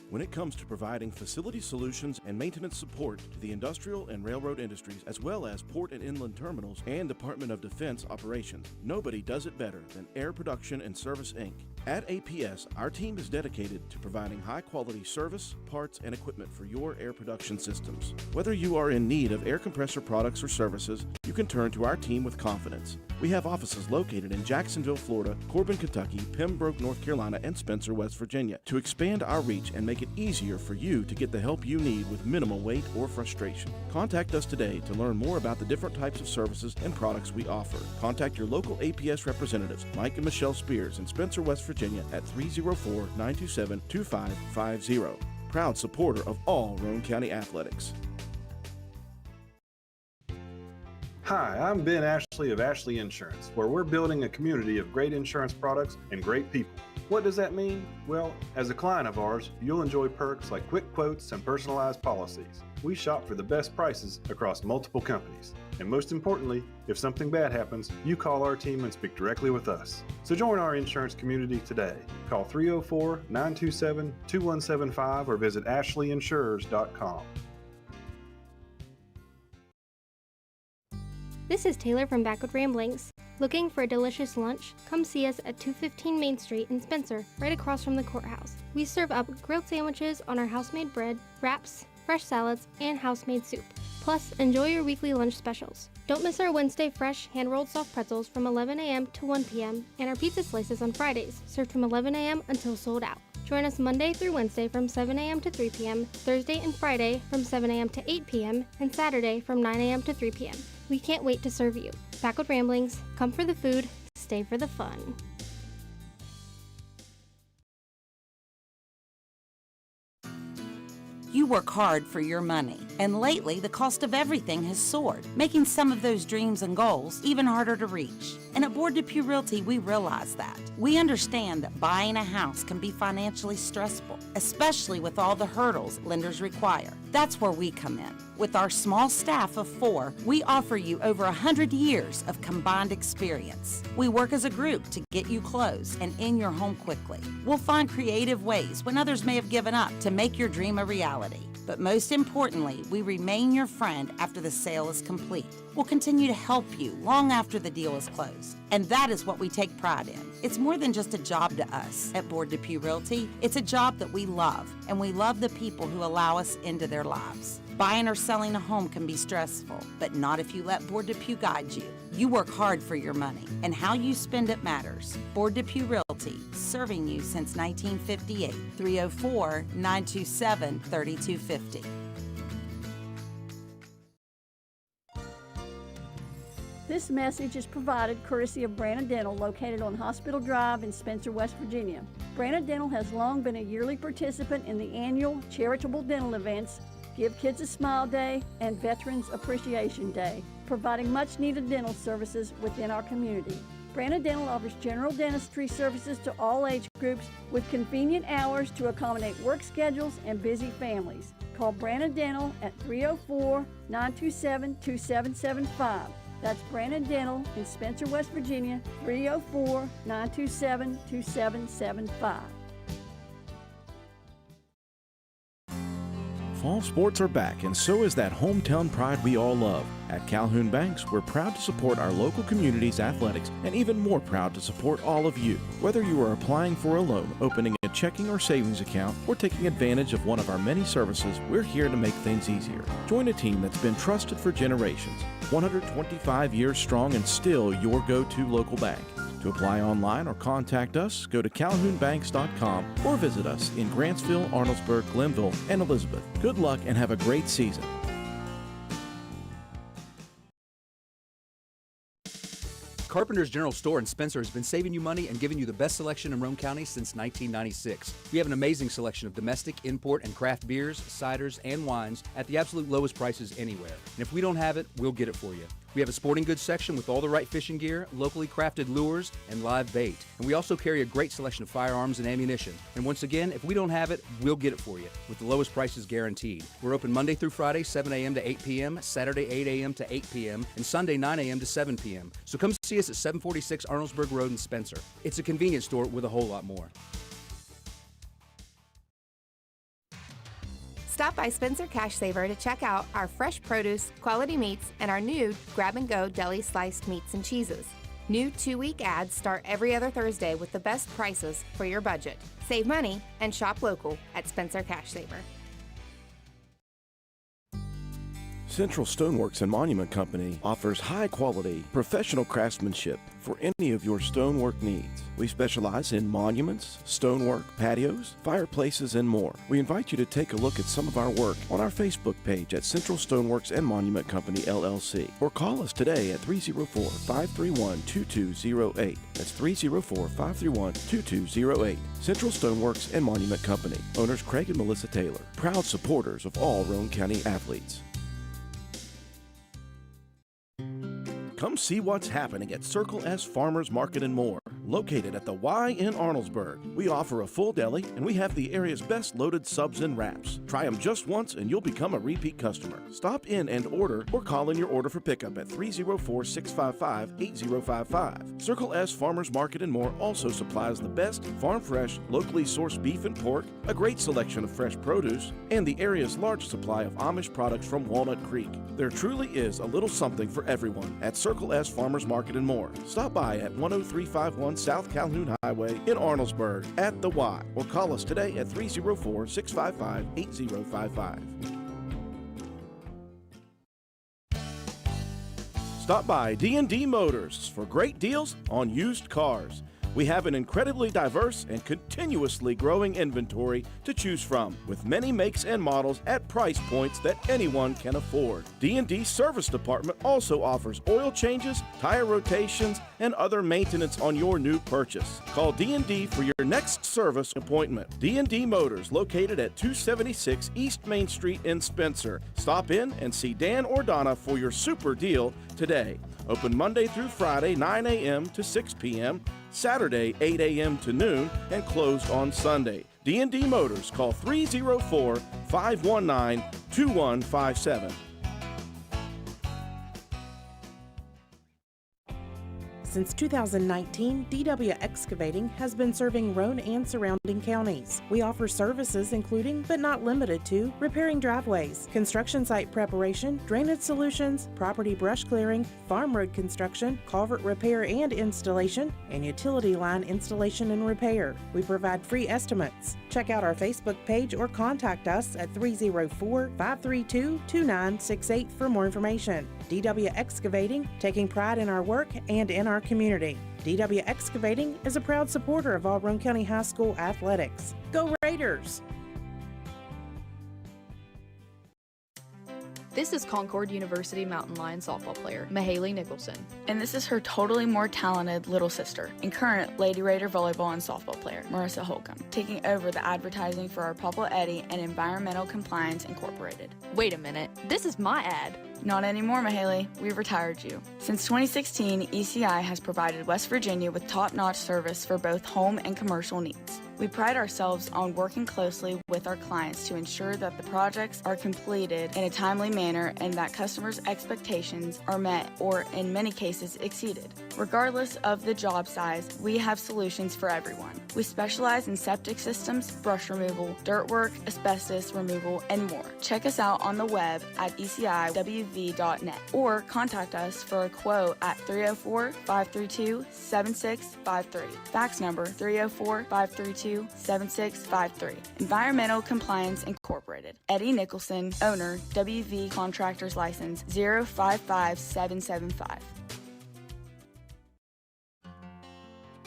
When it comes to providing facility solutions and maintenance support to the industrial and railroad industries, as well as port and inland terminals and Department of Defense operations, nobody does it better than Air Production and Service, Inc. At APS, our team is dedicated to providing high-quality service, parts, and equipment for your air production systems. Whether you are in need of air compressor products or services, you can turn to our team with confidence. We have offices located in Jacksonville, Florida, Corbin, Kentucky, Pembroke, North Carolina, and Spencer, West Virginia. To expand our reach and make it easier for you to get the help you need with minimal wait or frustration. Contact us today to learn more about the different types of services and products we offer. Contact your local APS representatives, Mike and Michelle Spears in Spencer, West Virginia at 304-927-2550. Proud supporter of all Roane County athletics. Hi, I'm Ben Ashley of Ashley Insurance, where we're building a community of great insurance products and great people. What does that mean? Well, as a client of ours, you'll enjoy perks like quick quotes and personalized policies. We shop for the best prices across multiple companies. And most importantly, if something bad happens, you call our team and speak directly with us. So join our insurance community today. Call 304-927-2175 or visit ashleyinsurers.com. This is Taylor from Backwood Ramblings. Looking for a delicious lunch? Come see us at 215 Main Street in Spencer, right across from the courthouse. We serve up grilled sandwiches on our house-made bread, wraps, fresh salads, and house-made soup. Plus, enjoy your weekly lunch specials. Don't miss our Wednesday fresh hand-rolled soft pretzels from 11 a.m. to 1 p.m. and our pizza slices on Fridays, served from 11 a.m. until sold out. Join us Monday through Wednesday from 7 a.m. to 3 p.m., Thursday and Friday from 7 a.m. to 8 p.m., and Saturday from 9 a.m. to 3 p.m. We can't wait to serve you. Backwood Ramblings, come for the food, stay for the fun. You work hard for your money, and lately the cost of everything has soared, making some of those dreams and goals even harder to reach. And at Board Depew Realty, we realize that. We understand that buying a house can be financially stressful, especially with all the hurdles lenders require. That's where we come in. With our small staff of 4, we offer you over 100 years of combined experience. We work as a group to get you closed and in your home quickly. We'll find creative ways when others may have given up to make your dream a reality. But most importantly, we remain your friend after the sale is complete. We'll continue to help you long after the deal is closed. And that is what we take pride in. It's more than just a job to us at Board Depew Realty. It's a job that we love, and we love the people who allow us into their lives. Buying or selling a home can be stressful, but not if you let Board Depew guide you. You work hard for your money, and how you spend it matters. Board Depew Realty, serving you since 1958. 304-927-3250. This message is provided courtesy of Branna Dental, located on Hospital Drive in Spencer, West Virginia. Branna Dental has long been a yearly participant in the annual charitable dental events, Give Kids a Smile Day and Veterans Appreciation Day, providing much-needed dental services within our community. Branna Dental offers general dentistry services to all age groups with convenient hours to accommodate work schedules and busy families. Call Branna Dental at 304-927-2775. That's Branna Dental in Spencer, West Virginia, 304-927-2775. Fall sports are back, and so is that hometown pride we all love. At Calhoun Banks, we're proud to support our local community's athletics and even more proud to support all of you. Whether you are applying for a loan, opening a checking or savings account, or taking advantage of one of our many services, we're here to make things easier. Join a team that's been trusted for generations, 125 years strong and still your go-to local bank. To apply online or contact us, go to calhounbanks.com or visit us in Grantsville, Arnoldesburg, Glenville, and Elizabeth. Good luck and have a great season. Carpenter's General Store in Spencer has been saving you money and giving you the best selection in Roane County since 1996. We have an amazing selection of domestic, import, and craft beers, ciders, and wines at the absolute lowest prices anywhere. And if we don't have it, we'll get it for you. We have a sporting goods section with all the right fishing gear, locally crafted lures, and live bait. And we also carry a great selection of firearms and ammunition. And once again, if we don't have it, we'll get it for you with the lowest prices guaranteed. We're open Monday through Friday, 7 a.m. to 8 p.m., Saturday, 8 a.m. to 8 p.m., and Sunday, 9 a.m. to 7 p.m. So come see us at 746 Arnoldesburg Road in Spencer. It's a convenience store with a whole lot more. Stop by Spencer Cash Saver to check out our fresh produce, quality meats, and our new grab-and-go deli sliced meats and cheeses. New 2-week ads start every other Thursday with the best prices for your budget. Save money and shop local at Spencer Cash Saver. Central Stoneworks and Monument Company offers high-quality, professional craftsmanship for any of your stonework needs. We specialize in monuments, stonework, patios, fireplaces, and more. We invite you to take a look at some of our work on our Facebook page at Central Stoneworks and Monument Company, LLC, or call us today at 304-531-2208. That's 304-531-2208. Central Stoneworks and Monument Company. Owners Craig and Melissa Taylor. Proud supporters of all Roane County athletes. Come see what's happening at Circle S Farmers Market and More, located at the Y in Arnoldesburg. We offer a full deli, and we have the area's best loaded subs and wraps. Try them just once, and you'll become a repeat customer. Stop in and order, or call in your order for pickup at 304-655-8055. Circle S Farmers Market and More also supplies the best farm-fresh, locally sourced beef and pork, a great selection of fresh produce, and the area's large supply of Amish products from Walnut Creek. There truly is a little something for everyone at Circle S Farmers Market and More. Stop by at 10351 South Calhoun Highway in Arnoldesburg at the Y, or call us today at 304-655-8055. Stop by D&D Motors for great deals on used cars. We have an incredibly diverse and continuously growing inventory to choose from, with many makes and models at price points that anyone can afford. D&D Service Department also offers oil changes, tire rotations, and other maintenance on your new purchase. Call D&D for your next service appointment. D&D Motors, located at 276 East Main Street in Spencer. Stop in and see Dan or Donna for your super deal today. Open Monday through Friday, 9 a.m. to 6 p.m., Saturday, 8 a.m. to noon, and closed on Sunday. D&D Motors, call 304-519-2157. Since 2019, DW Excavating has been serving Roane and surrounding counties. We offer services including, but not limited to, repairing driveways, construction site preparation, drainage solutions, property brush clearing, farm road construction, culvert repair and installation, and utility line installation and repair. We provide free estimates. Check out our Facebook page or contact us at 304-532-2968 for more information. DW Excavating, taking pride in our work and in our community. DW Excavating is a proud supporter of all Roane County High School athletics. Go Raiders! This is Concord University Mountain Lion softball player, Mahaley Nicholson. And this is her totally more talented little sister and current Lady Raider volleyball and softball player, Marissa Holcomb, taking over the advertising for our Papa Eddie and Environmental Compliance Incorporated. Wait a minute, this is my ad. Not anymore, Mahaley. We've retired you. Since 2016, ECI has provided West Virginia with top-notch service for both home and commercial needs. We pride ourselves on working closely with our clients to ensure that the projects are completed in a timely manner and that customers' expectations are met or, in many cases, exceeded. Regardless of the job size, we have solutions for everyone. We specialize in septic systems, brush removal, dirt work, asbestos removal, and more. Check us out on the web at eciwv.net or contact us for a quote at 304-532-7653. Fax number 304-532-7653. Environmental Compliance Incorporated. Eddie Nicholson, owner, WV Contractors License 055775.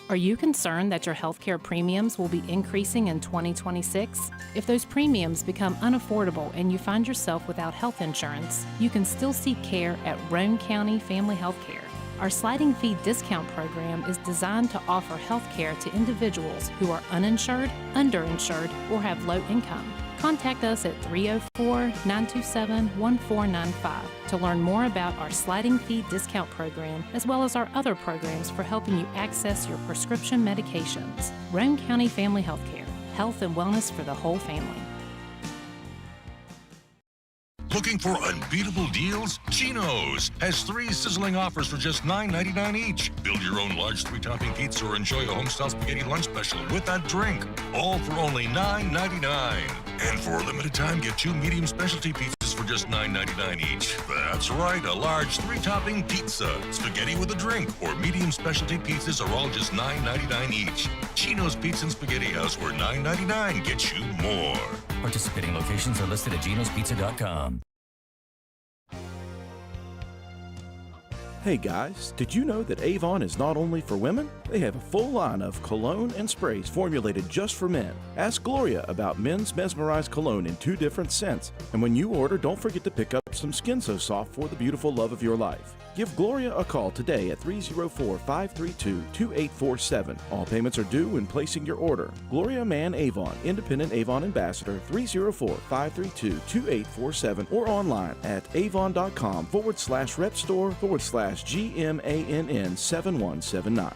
Are you concerned that your healthcare premiums will be increasing in 2026? If those premiums become unaffordable and you find yourself without health insurance, you can still seek care at Roane County Family Health Care. Our sliding fee discount program is designed to offer health care to individuals who are uninsured, underinsured, or have low income. Contact us at 304-927-1495 to learn more about our sliding fee discount program, as well as our other programs for helping you access your prescription medications. Roane County Family Healthcare, health and wellness for the whole family. Looking for unbeatable deals? Chino's has 3 sizzling offers for just $9.99 each. Build your own large 3-topping pizza or enjoy a homestyle spaghetti lunch special with a drink, all for only $9.99. And for a limited time, get 2 medium specialty pizzas for just $9.99 each. That's right, a large 3-topping pizza, spaghetti with a drink, or medium specialty pizzas are all just $9.99 each. Chino's Pizza and Spaghetti House, where $9.99 gets you more. Participating locations are listed at genospizza.com. Hey guys, did you know that Avon is not only for women? They have a full line of cologne and sprays formulated just for men. Ask Gloria about men's mesmerized cologne in 2 different scents. And when you order, don't forget to pick up some Skin So Soft for the beautiful love of your life. Give Gloria a call today at 304-532-2847. All payments are due when placing your order. Gloria Mann Avon, Independent Avon Ambassador, 304-532-2847, or online at avon.com/repstore/GMANN7179.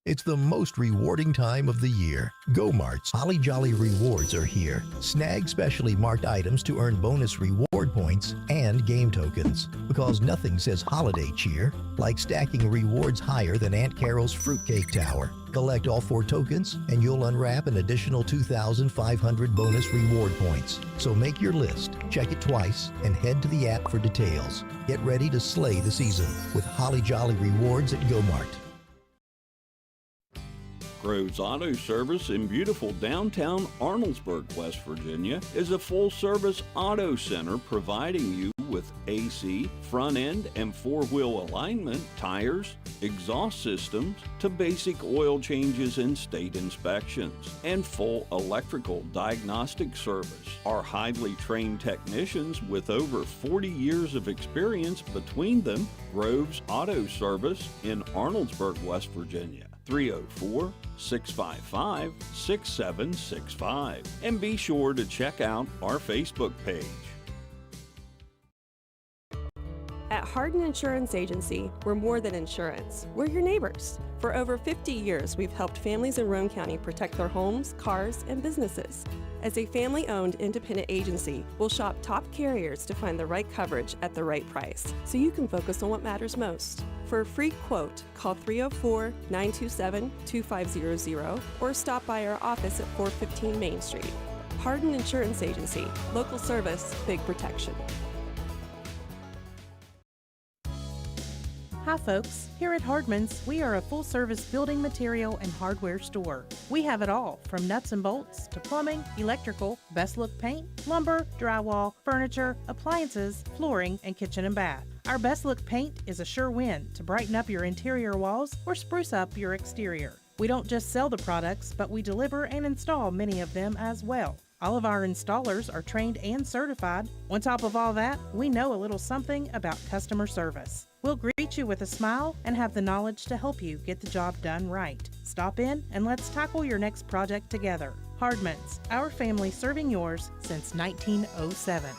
It's the most rewarding time of the year. Go-Mart's Holly Jolly Rewards are here. Snag specially marked items to earn bonus reward points and game tokens. Because nothing says holiday cheer like stacking rewards higher than Aunt Carol's Fruitcake Tower. Collect all 4 tokens and you'll unwrap an additional 2,500 bonus reward points. So make your list, check it twice, and head to the app for details. Get ready to slay the season with Holly Jolly Rewards at Go-Mart. Groves Auto Service in beautiful downtown Arnoldesburg, West Virginia, is a full-service auto center providing you with AC, front end and 4-wheel alignment, tires, exhaust systems, to basic oil changes and state inspections, and full electrical diagnostic service. Our highly trained technicians with over 40 years of experience between them, Groves Auto Service in Arnoldesburg, West Virginia. 304-655-6765. And be sure to check out our Facebook page. At Hardin Insurance Agency, we're more than insurance. We're your neighbors. For over 50 years, we've helped families in Roane County protect their homes, cars, and businesses. As a family-owned independent agency, we'll shop top carriers to find the right coverage at the right price, so you can focus on what matters most. For a free quote, call 304-927-2500 or stop by our office at 415 Main Street. Hardin Insurance Agency, local service, big protection. Hi folks, here at Hardman's, we are a full-service building material and hardware store. We have it all, from nuts and bolts to plumbing, electrical, best look paint, lumber, drywall, furniture, appliances, flooring, and kitchen and bath. Our best look paint is a sure win to brighten up your interior walls or spruce up your exterior. We don't just sell the products, but we deliver and install many of them as well. All of our installers are trained and certified. On top of all that, we know a little something about customer service. We'll greet you with a smile and have the knowledge to help you get the job done right. Stop in and let's tackle your next project together. Hardman's, our family serving yours since 1907.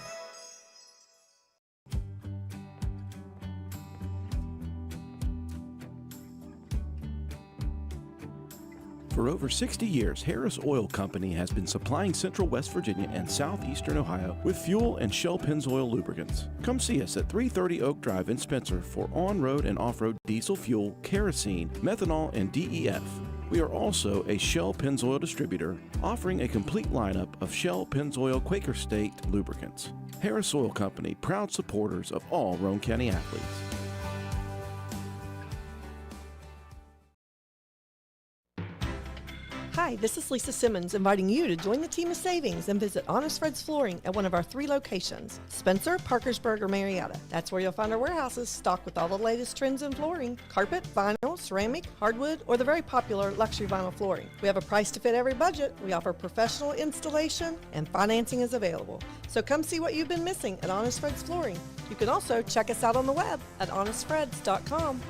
For over 60 years, Harris Oil Company has been supplying Central West Virginia and Southeastern Ohio with fuel and Shell Pennzoil lubricants. Come see us at 330 Oak Drive in Spencer for on-road and off-road diesel fuel, kerosene, methanol, and DEF. We are also a Shell Pennzoil distributor, offering a complete lineup of Shell Pennzoil Quaker State lubricants. Harris Oil Company, proud supporters of all Roane County athletes. Hi, this is Lisa Simmons inviting you to join the team of savings and visit Honest Fred's Flooring at one of our 3 locations, Spencer, Parkersburg, or Marietta. That's where you'll find our warehouses stocked with all the latest trends in flooring, carpet, vinyl, ceramic, hardwood, or the very popular luxury vinyl flooring. We have a price to fit every budget. We offer professional installation and financing is available. So come see what you've been missing at Honest Fred's Flooring. You can also check us out on the web at honestfreds.com.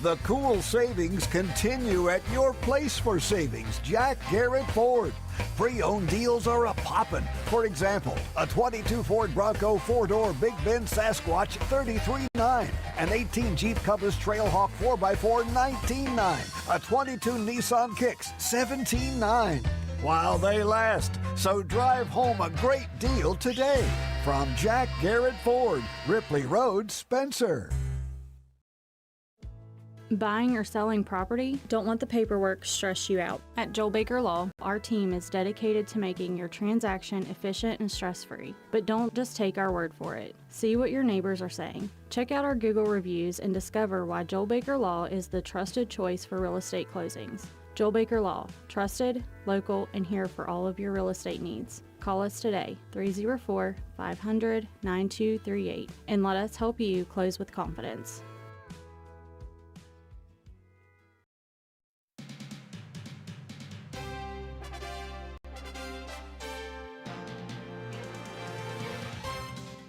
The cool savings continue at your place for savings, Jack Garrett Ford. Pre-owned deals are a poppin'. For example, a 22 Ford Bronco 4-door Big Bend Sasquatch, $33,900. An 18 Jeep Compass Trailhawk 4x4, $19,900. A 22 Nissan Kicks, $17,900. While they last, so drive home a great deal today. From Jack Garrett Ford, Ripley Road, Spencer. Buying or selling property? Don't let the paperwork stress you out. At Joel Baker Law, our team is dedicated to making your transaction efficient and stress-free. But don't just take our word for it. See what your neighbors are saying. Check out our Google reviews and discover why Joel Baker Law is the trusted choice for real estate closings. Joel Baker Law, trusted, local, and here for all of your real estate needs. Call us today, 304-500-9238, and let us help you close with confidence.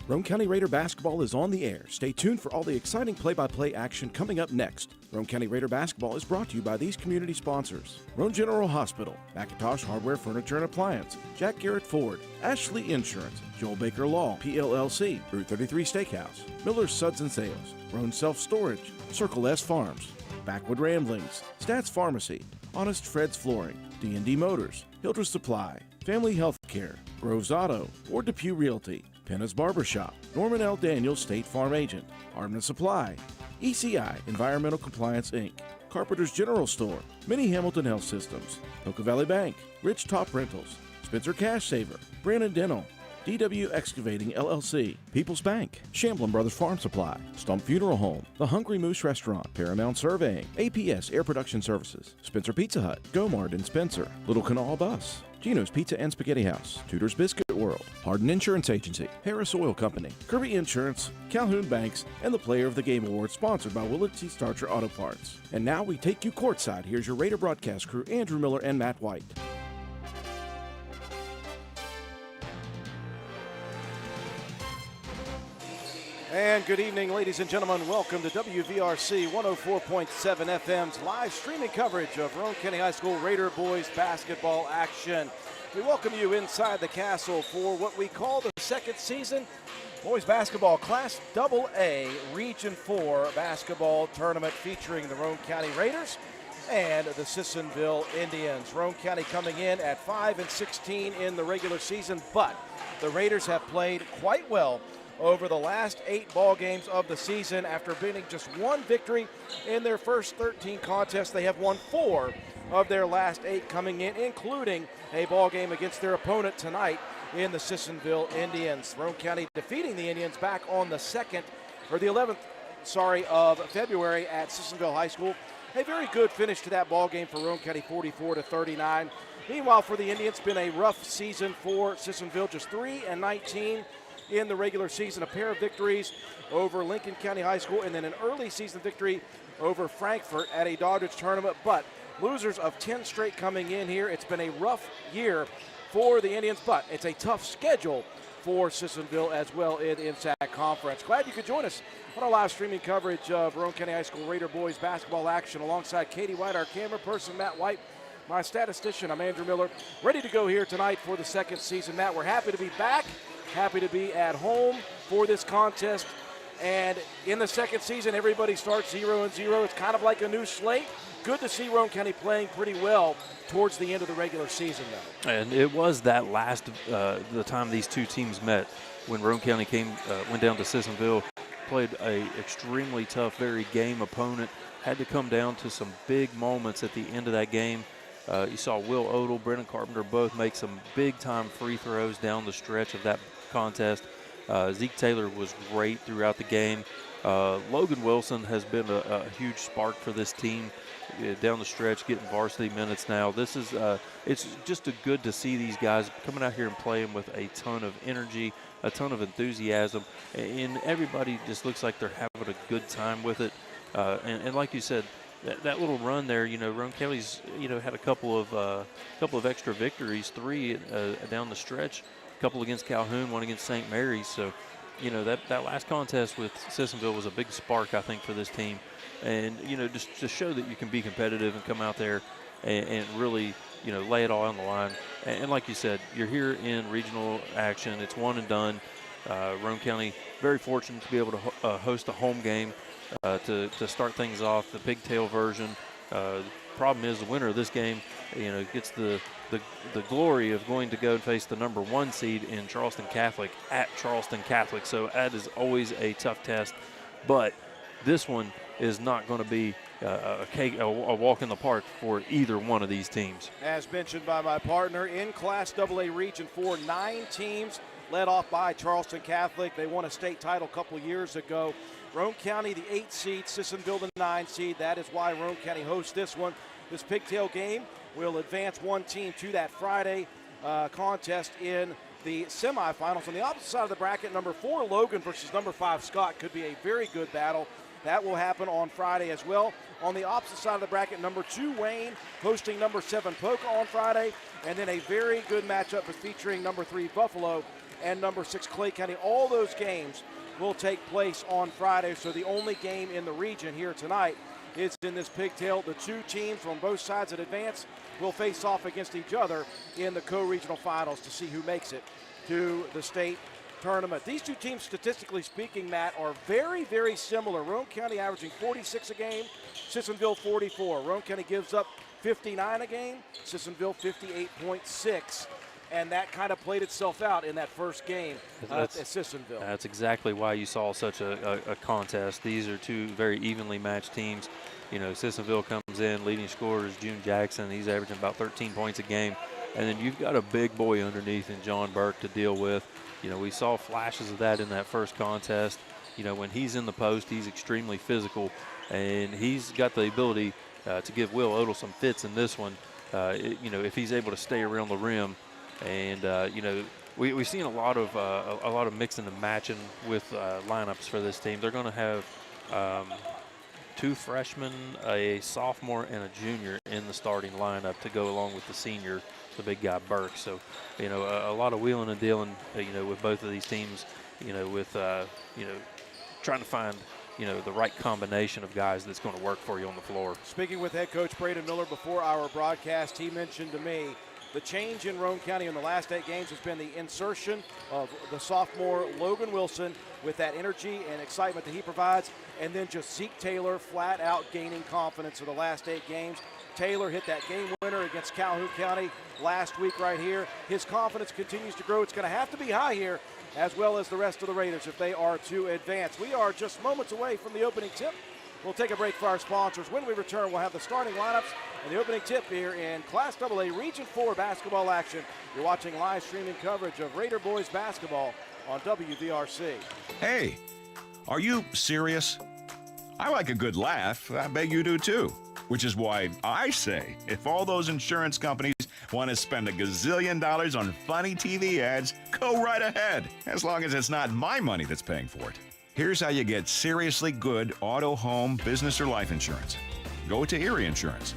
Roane County Raider basketball is on the air. Stay tuned for all the exciting play-by-play action coming up next. Roane County Raider basketball is brought to you by these community sponsors: Roane General Hospital, McIntosh Hardware, Furniture and Appliance, Jack Garrett Ford, Ashley Insurance, Joel Baker Law, PLLC, Route 33 Steakhouse, Miller's Suds and Sales, Roane Self Storage, Circle S Farms, Backwood Ramblings, Stats Pharmacy, Honest Fred's Flooring, D&D Motors, Hildreth Supply, Family Health Care, Groves Auto, Ward Depew Realty, Penna's Barbershop, Norman L. Daniels State Farm Agent, Hardman Supply, ECI Environmental Compliance Inc., Carpenter's General Store, Mini Hamilton Health Systems, Poca Valley Bank, Rich Top Rentals, Spencer Cash Saver, Brandon Dental, DW Excavating LLC, People's Bank, Shamblin Brothers Farm Supply, Stump Funeral Home, The Hungry Moose Restaurant, Paramount Surveying, APS Air Production Services, Spencer Pizza Hut, Gomard and Spencer, Little Canal Bus, Gino's Pizza and Spaghetti House, Tudor's Biscuit World, Hardin Insurance Agency, Harris Oil Company, Kirby Insurance, Calhoun Banks, and the Player of the Game Award sponsored by Willard C. Starcher Auto Parts. And now we take you courtside. Here's your Raider broadcast crew, Andrew Miller and Matt White. And good evening, ladies and gentlemen. Welcome to WVRC 104.7 FM's live streaming coverage of Roane County High School Raider boys basketball action. We welcome you inside the castle for what we call the second season boys basketball Class AA Region 4 basketball tournament featuring the Roane County Raiders and the Sissonville Indians. Roane County coming in at 5-16 in the regular season, but the Raiders have played quite well over the last 8 ball games of the season. After winning just 1 victory in their first 13 contests, they have won 4 of their last 8 coming in, including a ball game against their opponent tonight in the Sissonville Indians. Roane County defeating the Indians back on the 11th of February at Sissonville High School. A very good finish to that ball game for Roane County, 44-39. Meanwhile, for the Indians, been a rough season for Sissonville, just 3-19 in the regular season. A pair of victories over Lincoln County High School and then an early season victory over Frankfort at a Doddridge tournament, but losers of 10 straight coming in here. It's been a rough year for the Indians, but it's a tough schedule for Sissonville as well in the MSAC Conference. Glad you could join us on our live streaming coverage of Roane County High School Raider boys basketball action alongside Katie White, our camera person, Matt White, my statistician. I'm Andrew Miller, ready to go here tonight for the second season. Matt, we're happy to be back. Happy to be at home for this contest. And in the second season, everybody starts 0-0. It's kind of like a new slate. Good to see Roane County playing pretty well towards the end of the regular season, though. And it was that last, the time these two teams met, when Roane County went down to Sissonville, played a extremely tough, very game opponent, had to come down to some big moments at the end of that game. You saw Will Odell, Brennan Carpenter both make some big-time free throws down the stretch of that contest. Zeke Taylor was great throughout the game. Logan Wilson has been a huge spark for this team down the stretch, getting varsity minutes now. This is it's just good to see these guys coming out here and playing with a ton of energy, a ton of enthusiasm, and everybody just looks like they're having a good time with it. And like you said, that little run there, Roane County's, had a couple of extra victories, 3 down the stretch, a couple against Calhoun, 1 against St. Mary's. So that last contest with Sissonville was a big spark, I think, for this team. And, just to show that you can be competitive and come out there and really, lay it all on the line. And like you said, you're here in regional action. It's one and done. Roane County, very fortunate to be able to host a home game to start things off, the pigtail version. Problem is the winner of this game, gets the glory of going to go and face the number 1 seed in Charleston Catholic at Charleston Catholic. So that is always a tough test. But this one is not going to be a walk in the park for either one of these teams. As mentioned by my partner, in Class AA Region 4, 9 teams led off by Charleston Catholic. They won a state title a couple years ago. Roane County, the 8 seed, Sissonville, the 9 seed. That is why Roane County hosts this one. This pigtail game will advance one team to that Friday contest in the semifinals. On the opposite side of the bracket, number 4 Logan versus number 5 Scott could be a very good battle. That will happen on Friday as well. On the opposite side of the bracket, number 2 Wayne hosting number 7 Polka on Friday. And then a very good matchup featuring number 3 Buffalo and number 6 Clay County. All those games will take place on Friday. So the only game in the region here tonight is in this pigtail. The 2 teams from both sides that advance will face off against each other in the co-regional finals to see who makes it to the state tournament. These 2 teams, statistically speaking, Matt, are very, very similar. Roane County averaging 46 a game, Sissonville 44. Roane County gives up 59 a game, Sissonville 58.6. And that kind of played itself out in that first game at Sissonville. That's exactly why you saw such a contest. These are 2 very evenly matched teams. Sissonville comes in, leading scorer is June Jackson. He's averaging about 13 points a game. And then you've got a big boy underneath in John Burke to deal with. We saw flashes of that in that first contest. When he's in the post, he's extremely physical, and he's got the ability to give Will Odell some fits in this one, if he's able to stay around the rim. And, we've seen a lot of mixing and matching with lineups for this team. They're going to have 2 freshmen, a sophomore, and a junior in the starting lineup to go along with the senior, the big guy Burke. So, a lot of wheeling and dealing, with both of these teams, with, trying to find, the right combination of guys that's going to work for you on the floor. Speaking with head coach Braden Miller before our broadcast, he mentioned to me the change in Roane County in the last 8 games has been the insertion of the sophomore Logan Wilson with that energy and excitement that he provides, and then just Zeke Taylor flat out gaining confidence in the last 8 games. Taylor hit that game winner against Calhoun County last week right here. His confidence continues to grow. It's going to have to be high here, as well as the rest of the Raiders if they are to advance. We are just moments away from the opening tip. We'll take a break for our sponsors. When we return, we'll have the starting lineups and the opening tip here in Class AA Region 4 basketball action. You're watching live streaming coverage of Raider Boys basketball on WVRC. Hey, are you serious? I like a good laugh. I bet you do too. Which is why I say, if all those insurance companies want to spend $1 gazillion on funny TV ads, go right ahead, as long as it's not my money that's paying for it. Here's how you get seriously good auto, home, business, or life insurance. Go to Erie Insurance.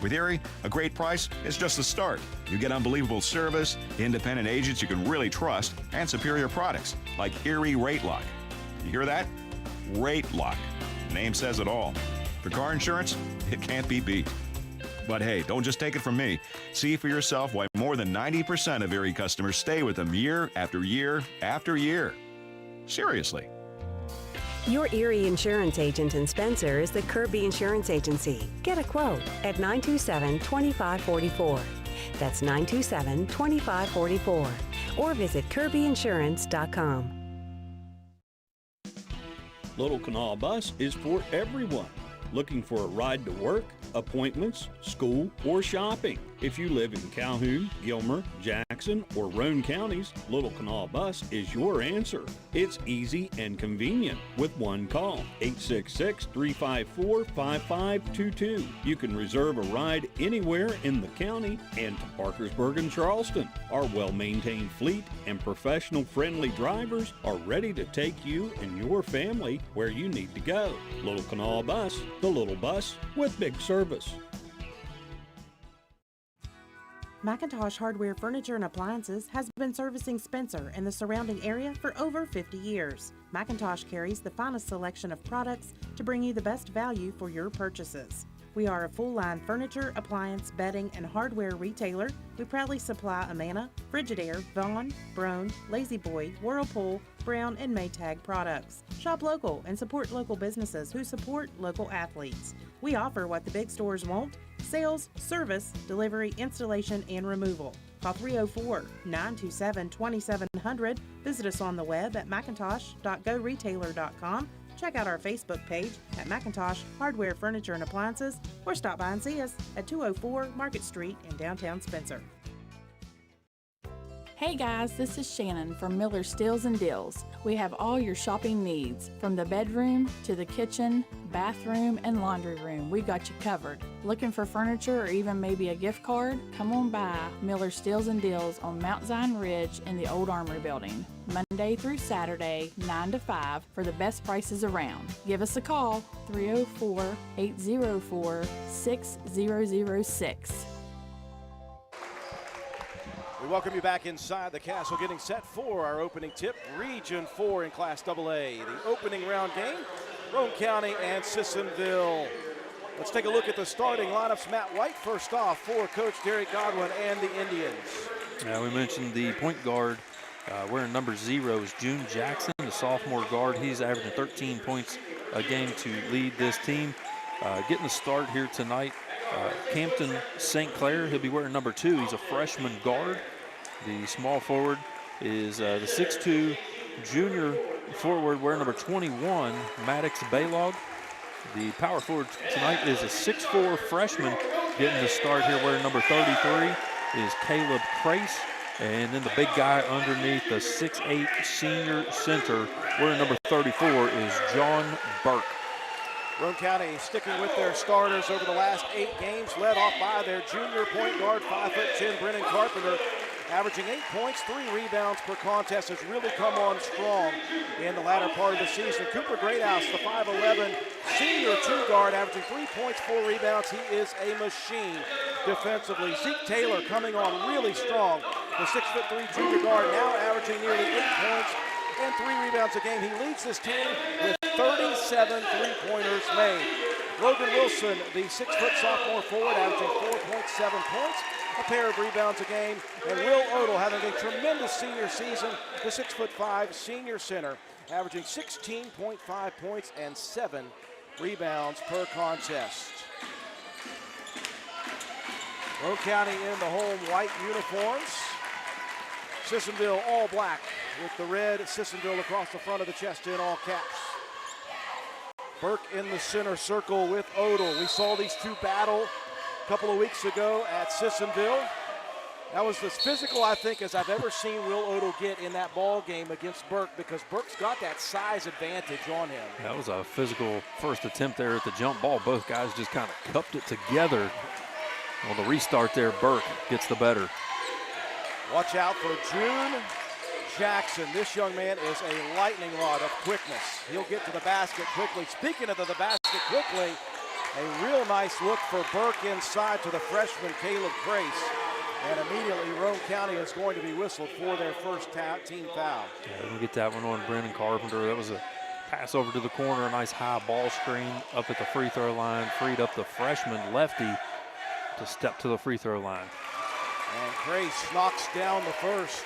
With Erie, a great price is just the start. You get unbelievable service, independent agents you can really trust, and superior products like Erie Rate Lock. You hear that? Rate Lock. The name says it all. For car insurance, it can't be beat. But hey, don't just take it from me. See for yourself why more than 90% of Erie customers stay with them year after year after year. Seriously. Your Erie insurance agent in Spencer is the Kirby Insurance Agency. Get a quote at 927-2544. That's 927-2544. Or visit kirbyinsurance.com. Little Canal Bus is for everyone. Looking for a ride to work, appointments, school, or shopping? If you live in Calhoun, Gilmer, Jackson, or Roane counties, Little Canal Bus is your answer. It's easy and convenient with one call, 866-354-5522. You can reserve a ride anywhere in the county and to Parkersburg and Charleston. Our well-maintained fleet and professional-friendly drivers are ready to take you and your family where you need to go. Little Canal Bus, the little bus with big service. McIntosh Hardware Furniture and Appliances has been servicing Spencer and the surrounding area for over 50 years. McIntosh carries the finest selection of products to bring you the best value for your purchases. We are a full-line furniture, appliance, bedding, and hardware retailer. We proudly supply Amana, Frigidaire, Vaughan, Roane, Lazy Boy, Whirlpool, Brown, and Maytag products. Shop local and support local businesses who support local athletes. We offer what the big stores won't: sales, service, delivery, installation, and removal. Call 304-927-2700. Visit us on the web at macintosh.goretailer.com. Check out our Facebook page at McIntosh Hardware Furniture and Appliances, or stop by and see us at 204 Market Street in downtown Spencer. Hey guys, this is Shannon from Miller Steels and Deals. We have all your shopping needs, from the bedroom to the kitchen, bathroom, and laundry room. We got you covered. Looking for furniture or even maybe a gift card? Come on by Miller Steels and Deals on Mount Zion Ridge in the Old Armory Building, Monday through Saturday, 9 to 5, for the best prices around. Give us a call, 304-804-6006. We welcome you back inside the castle, getting set for our opening tip, Region 4 in Class AA. The opening round game, Roane County and Sissonville. Let's take a look at the starting lineups. Matt White first off for Coach Derek Godwin and the Indians. We mentioned the point guard wearing number 0 is June Jackson, the sophomore guard. He's averaging 13 points a game to lead this team. Getting the start here tonight, Campton St. Clair, he'll be wearing number 2. He's a freshman guard. The small forward is the 6'2" junior forward wearing number 21, Maddox Baylog. The power forward tonight is a 6'4" freshman. Getting the start here wearing number 33 is Caleb Crace. And then the big guy underneath, the 6'8" senior center wearing number 34 is John Burke. Roane County sticking with their starters over the last 8 games, led off by their junior point guard, 5'10", Brennan Carpenter, averaging 8 points, 3 rebounds per contest, has really come on strong in the latter part of the season. Cooper Greathouse, the 5'11" senior 2 guard, averaging 3 points, 4 rebounds. He is a machine defensively. Zeke Taylor coming on really strong, the 6'3" junior guard, now averaging nearly 8 points and 3 rebounds a game. He leads this team with 37 three-pointers made. Logan Wilson, the 6-foot sophomore forward, averaging 4.7 points, a pair of rebounds a game. And Will Odell having a tremendous senior season, the 6'5" senior center, averaging 16.5 points and 7 rebounds per contest. Roane County in the home white uniforms. Sissonville all black with the red Sissonville across the front of the chest in all caps. Burke in the center circle with Odell. We saw these two battle a couple of weeks ago at Sissonville. That was as physical, I think, as I've ever seen Will Odell get in that ball game against Burke, because Burke's got that size advantage on him. That was a physical first attempt there at the jump ball. Both guys just kind of cupped it together. Well, the restart there, Burke gets the better. Watch out for June Jackson. This young man is a lightning rod of quickness. He'll get to the basket quickly. Speaking of the basket quickly, a real nice look for Burke inside to the freshman Caleb Crace. And immediately Roane County is going to be whistled for their first team foul. Yeah, we'll get that one on Brennan Carpenter. That was a pass over to the corner, a nice high ball screen up at the free throw line, freed up the freshman lefty to step to the free throw line. And Crace knocks down the first.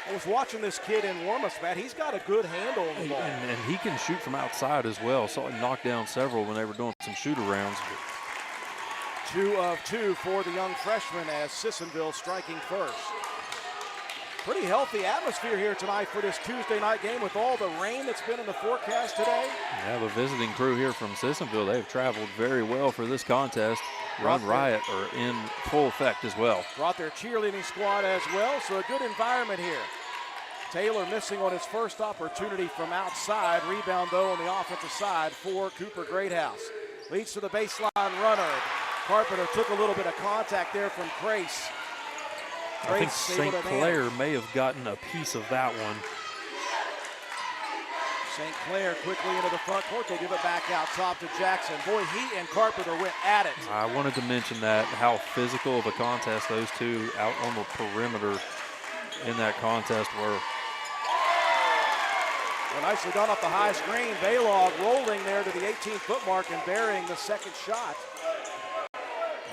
I was watching this kid in warm-ups, Matt. He's got a good handle on the ball. And he can shoot from outside as well. Saw him knock down several when they were doing some shoot-arounds. 2 of 2 for the young freshman as Sissonville striking first. Pretty healthy atmosphere here tonight for this Tuesday night game with all the rain that's been in the forecast today. Yeah, the visiting crew here from Sissonville, they've traveled very well for this contest. Run Riot are in full effect as well. Brought their cheerleading squad as well, so a good environment here. Taylor missing on his first opportunity from outside. Rebound, though, on the offensive side for Cooper Greathouse. Leads to the baseline runner. Carpenter took a little bit of contact there from Crace. I think St. Clair may have gotten a piece of that one. St. Clair quickly into the front court. They give it back out top to Jackson. Boy, he and Carpenter went at it. I wanted to mention that, how physical of a contest those two out on the perimeter in that contest were. Well, nicely done off the high screen. Baylog rolling there to the 18-foot mark and burying the second shot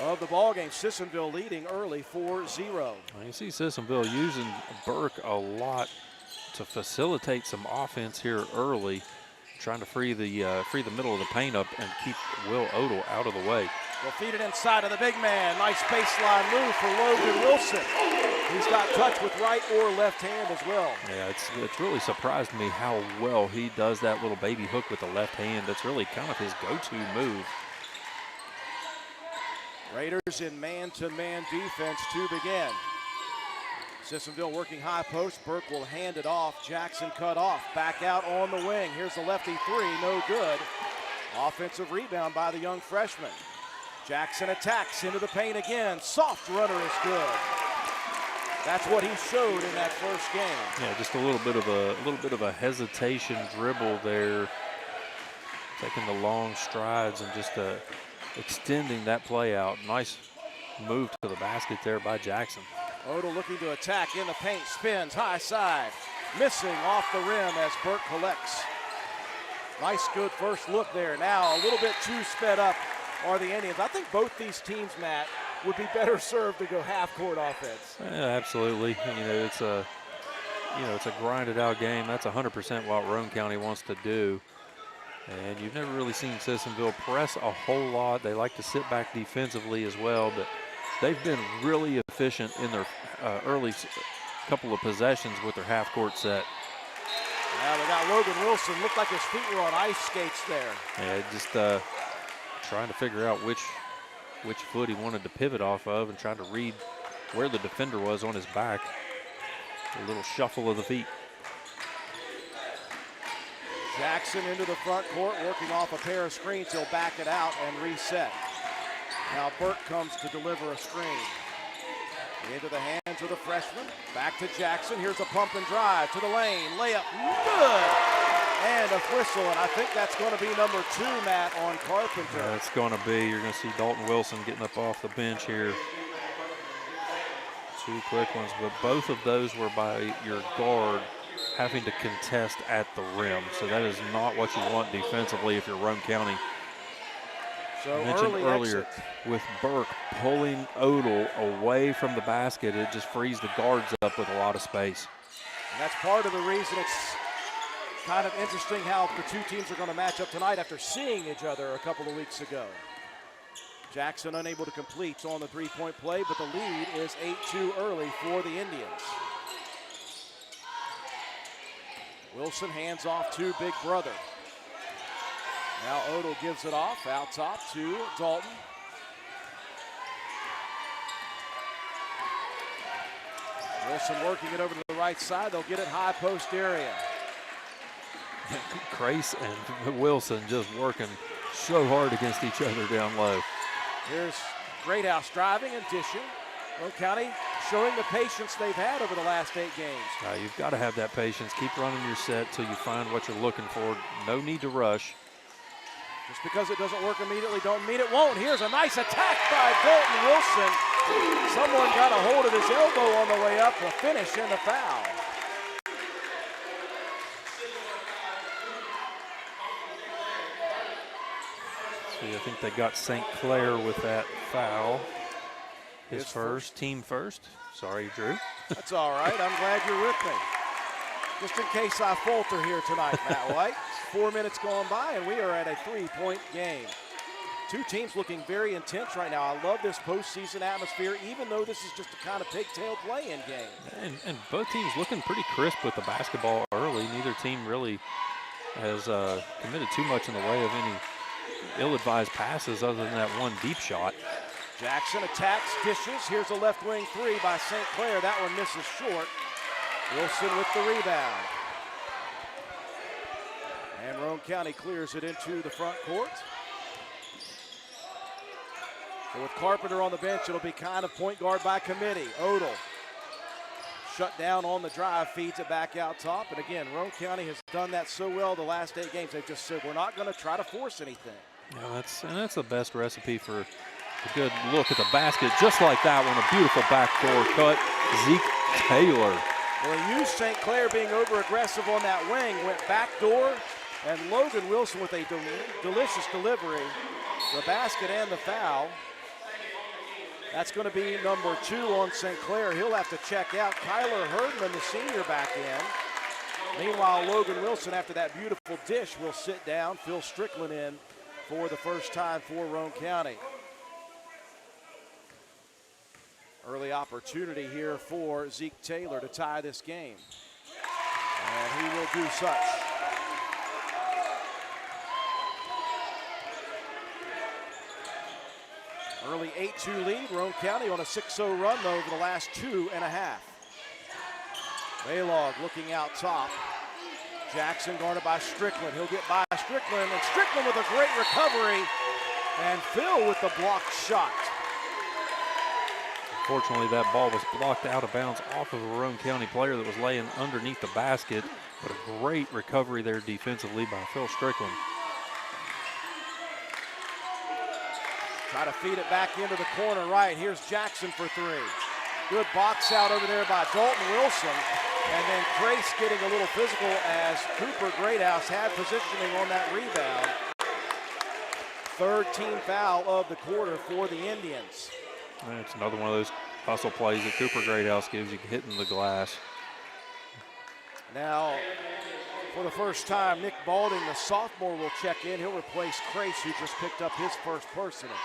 of the ball game. Sissonville leading early 4-0. Well, you see Sissonville using Burke a lot to facilitate some offense here early, trying to free the middle of the paint up and keep Will Odell out of the way. Will feed it inside of the big man. Nice baseline move for Logan Wilson. He's got touch with right or left hand as well. Yeah, it's really surprised me how well he does that little baby hook with the left hand. That's really kind of his go-to move. Raiders in man-to-man defense to begin. Sissonville working high post. Burke will hand it off. Jackson cut off. Back out on the wing. Here's the lefty three. No good. Offensive rebound by the young freshman. Jackson attacks into the paint again. Soft runner is good. That's what he showed in that first game. Yeah, just a little bit of a hesitation dribble there, taking the long strides and just extending that play out. Nice move to the basket there by Jackson. Odell looking to attack in the paint, spins high side, missing off the rim as Burke collects. Nice, good first look there. Now a little bit too sped up are the Indians. I think both these teams, Matt, would be better served to go half-court offense. Yeah, absolutely. It's a grinded-out game. That's 100% what Roane County wants to do. And you've never really seen Sissonville press a whole lot. They like to sit back defensively as well, but they've been really efficient in their early couple of possessions with their half-court set. Now they got Logan Wilson. Looked like his feet were on ice skates there. Yeah, just trying to figure out which foot he wanted to pivot off of and trying to read where the defender was on his back. A little shuffle of the feet. Jackson into the front court, working off a pair of screens. He'll back it out and reset. Now Burke comes to deliver a screen. Into the hands of the freshman. Back to Jackson. Here's a pump and drive to the lane. Layup, good. And a whistle, and I think that's going to be number 2, Matt, on Carpenter. It's going to be. You're going to see Dalton Wilson getting up off the bench here. 2 quick ones, but both of those were by your guard having to contest at the rim. So that is not what you want defensively if you're Roane County. So I mentioned earlier exit. with Burke pulling Odell away from the basket, it just frees the guards up with a lot of space. And that's part of the reason it's kind of interesting how the two teams are going to match up tonight after seeing each other a couple of weeks ago. Jackson unable to complete on the three-point play, but the lead is 8-2 early for the Indians. Wilson hands off to Big Brother. Now Odell gives it off out top to Dalton. Wilson working it over to the right side. They'll get it high post area. Grace and Wilson just working so hard against each other down low. Here's Greathouse driving and dishing. Roane County showing the patience they've had over the last 8 games. You've got to have that patience. Keep running your set till you find what you're looking for. No need to rush. Just because it doesn't work immediately don't mean it won't. Here's a nice attack by Dalton Wilson. Someone got a hold of his elbow on the way up. A finish and a foul. See, I think they got St. Clair with that foul. His first, team first. Sorry, Drew. That's all right. I'm glad you're with me. Just in case I falter here tonight, Matt White. 4 minutes gone by, and we are at a 3-point game. Two teams looking very intense right now. I love this postseason atmosphere, even though this is just a kind of pigtail play-in game. And both teams looking pretty crisp with the basketball early. Neither team really has committed too much in the way of any ill-advised passes other than that one deep shot. Jackson attacks, dishes. Here's a left wing three by St. Clair. That one misses short. Wilson with the rebound. And Roane County clears it into the front court. So with Carpenter on the bench, it'll be kind of point guard by committee. Odell shut down on the drive, feeds it back out top. And again, Roane County has done that so well the last 8 games. They've just said, we're not going to try to force anything. Yeah, that's the best recipe for a good look at the basket. Just like that one, a beautiful backdoor cut. Zeke Taylor. Well, he used St. Clair being over-aggressive on that wing, went backdoor, and Logan Wilson with a delicious delivery. The basket and the foul. That's going to be number 2 on St. Clair. He'll have to check out. Kyler Herdman, the senior, back in. Meanwhile, Logan Wilson, after that beautiful dish, will sit down. Phil Strickland in for the first time for Roane County. Early opportunity here for Zeke Taylor to tie this game. And he will do such. Early 8-2 lead. Roane County on a 6-0 run, though, over the last 2.5. Baylog looking out top. Jackson guarded by Strickland. He'll get by Strickland, and Strickland with a great recovery. And Phil with the blocked shot. Unfortunately, that ball was blocked out of bounds off of a Roane County player that was laying underneath the basket. But a great recovery there defensively by Phil Strickland. Try to feed it back into the corner right. Here's Jackson for 3. Good box out over there by Dalton Wilson. And then Trace getting a little physical as Cooper Greathouse had positioning on that rebound. 3rd team foul of the quarter for the Indians. It's another one of those hustle plays that Cooper Greathouse gives you, hitting the glass. Now, for the first time, Nick Balding, the sophomore, will check in. He'll replace Crace, who just picked up his first personal.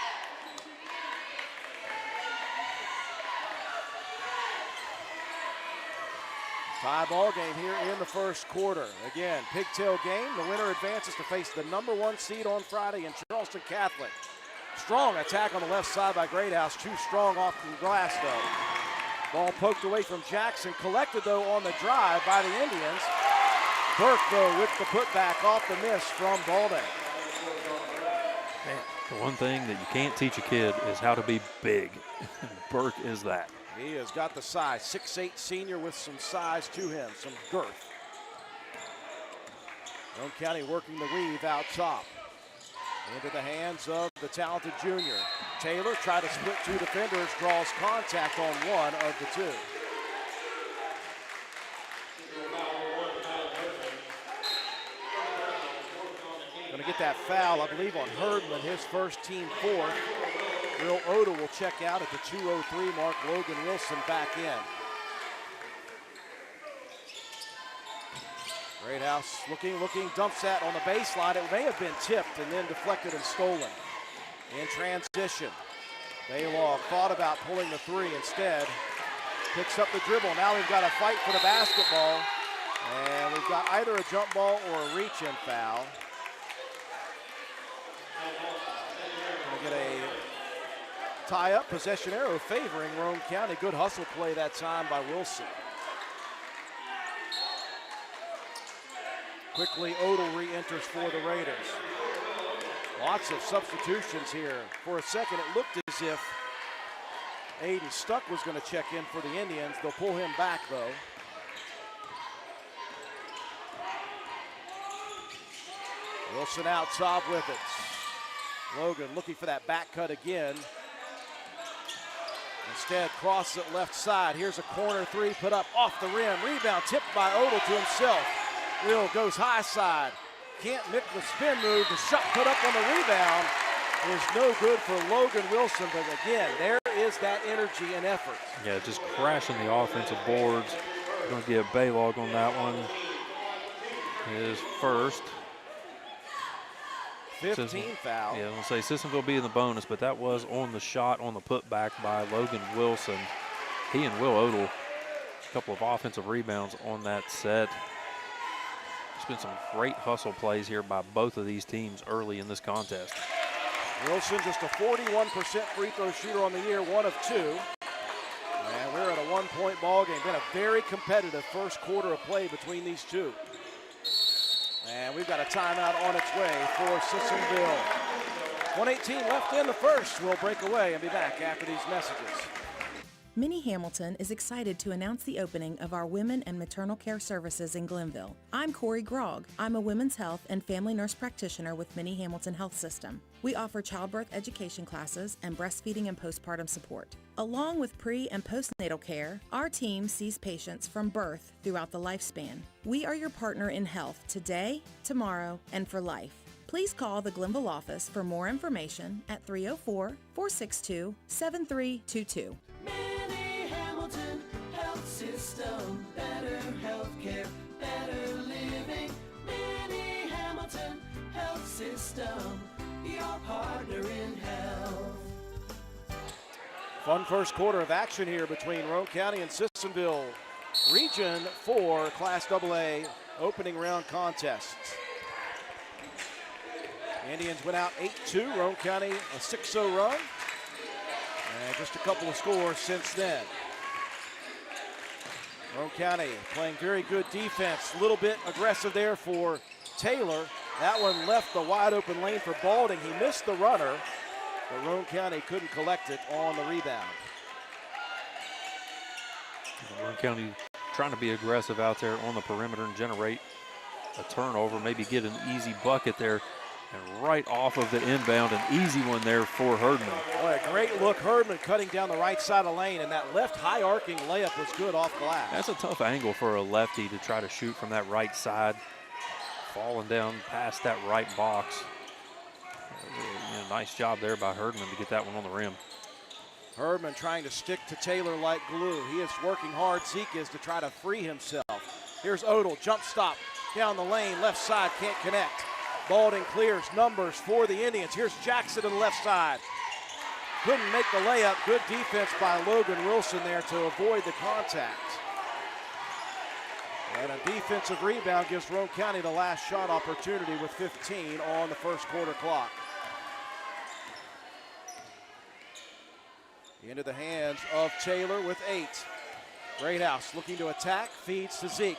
Tie ball game here in the first quarter. Again, pigtail game. The winner advances to face the number 1 seed on Friday in Charleston Catholic. Strong attack on the left side by Greathouse. Too strong off the glass, though. Ball poked away from Jackson. Collected, though, on the drive by the Indians. Burke, though, with the putback off the miss from Balding. Man, the one thing that you can't teach a kid is how to be big. Burke is that. He has got the size. 6'8" senior with some size to him, some girth. Roane County working the weave out top. Into the hands of the talented junior. Taylor tried to split 2 defenders, draws contact on one of the 2. Going to get that foul, I believe, on Herdman, his first team 4th. Will Odell will check out at the 2:03 mark. Logan Wilson back in. Greathouse looking, dumps that on the baseline. It may have been tipped and then deflected and stolen. In transition, Baylog thought about pulling the 3 instead. Picks up the dribble. Now we've got a fight for the basketball. And we've got either a jump ball or a reach-in foul. Gonna get a tie-up, possession arrow favoring Roane County. Good hustle play that time by Wilson. Quickly, Odell re-enters for the Raiders. Lots of substitutions here. For a second, it looked as if Aiden Stuck was going to check in for the Indians. They'll pull him back, though. Wilson out top with it. Logan looking for that back cut again. Instead, crosses it left side. Here's a corner 3 put up off the rim. Rebound tipped by Odell to himself. Will goes high side. Can't make the spin move. The shot put up on the rebound is no good for Logan Wilson. But again, there is that energy and effort. Yeah, just crashing the offensive boards. Going to get Baylog on that one. His first. 15 foul. Yeah, I'm going to say Sissonville be in the bonus, but that was on the shot on the putback by Logan Wilson. He and Will Odell, a couple of offensive rebounds on that set. There's been some great hustle plays here by both of these teams early in this contest. Wilson just a 41% free throw shooter on the year, 1 of 2. And we're at a 1-point ball game. Been a very competitive first quarter of play between these two. And we've got a timeout on its way for Sissonville. 1:18 left in the first. We'll break away and be back after these messages. Minnie Hamilton is excited to announce the opening of our Women and Maternal Care Services in Glenville. I'm Corey Grogg. I'm a women's health and family nurse practitioner with Minnie Hamilton Health System. We offer childbirth education classes and breastfeeding and postpartum support. Along with pre- and postnatal care, our team sees patients from birth throughout the lifespan. We are your partner in health today, tomorrow, and for life. Please call the Glenville office for more information at 304-462-7322. Minnie Hamilton Health System, better healthcare, better living. Minnie Hamilton Health System, your partner in health. Fun first quarter of action here between Roane County and Sissonville. Region 4 Class AA opening round contests. Indians went out 8-2. Roane County a 6-0 run. And just a couple of scores since then. Roane County playing very good defense. A little bit aggressive there for Taylor. That one left the wide open lane for Balding. He missed the runner, but Roane County couldn't collect it on the rebound. Roane County trying to be aggressive out there on the perimeter and generate a turnover, maybe get an easy bucket there. And right off of the inbound, an easy one there for Herdman. Boy, a great look. Herdman cutting down the right side of the lane, and that left high arcing layup was good off glass. That's a tough angle for a lefty to try to shoot from that right side. Falling down past that right box. Nice job there by Herdman to get that one on the rim. Herdman trying to stick to Taylor like glue. He is working hard, Zeke is, to try to free himself. Here's Odell, jump stop down the lane, left side, can't connect. Balding clears numbers for the Indians. Here's Jackson on the left side. Couldn't make the layup. Good defense by Logan Wilson there to avoid the contact. And a defensive rebound gives Roane County the last shot opportunity with 15 on the first quarter clock. Into the hands of Taylor with 8. Greathouse looking to attack, feeds to Zeke.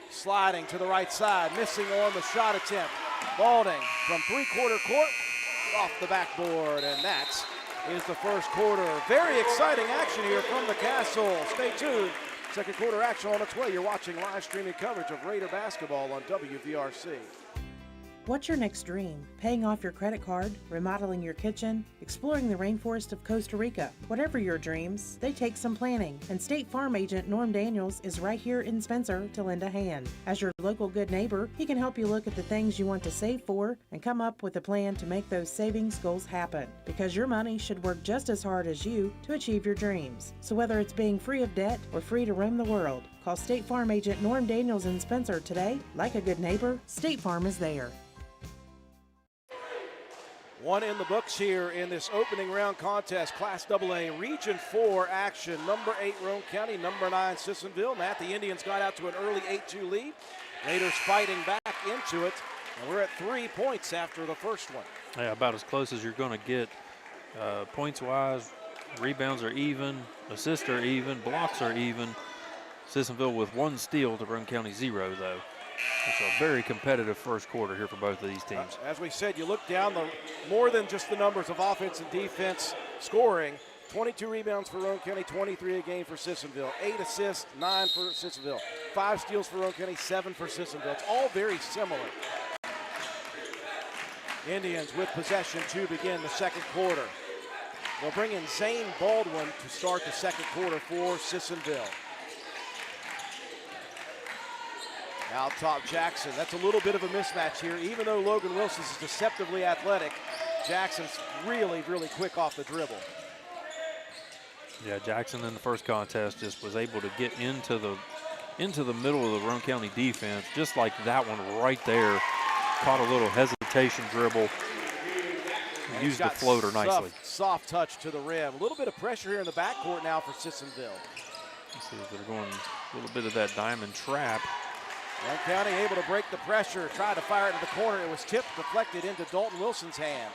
Sliding to the right side, missing on the shot attempt. Balding from three-quarter court, off the backboard, and that is the first quarter. Very exciting action here from the Castle. Stay tuned. Second quarter action on its way. You're watching live streaming coverage of Raider basketball on WVRC. What's your next dream? Paying off your credit card, remodeling your kitchen, exploring the rainforest of Costa Rica. Whatever your dreams, they take some planning. And State Farm agent Norm Daniels is right here in Spencer to lend a hand. As your local good neighbor, he can help you look at the things you want to save for and come up with a plan to make those savings goals happen. Because your money should work just as hard as you to achieve your dreams. So whether it's being free of debt or free to roam the world, call State Farm agent Norm Daniels in Spencer today. Like a good neighbor, State Farm is there. One in the books here in this opening round contest, Class AA Region 4 action. Number 8 Roane County, number 9 Sissonville. Matt, the Indians got out to an early 8-2 lead. Raiders fighting back into it. And we're at 3 points after the first one. Yeah, about as close as you're going to get points-wise. Rebounds are even, assists are even, blocks are even. Sissonville with 1 steal to Roane County 0, though. It's a very competitive first quarter here for both of these teams. As we said, you look down the more than just the numbers of offense and defense scoring. 22 rebounds for Roane County, 23 a game for Sissonville. 8 assists, 9 for Sissonville. 5 steals for Roane County, 7 for Sissonville. It's all very similar. Indians with possession to begin the second quarter. They'll bring in Zane Baldwin to start the second quarter for Sissonville. Out top Jackson. That's a little bit of a mismatch here. Even though Logan Wilson is deceptively athletic, Jackson's really, really quick off the dribble. Yeah, Jackson in the first contest just was able to get into the middle of the Roane County defense, just like that one right there. Caught a little hesitation dribble. Used the floater nicely. Soft touch to the rim. A little bit of pressure here in the backcourt now for Sissonville. Let's see if they're going a little bit of that diamond trap. Roane County able to break the pressure, tried to fire it into the corner. It was tipped, deflected into Dalton Wilson's hands.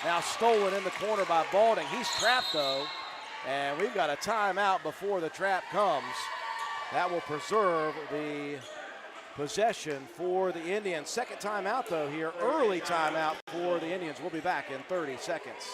Now stolen in the corner by Balding. He's trapped though, and we've got a timeout before the trap comes. That will preserve the possession for the Indians. Second timeout though here, early timeout for the Indians. We'll be back in 30 seconds.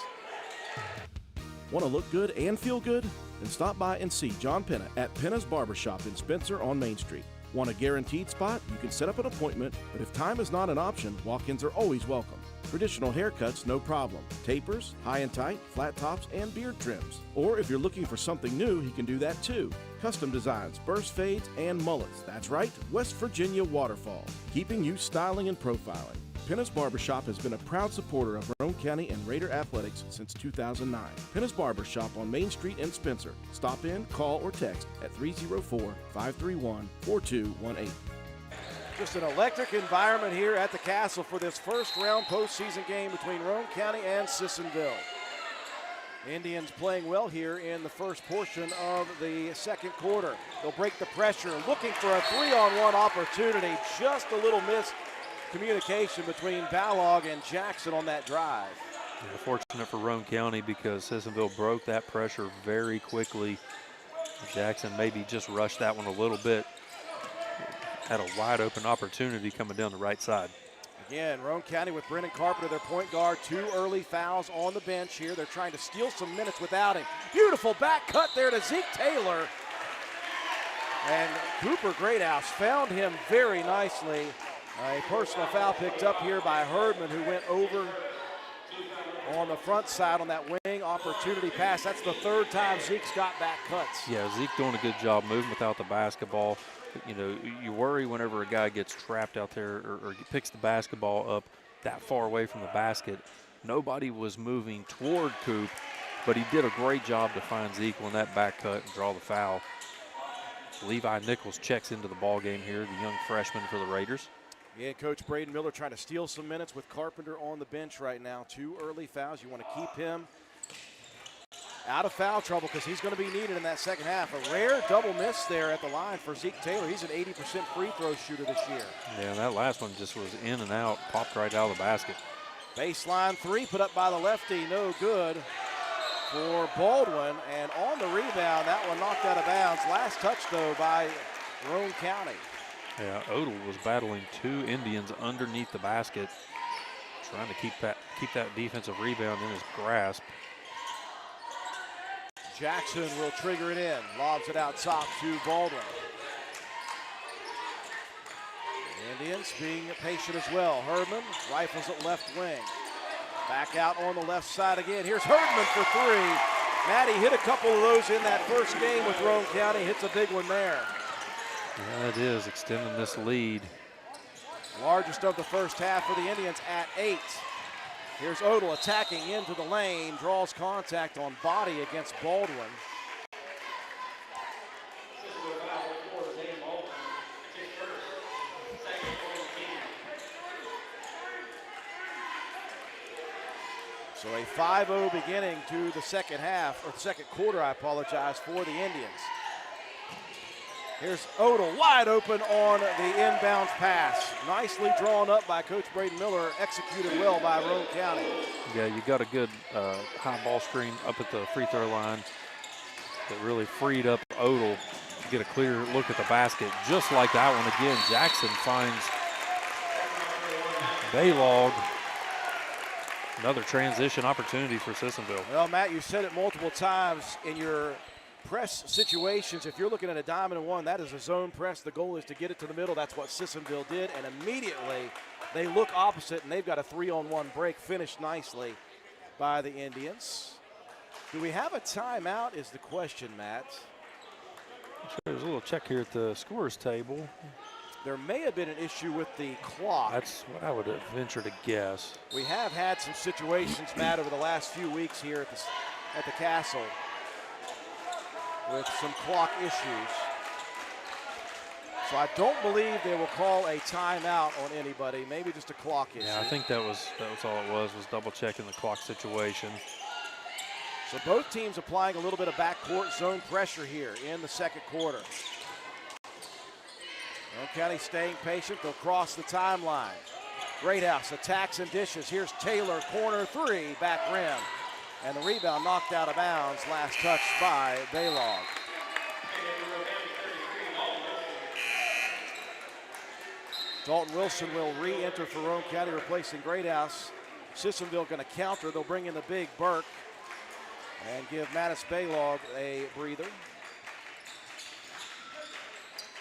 Want to look good and feel good? then stop by and see John Penna at Penna's Barbershop in Spencer on Main Street. Want a guaranteed spot? You can set up an appointment, but if time is not an option, walk-ins are always welcome. Traditional haircuts, no problem. Tapers, high and tight, flat tops, and beard trims. Or if you're looking for something new, he can do that too. Custom designs, burst fades, and mullets. That's right, West Virginia Waterfall, keeping you styling and profiling. Penna's Barbershop has been a proud supporter of Roane County and Raider athletics since 2009. Penna's Barbershop on Main Street in Spencer. Stop in, call, or text at 304-531-4218. Just an electric environment here at the Castle for this first round postseason game between Roane County and Sissonville. Indians playing well here in the first portion of the second quarter. They'll break the pressure, looking for a 3-on-1 opportunity. Just a little missed communication between Balog and Jackson on that drive. Yeah, fortunate for Roane County because Sissonville broke that pressure very quickly. Jackson maybe just rushed that one a little bit. Had a wide open opportunity coming down the right side. Again, Roane County with Brennan Carpenter, their point guard. 2 early fouls on the bench here. They're trying to steal some minutes without him. Beautiful back cut there to Zeke Taylor. And Cooper Greathouse found him very nicely. A personal foul picked up here by Herdman, who went over on the front side on that wing opportunity pass. That's the third time Zeke's got back cuts. Yeah, Zeke doing a good job moving without the basketball. You know, you worry whenever a guy gets trapped out there or picks the basketball up that far away from the basket. Nobody was moving toward Coop, but he did a great job to find Zeke on that back cut and draw the foul. Levi Nichols checks into the ball game here, the young freshman for the Raiders. Yeah, Coach Braden Miller trying to steal some minutes with Carpenter on the bench right now. 2 early fouls. You want to keep him out of foul trouble because he's going to be needed in that second half. A rare double miss there at the line for Zeke Taylor. He's an 80% free throw shooter this year. Yeah, that last one just was in and out, popped right out of the basket. Baseline 3 put up by the lefty, no good for Baldwin. And on the rebound, that one knocked out of bounds. Last touch, though, by Roane County. Yeah, Odell was battling 2 Indians underneath the basket, trying to keep that defensive rebound in his grasp. Jackson will trigger it in, lobs it out top to Baldwin. The Indians being patient as well. Herdman rifles at left wing. Back out on the left side again. Here's Herdman for 3. Maddie hit a couple of those in that first game with Roane County. Hits a big one there. Yeah, it is, extending this lead. Largest of the first half for the Indians at 8. Here's Odell attacking into the lane, draws contact on body against Baldwin. So a 5-0 beginning to the second half, or the second quarter, I apologize, for the Indians. Here's Odell wide open on the inbound pass. Nicely drawn up by Coach Braden Miller, executed well by Roane County. Yeah, you got a good high ball screen up at the free throw line that really freed up Odell to get a clear look at the basket. Just like that one again, Jackson finds Baylog. Another transition opportunity for Sissonville. Well, Matt, you said it multiple times in your press situations. If you're looking at a diamond and one, that is a zone press. The goal is to get it to the middle. That's what Sissonville did, and immediately they look opposite, and they've got a 3-on-1 break finished nicely by the Indians. Do we have a timeout is the question, Matt. There's a little check here at the scorer's table. There may have been an issue with the clock. That's what I would venture to guess. We have had some situations, Matt, over the last few weeks here at the Castle with some clock issues. So I don't believe they will call a timeout on anybody, maybe just a clock issue. Yeah, I think that was all it was double checking the clock situation. So both teams applying a little bit of backcourt zone pressure here in the second quarter. Roane County staying patient, they'll cross the timeline. Greathouse attacks and dishes. Here's Taylor, corner 3, back rim. And the rebound knocked out of bounds, last touch by Baylog. Dalton Wilson will re-enter for Roane County, replacing Greathouse. Sissonville going to counter. They'll bring in the big Burke. And give Mattis Baylog a breather.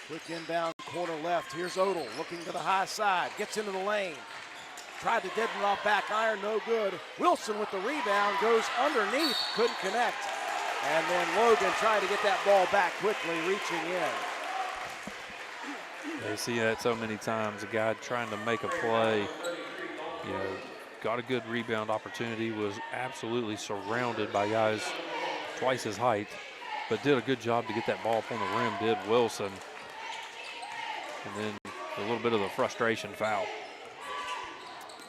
Quick inbound corner left. Here's Odell looking to the high side. Gets into the lane. Tried to deaden it off back iron, no good. Wilson with the rebound, goes underneath, couldn't connect. And then Logan trying to get that ball back quickly, reaching in. You see that so many times, a guy trying to make a play, got a good rebound opportunity, was absolutely surrounded by guys twice his height, but did a good job to get that ball up on the rim, did Wilson. And then a little bit of the frustration foul.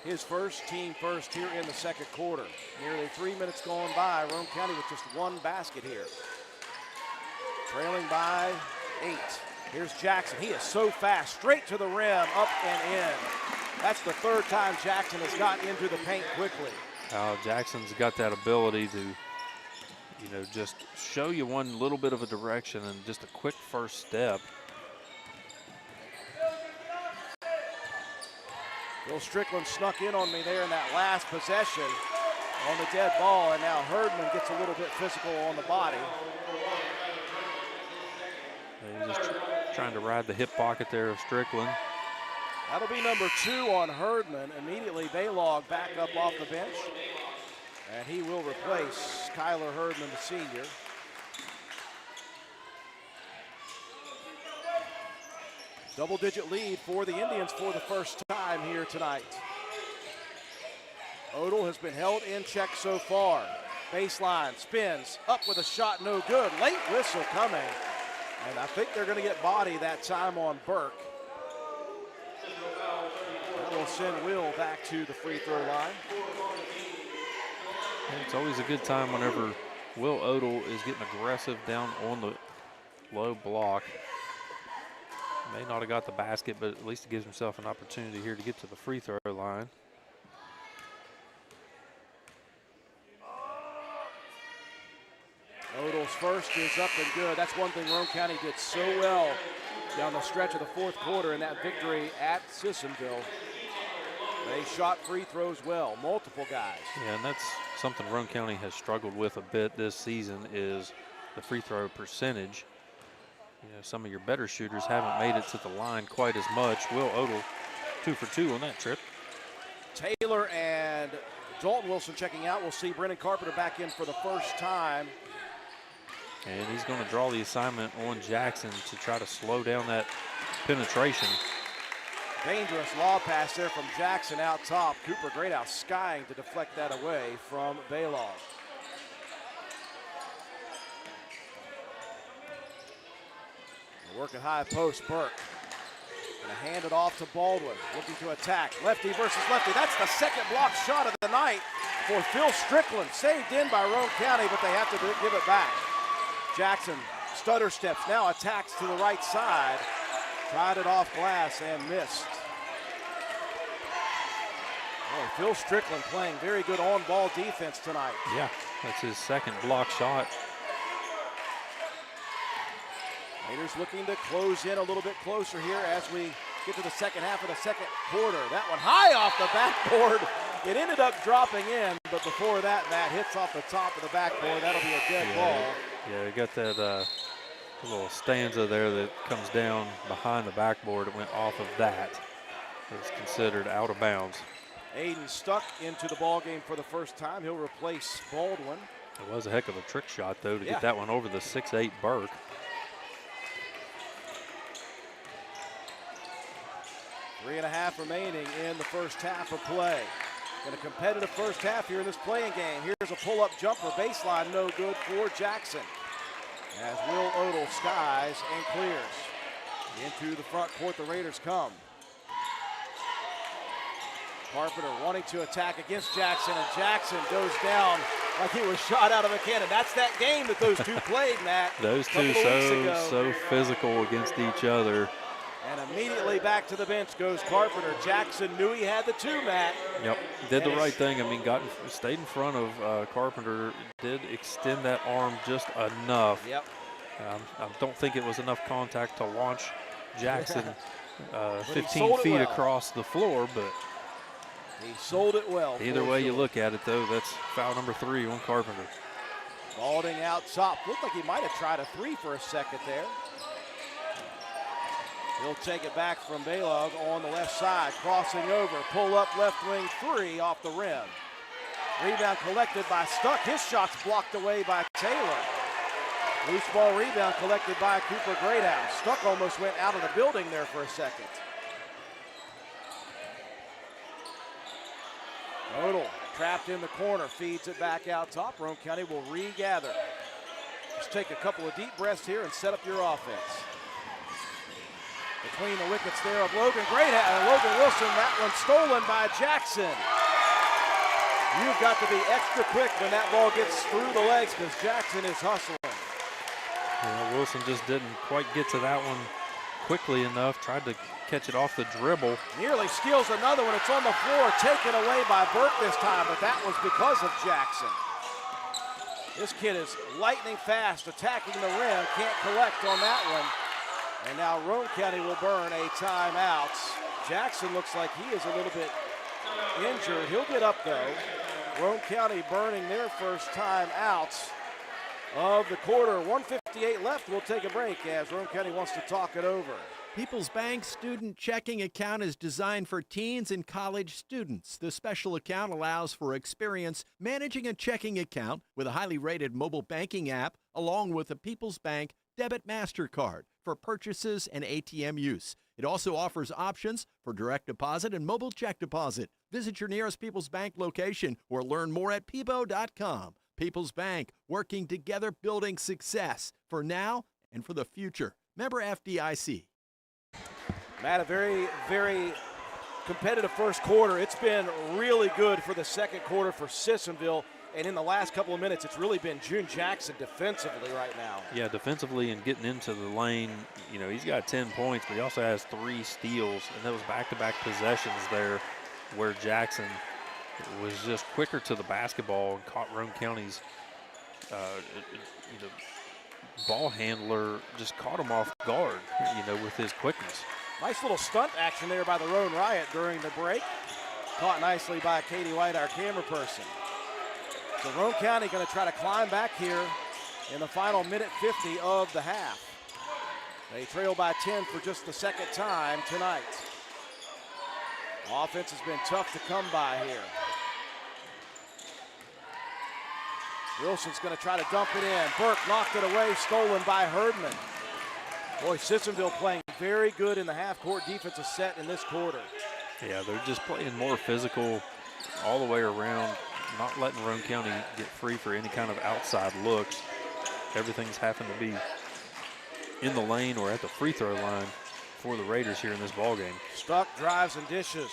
His first, team first here in the second quarter. Nearly 3 minutes gone by. Roane County with just one basket here. Trailing by 8. Here's Jackson. He is so fast. Straight to the rim, up and in. That's the third time Jackson has gotten into the paint quickly. Jackson's got that ability to, just show you one little bit of a direction and just a quick first step. Will Strickland snuck in on me there in that last possession on the dead ball, and now Herdman gets a little bit physical on the body. He's just trying to ride the hip pocket there of Strickland. That'll be number 2 on Herdman. Immediately Baylog back up off the bench, and he will replace Kyler Herdman, the senior. Double-digit lead for the Indians for the first time here tonight. Odell has been held in check so far. Baseline, spins, up with a shot, no good. Late whistle coming, and I think they're going to get body that time on Burke. That will send Will back to the free throw line. And it's always a good time whenever Will Odell is getting aggressive down on the low block. May not have got the basket, but at least it gives himself an opportunity here to get to the free throw line. Odell's first is up and good. That's one thing Roane County did so well down the stretch of the fourth quarter in that victory at Sissonville. They shot free throws well, multiple guys. Yeah, and that's something Roane County has struggled with a bit this season is the free throw percentage. Some of your better shooters haven't made it to the line quite as much. Will Odell 2 for 2 on that trip. Taylor and Dalton Wilson checking out. We'll see Brennan Carpenter back in for the first time. And he's going to draw the assignment on Jackson to try to slow down that penetration. Dangerous lob pass there from Jackson out top. Cooper Greathouse skying to deflect that away from Baylog. Working high post, Burke. Gonna hand it off to Baldwin, looking to attack. Lefty versus lefty. That's the second block shot of the night for Phil Strickland. Saved in by Roane County, but they have to give it back. Jackson stutter steps, now attacks to the right side. Tried it off glass and missed. Oh, Phil Strickland playing very good on-ball defense tonight. Yeah, that's his second block shot. Raiders looking to close in a little bit closer here as we get to the second half of the second quarter. That one high off the backboard. It ended up dropping in, but before that, Matt hits off the top of the backboard. That'll be a dead ball. Yeah, you got that little stanza there that comes down behind the backboard. It went off of that. It's considered out of bounds. Aiden stuck into the ball game for the first time. He'll replace Baldwin. It was a heck of a trick shot, though, to get that one over the 6'8" Burke. Three and a half remaining in the first half of play. In a competitive first half here in this playing game. Here's a pull-up jumper, baseline, no good for Jackson. As Will Odell skies and clears. Into the front court, the Raiders come. Carpenter wanting to attack against Jackson, and Jackson goes down like he was shot out of a cannon. That's that game that those two played, Matt. Those two so physical against each other. And immediately back to the bench goes Carpenter. Jackson knew he had the two, Matt. Yep, did the right thing. I mean, stayed in front of Carpenter, did extend that arm just enough. Yep. I don't think it was enough contact to launch Jackson 15 feet across the floor, but he sold it well. Either way you look at it, though, that's foul number 3 on Carpenter. Balding out top. Looked like he might have tried a three for a second there. He'll take it back from Balog on the left side, crossing over, pull up left wing three off the rim. Rebound collected by Stuck. His shot's blocked away by Taylor. Loose ball rebound collected by Cooper Greathouse. Stuck almost went out of the building there for a second. Odell trapped in the corner, feeds it back out top. Roane County will regather. Just take a couple of deep breaths here and set up your offense. Between the wickets there of Logan Greathouse and Logan Wilson, that one stolen by Jackson. You've got to be extra quick when that ball gets through the legs because Jackson is hustling. Yeah, Wilson just didn't quite get to that one quickly enough. Tried to catch it off the dribble. Nearly steals another one. It's on the floor, taken away by Burke this time, but that was because of Jackson. This kid is lightning fast, attacking the rim, can't collect on that one. And now Roane County will burn a timeout. Jackson looks like he is a little bit injured. He'll get up though. Roane County burning their first timeout of the quarter. 1:58 left. We'll take a break as Roane County wants to talk it over. People's Bank Student Checking Account is designed for teens and college students. The special account allows for experience managing a checking account with a highly rated mobile banking app, along with a People's Bank Debit MasterCard for purchases and ATM use. It also offers options for direct deposit and mobile check deposit. Visit your nearest People's Bank location or learn more at peebo.com. People's Bank, working together, building success for now and for the future. Member FDIC. Matt, a very, very competitive first quarter. It's been really good for the second quarter for Sissonville. And in the last couple of minutes, it's really been June Jackson defensively right now. Yeah, defensively and getting into the lane. You know, he's got 10 points, but he also has 3 steals. And that was back-to-back possessions there where Jackson was just quicker to the basketball and caught Roane County's ball handler, just caught him off guard, with his quickness. Nice little stunt action there by the Roane Riot during the break. Caught nicely by Katie White, our camera person. So Roane County going to try to climb back here in the final minute 50 of the half. They trail by 10 for just the second time tonight. Offense has been tough to come by here. Wilson's going to try to dump it in. Burke knocked it away, stolen by Herdman. Boy, Sissonville playing very good in the half-court defensive set in this quarter. Yeah, they're just playing more physical all the way around, not letting Roane County get free for any kind of outside looks. Everything's happened to be in the lane or at the free throw line for the Raiders here in this ballgame. Stuck, drives, and dishes.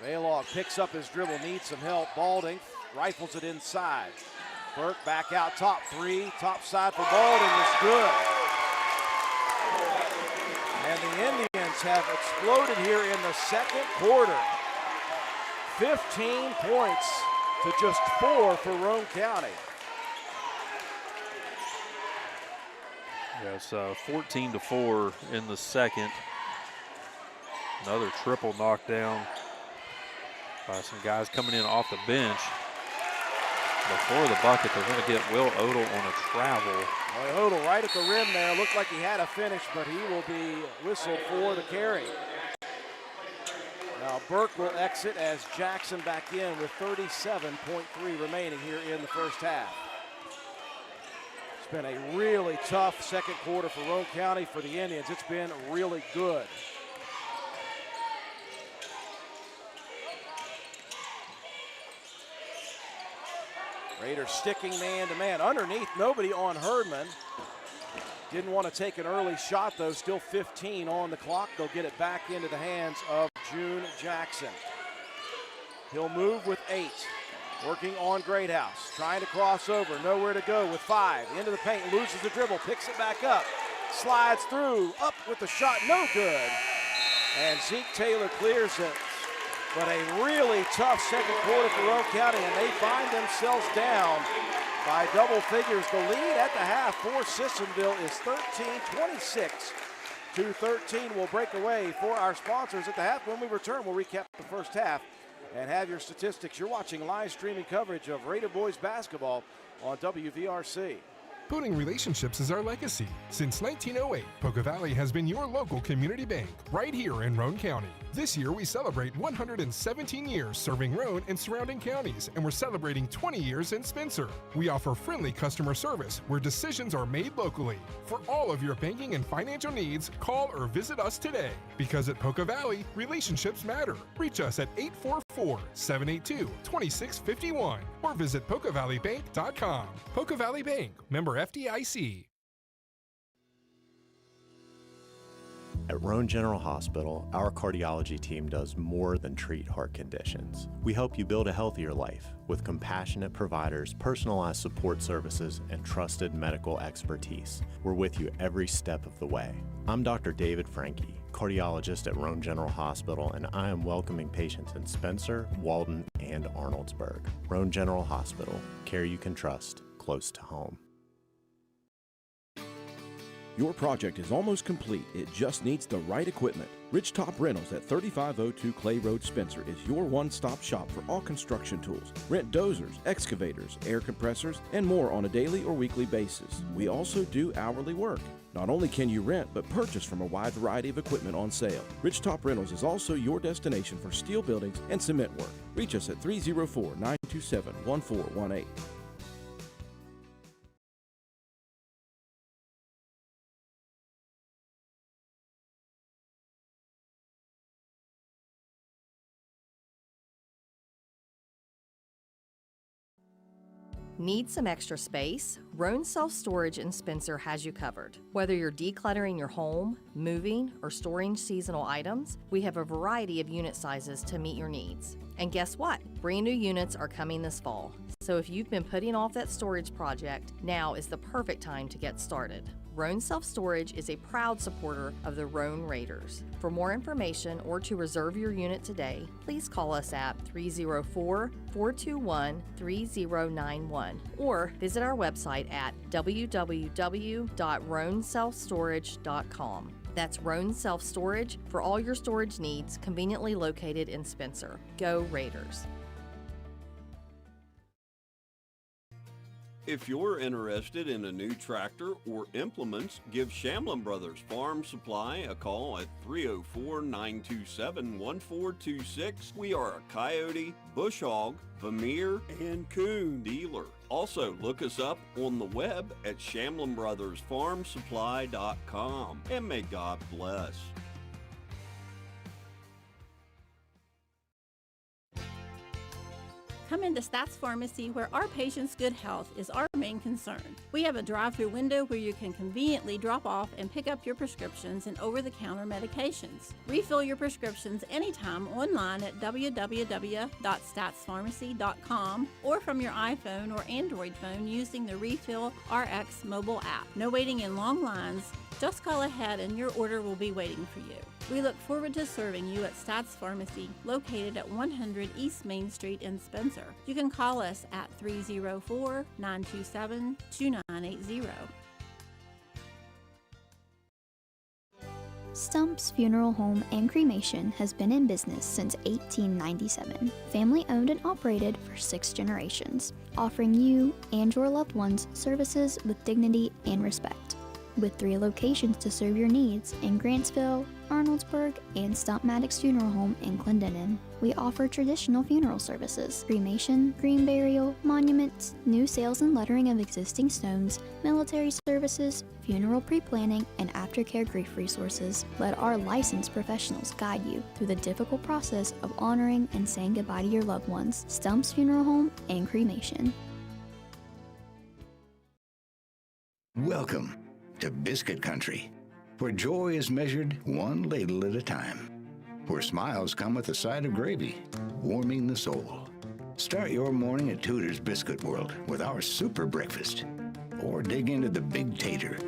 Balog picks up his dribble, needs some help. Balding rifles it inside. Burke back out top, 3, top side for Balding is good. And the Indians have exploded here in the second quarter. 15 points to just 4 for Roane County. Yes, 14-4 in the second. Another triple knockdown by some guys coming in off the bench. Before the bucket, they're going to get Will Odell on a travel. Boy, Odell right at the rim there. Looked like he had a finish, but he will be whistled for the carry. Now Burke will exit as Jackson back in with 37.3 remaining here in the first half. It's been a really tough second quarter for Roane County. For the Indians, it's been really good. Raiders sticking man-to-man. Underneath, nobody on Herdman. Didn't want to take an early shot, though. Still 15 on the clock. They'll get it back into the hands of June Jackson. He'll move with 8. Working on Greathouse. Trying to cross over. Nowhere to go with 5. Into the paint. Loses the dribble. Picks it back up. Slides through. Up with the shot. No good. And Zeke Taylor clears it. But a really tough second quarter for Roane County, and they find themselves down by double figures. The lead at the half for Sissonville is 13-26-13. We'll break away for our sponsors at the half. When we return, we'll recap the first half and have your statistics. You're watching live streaming coverage of Raider boys basketball on WVRC. Building relationships is our legacy. Since 1908, Poca Valley has been your local community bank right here in Roane County. This year, we celebrate 117 years serving Roane and surrounding counties, and we're celebrating 20 years in Spencer. We offer friendly customer service where decisions are made locally. For all of your banking and financial needs, call or visit us today. Because at Poca Valley, relationships matter. Reach us at 844-782-2651 or visit PocaValleyBank.com. Poca Valley Bank, member FDIC. At Roane General Hospital, our cardiology team does more than treat heart conditions. We help you build a healthier life with compassionate providers, personalized support services, and trusted medical expertise. We're with you every step of the way. I'm Dr. David Franke, cardiologist at Roane General Hospital, and I am welcoming patients in Spencer, Walden, and Arnoldsburg. Roane General Hospital, care you can trust, close to home. Your project is almost complete. It just needs the right equipment. Ridgetop Rentals at 3502 Clay Road, Spencer is your one-stop shop for all construction tools. Rent dozers, excavators, air compressors, and more on a daily or weekly basis. We also do hourly work. Not only can you rent, but purchase from a wide variety of equipment on sale. Ridgetop Rentals is also your destination for steel buildings and cement work. Reach us at 304-927-1418. Need some extra space? Roane Self-Storage in Spencer has you covered. Whether you're decluttering your home, moving, or storing seasonal items, we have a variety of unit sizes to meet your needs. And guess what? Brand new units are coming this fall. So if you've been putting off that storage project, now is the perfect time to get started. Roane Self-Storage is a proud supporter of the Roane Raiders. For more information or to reserve your unit today, please call us at 304-421-3091 or visit our website at www.roaneselfstorage.com. That's Roane Self-Storage for all your storage needs, conveniently located in Spencer. Go Raiders! If you're interested in a new tractor or implements, give Shamlin Brothers Farm Supply a call at 304-927-1426. We are a coyote, bush hog, Vermeer, and coon dealer. Also, look us up on the web at ShamlinBrothersFarmSupply.com. And may God bless. Come into Stats Pharmacy, where our patients' good health is our main concern. We have a drive-through window where you can conveniently drop off and pick up your prescriptions and over-the-counter medications. Refill your prescriptions anytime online at www.statspharmacy.com or from your iPhone or Android phone using the Refill RX mobile app. No waiting in long lines. Just call ahead and your order will be waiting for you. We look forward to serving you at Stats Pharmacy, located at 100 East Main Street in Spencer. You can call us at 304-927-2980. Stump's Funeral Home and Cremation has been in business since 1897. Family owned and operated for 6 generations, offering you and your loved ones services with dignity and respect. With 3 locations to serve your needs in Grantsville, Arnoldsburg, and Stump Maddox Funeral Home in Clendenin. We offer traditional funeral services, cremation, green burial, monuments, new sales and lettering of existing stones, military services, funeral pre-planning, and aftercare grief resources. Let our licensed professionals guide you through the difficult process of honoring and saying goodbye to your loved ones. Stump's Funeral Home and Cremation. Welcome to Biscuit Country, where joy is measured one ladle at a time, where smiles come with a side of gravy, warming the soul. Start your morning at Tudor's Biscuit World with our super breakfast, or dig into the Big Tater,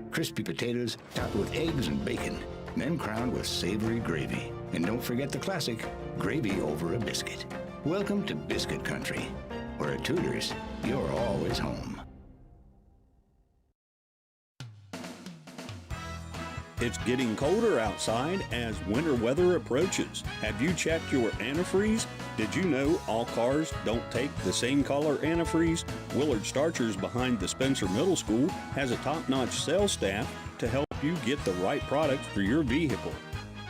crispy potatoes topped with eggs and bacon, then crowned with savory gravy. And don't forget the classic, gravy over a biscuit. Welcome to Biscuit Country, where at Tudor's, you're always home. It's getting colder outside as winter weather approaches. Have you checked your antifreeze? Did you know all cars don't take the same color antifreeze? Willard Starchers behind the Spencer Middle School has a top-notch sales staff to help you get the right product for your vehicle.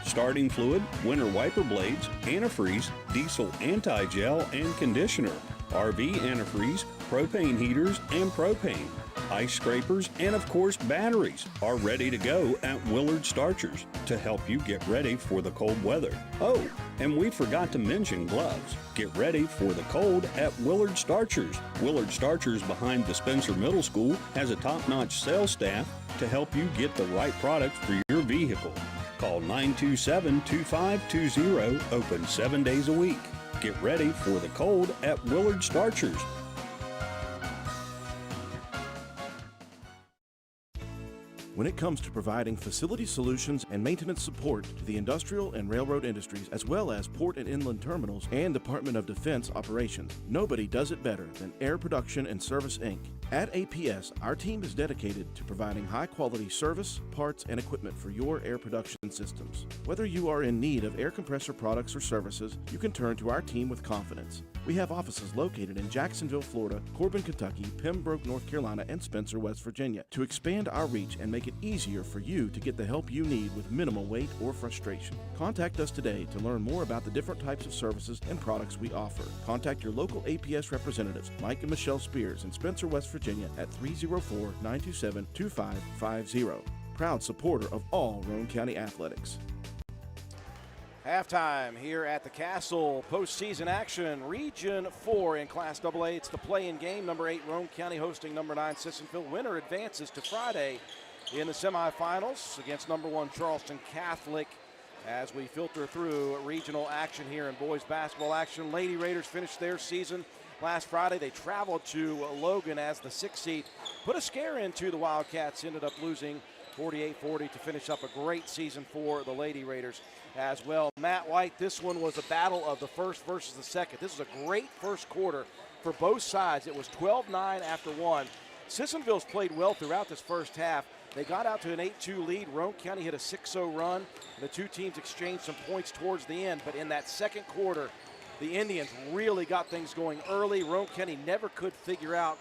Starting fluid, winter wiper blades, antifreeze, diesel anti-gel and conditioner, RV antifreeze, propane heaters and propane, ice scrapers, and of course batteries are ready to go at Willard Starchers to help you get ready for the cold weather. Oh, and we forgot to mention gloves. Get ready for the cold at Willard Starchers. Willard Starchers behind the Spencer Middle School has a top-notch sales staff to help you get the right product for your vehicle. Call 927-2520, open 7 days a week. Get ready for the cold at Willard Starchers. When it comes to providing facility solutions and maintenance support to the industrial and railroad industries, as well as port and inland terminals and Department of Defense operations, nobody does it better than Air Production and Service, Inc. At APS, our team is dedicated to providing high-quality service, parts, and equipment for your air production systems. Whether you are in need of air compressor products or services, you can turn to our team with confidence. We have offices located in Jacksonville, Florida, Corbin, Kentucky, Pembroke, North Carolina, and Spencer, West Virginia. To expand our reach and make it easier for you to get the help you need with minimal wait or frustration, contact us today to learn more about the different types of services and products we offer. Contact your local APS representatives, Mike and Michelle Spears in Spencer, West Virginia at 304-927-2550. Proud supporter of all Roane County athletics. Halftime here at the Castle. Postseason action, Region 4 in Class AA. It's the play-in game. Number 8, Roane County hosting number 9, Sissonville. Winner advances to Friday in the semifinals against number 1, Charleston Catholic. As we filter through regional action here in boys basketball action, Lady Raiders finished their season last Friday. They traveled to Logan as the 6th seed. Put a scare into the Wildcats. Ended up losing 48-40 to finish up a great season for the Lady Raiders as well. Matt White, this one was a battle of the first versus the second. This was a great first quarter for both sides. It was 12-9 after one. Sissonville's played well throughout this first half. They got out to an 8-2 lead. Roane County hit a 6-0 run. The two teams exchanged some points towards the end, but in that second quarter, the Indians really got things going early. Roane County never could figure out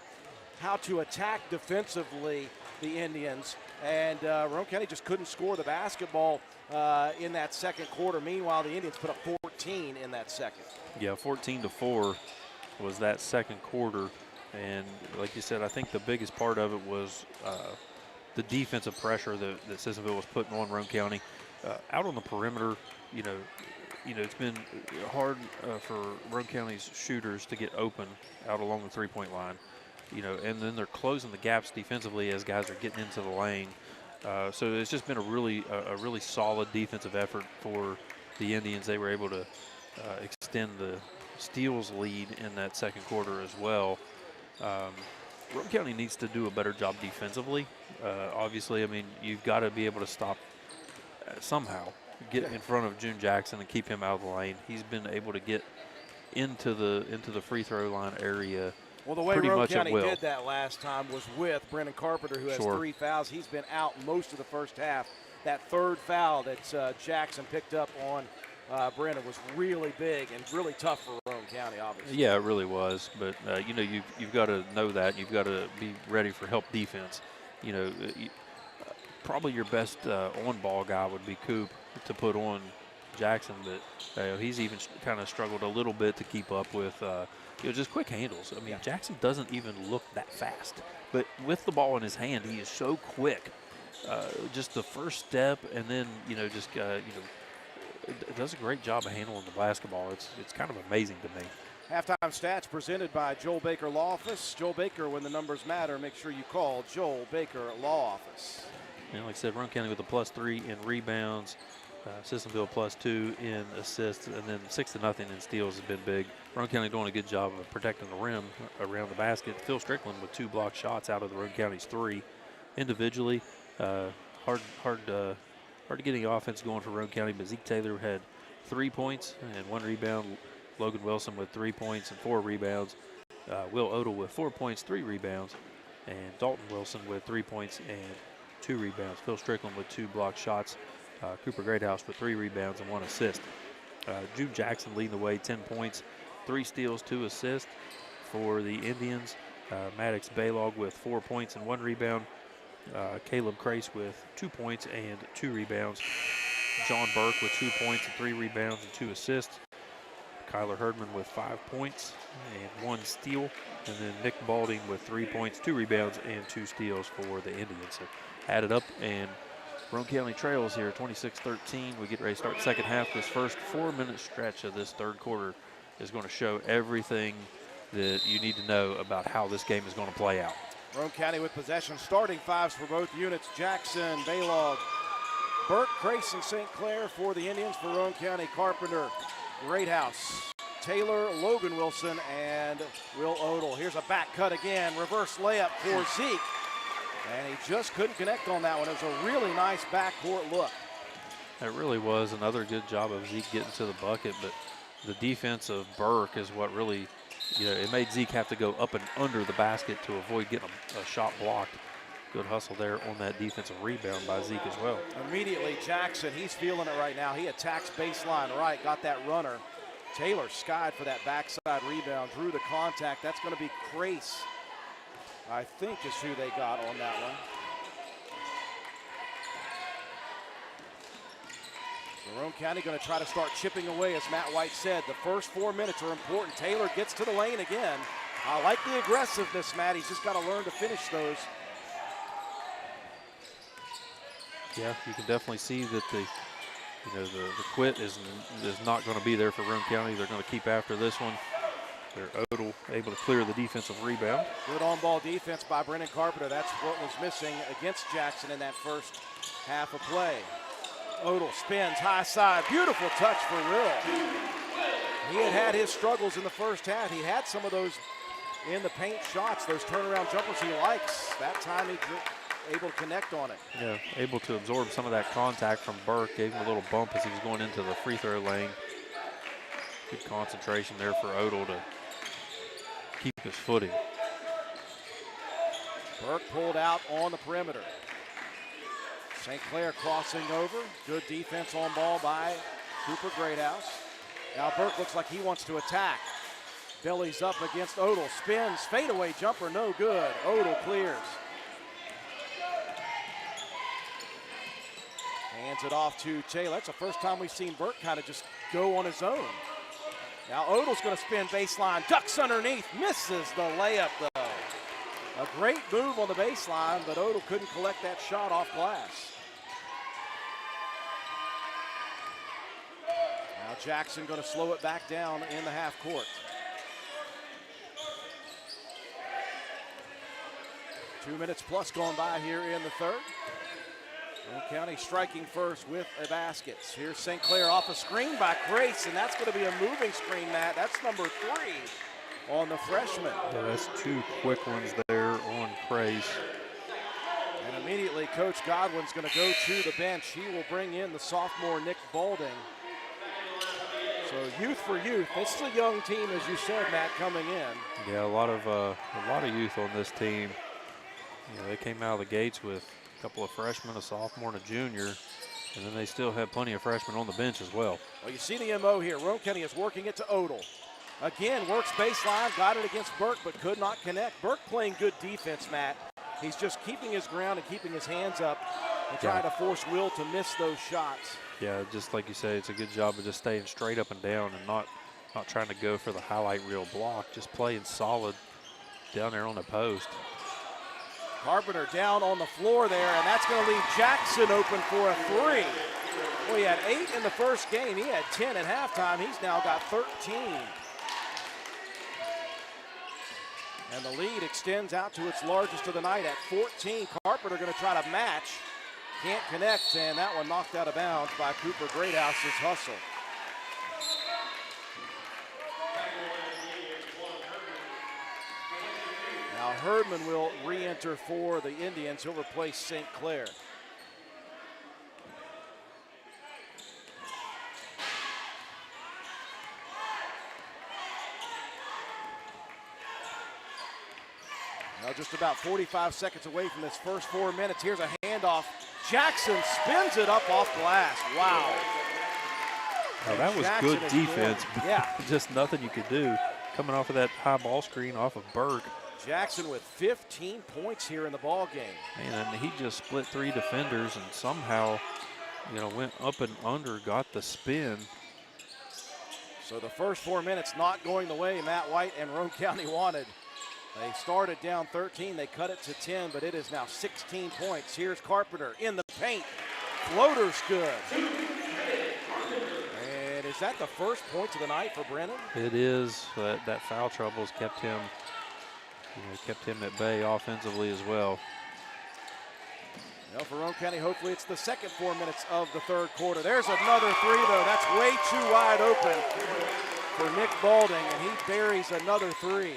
how to attack defensively the Indians, and Roane County just couldn't score the basketball in that second quarter. Meanwhile, the Indians put up 14 in that second. Yeah, 14-4 was that second quarter, and like you said, I think the biggest part of it was the defensive pressure that Sissonville was putting on Roane County. Out on the perimeter, you know, it's been hard for Roane County's shooters to get open out along the three-point line, and then they're closing the gaps defensively as guys are getting into the lane. So it's just been a really solid defensive effort for the Indians. They were able to extend the steals lead in that second quarter as well. Roane County needs to do a better job defensively. Obviously, I mean, you've got to be able to stop somehow, get in front of June Jackson and keep him out of the lane. He's been able to get into the free throw line area. Well, the way Roane County did that last time was with Brennan Carpenter, who has 3 fouls. He's been out most of the first half. That third foul that Jackson picked up on Brennan was really big and really tough for Roane County, obviously. Yeah, it really was. But, you've got to know that. You've got to be ready for help defense. Probably your best on-ball guy would be Coop to put on Jackson, but he's even kind of struggled a little bit to keep up with just quick handles. I mean, Jackson doesn't even look that fast, but with the ball in his hand, he is so quick. Just the first step, and then does a great job of handling the basketball. It's kind of amazing to me. Halftime stats presented by Joel Baker Law Office. Joel Baker, when the numbers matter, make sure you call Joel Baker Law Office. And like I said, Roane County with a +3 in rebounds, Sissonville +2 in assists, and then 6-0 in steals has been big. Roane County doing a good job of protecting the rim around the basket. Phil Strickland with 2 blocked shots out of the Roane County's 3. Individually, hard to get any offense going for Roane County, but Zeke Taylor had 3 points and 1 rebound. Logan Wilson with 3 points and 4 rebounds. Will Odell with 4 points, 3 rebounds. And Dalton Wilson with 3 points and 2 rebounds. Phil Strickland with 2 blocked shots. Cooper Greathouse with 3 rebounds and 1 assist. Jude Jackson leading the way, 10 points, 3 steals, 2 assists for the Indians. Maddox Baylog with 4 points and 1 rebound. Caleb Crace with 2 points and 2 rebounds. John Burke with 2 points and 3 rebounds and 2 assists. Kyler Herdman with 5 points and 1 steal. And then Nick Balding with 3 points, 2 rebounds, and 2 steals for the Indians. So added up, and Roane County trails here 26-13. We get ready to start the second half. This first 4-minute stretch of this third quarter is going to show everything that you need to know about how this game is going to play out. Roane County with possession, starting 5s for both units. Jackson, Baylog, Burke, Crace, and St. Clair for the Indians. For Roane County, Carpenter, Greathouse, Taylor, Logan Wilson, and Will Odell. Here's a back cut again, reverse layup for Zeke. And he just couldn't connect on that one. It was a really nice backcourt look. It really was another good job of Zeke getting to the bucket, but the defense of Burke is what really, it made Zeke have to go up and under the basket to avoid getting a shot blocked. Good hustle there on that defensive rebound by Zeke as well. Immediately, Jackson, he's feeling it right now. He attacks baseline right, got that runner. Taylor skied for that backside rebound, drew the contact. That's going to be Crace, I think, is who they got on that one. So Roane County going to try to start chipping away, as Matt White said. The first 4 minutes are important. Taylor gets to the lane again. I like the aggressiveness, Matt. He's just got to learn to finish those. Yeah, you can definitely see that the quit is not going to be there for Roane County. They're going to keep after this one. They're Odell able to clear the defensive rebound. Good on-ball defense by Brendan Carpenter. That's what was missing against Jackson in that first half of play. Odell spins high side. Beautiful touch for Will. He had his struggles in the first half. He had some of those in the paint shots, those turnaround jumpers he likes. That time he able to connect on it. Yeah, able to absorb some of that contact from Burke. Gave him a little bump as he was going into the free throw lane. Good concentration there for Odell to keep his footing. Burke pulled out on the perimeter. St. Clair crossing over. Good defense on ball by Cooper Greathouse. Now Burke looks like he wants to attack. Bellies up against Odell. Spins, fadeaway jumper, no good. Odell clears. Hands it off to Taylor. That's the first time we've seen Burke kind of just go on his own. Now Odell's going to spin baseline, ducks underneath, misses the layup though. A great move on the baseline, but Odell couldn't collect that shot off glass. Now Jackson going to slow it back down in the half court. 2 minutes plus gone by here in the third. Roane County striking first with a basket. Here's St. Clair off a screen by Crace, and that's going to be a moving screen, Matt. That's number 3 on the freshman. Yeah, that's 2 quick ones there on Crace. And immediately Coach Godwin's going to go to the bench. He will bring in the sophomore Nick Balding. So youth for youth. This is a young team, as you said, Matt, coming in. Yeah, a lot of youth on this team. They came out of the gates with a couple of freshmen, a sophomore, and a junior, and then they still have plenty of freshmen on the bench as well. Well, you see the MO here. Roane County is working it to Odell. Again, works baseline, got it against Burke, but could not connect. Burke playing good defense, Matt. He's just keeping his ground and keeping his hands up and trying to force Will to miss those shots. Yeah, just like you say, it's a good job of just staying straight up and down and not trying to go for the highlight reel block, just playing solid down there on the post. Carpenter down on the floor there, and that's going to leave Jackson open for a 3. Well, he had 8 in the first game. He had 10 at halftime. He's now got 13. And the lead extends out to its largest of the night at 14. Carpenter going to try to match. Can't connect, and that one knocked out of bounds by Cooper Greathouse's hustle. Now Herdman will re-enter for the Indians. He'll replace St. Clair. Now just about 45 seconds away from this first 4 minutes. Here's a handoff. Jackson spins it up off glass. Wow. Well, that was Jackson good is defense. good. Yeah. Just nothing you could do coming off of that high ball screen off of Burke. Jackson with 15 points here in the ball game. Man, and he just split 3 defenders and somehow, you know, went up and under, got the spin. So the first 4 minutes not going the way Matt White and Roane County wanted. They started down 13, they cut it to 10, but it is now 16 points. Here's Carpenter in the paint. Floater's good. And is that the first point of the night for Brennan? It is. That foul trouble has kept him, kept him at bay offensively as well. Well, for Roane County, hopefully it's the second 4 minutes of the third quarter. There's another three, though. That's way too wide open for Nick Balding, and he buries another three.